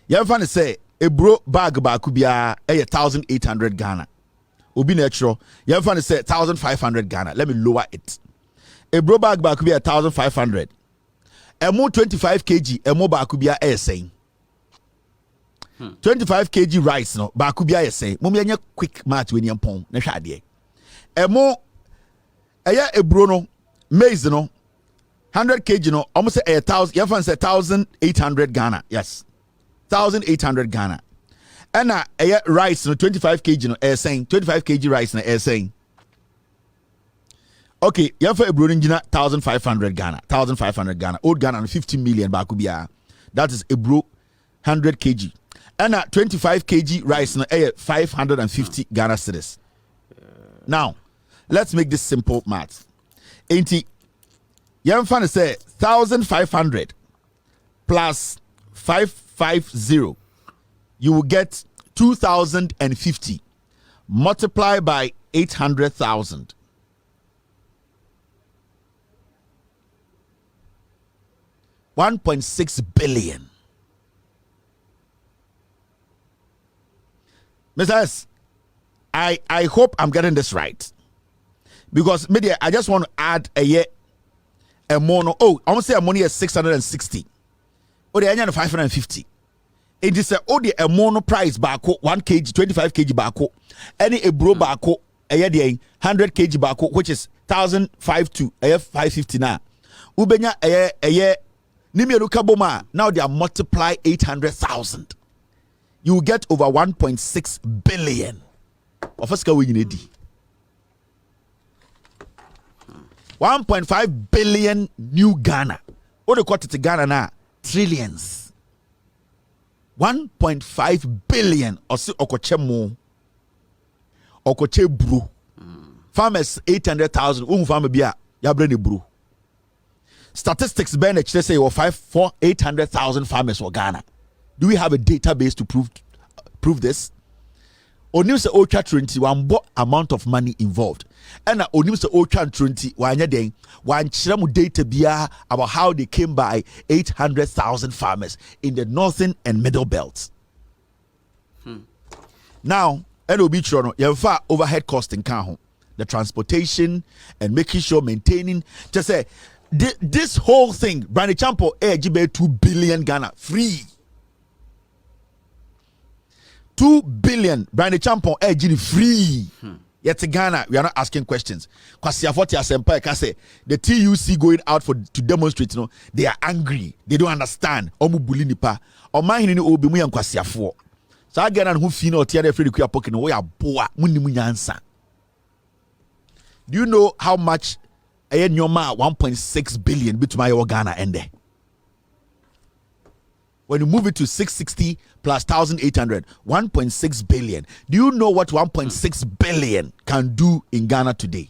Yamfan say a bro bag back could be 1,800 Ghana. Obi natural. You have to say 1,500 Ghana. Let me lower it. A bro bag could be 1,500. A more 25 kg. A more bag could be a saying 25 kg rice. No bag could be a saying. Mummy, quick match when you pong. Na shadi. A more a bro no maize no 100 kg no almost 1,000. You have to say 1,800 Ghana. Yes, 1,800 Ghana. And rice no 25 kg no saying 25 kg rice no saying okay you have a bro ngina 1,500 Ghana 1,500 Ghana old Ghana 50 million ba kubia that is a bro 100 kg and 25 kg rice no 550 Ghana cedis. Now let's make this simple math. Enti yamfa say 1,500 plus 550 you will get 2,050 multiplied by 800,000. $1.6 billion. Mr. S, I hope I'm getting this right. Because media, I just want to add a mono. Oh, I want to say a money is 660. Oh, the onion 550. It is a mono price bako 1 kg, 25 kg bako. Any a bro bako a 100 kg bako, which is 1,005 to 550 now. Ubenya a Nimierukaboma, now they are multiply 800,000. You will get over 1.6 billion. Of us we need 1.5 billion new Ghana. What do you call it Ghana now? Trillions. 1.5 billion or si okochemo. Okoche bro. Farmers 800,000. Farmer bia yabreni bro. Statistics Bennett say you 800,000 farmers for Ghana. Do we have a database to prove this? Onim se Ocha 21 amount of money involved. And Onim se Ocha 20 wanya den wan chiramu data biya about how they came by 800,000 farmers in the northern and middle belts. Now, NOB Trono, yemfa overhead cost in Kaho, the transportation and making sure maintaining just say this whole thing, Brandy Champo, GB 2 billion Ghana free. 2 billion Brandy Champo, free. Yet Ghana, we are not asking questions. Because the TUC going out to demonstrate, you know, they are angry. They don't understand. Omanhene obi mu yankwasiafo. So Ghana who feel no tear free the pocket no ya boa munimu nyansa. Do you know how much a nyoma 1.6 billion bituma Ghana ende? When you move it to 660 plus 1,800, 1.6 billion. Do you know what 1.6 billion can do in Ghana today?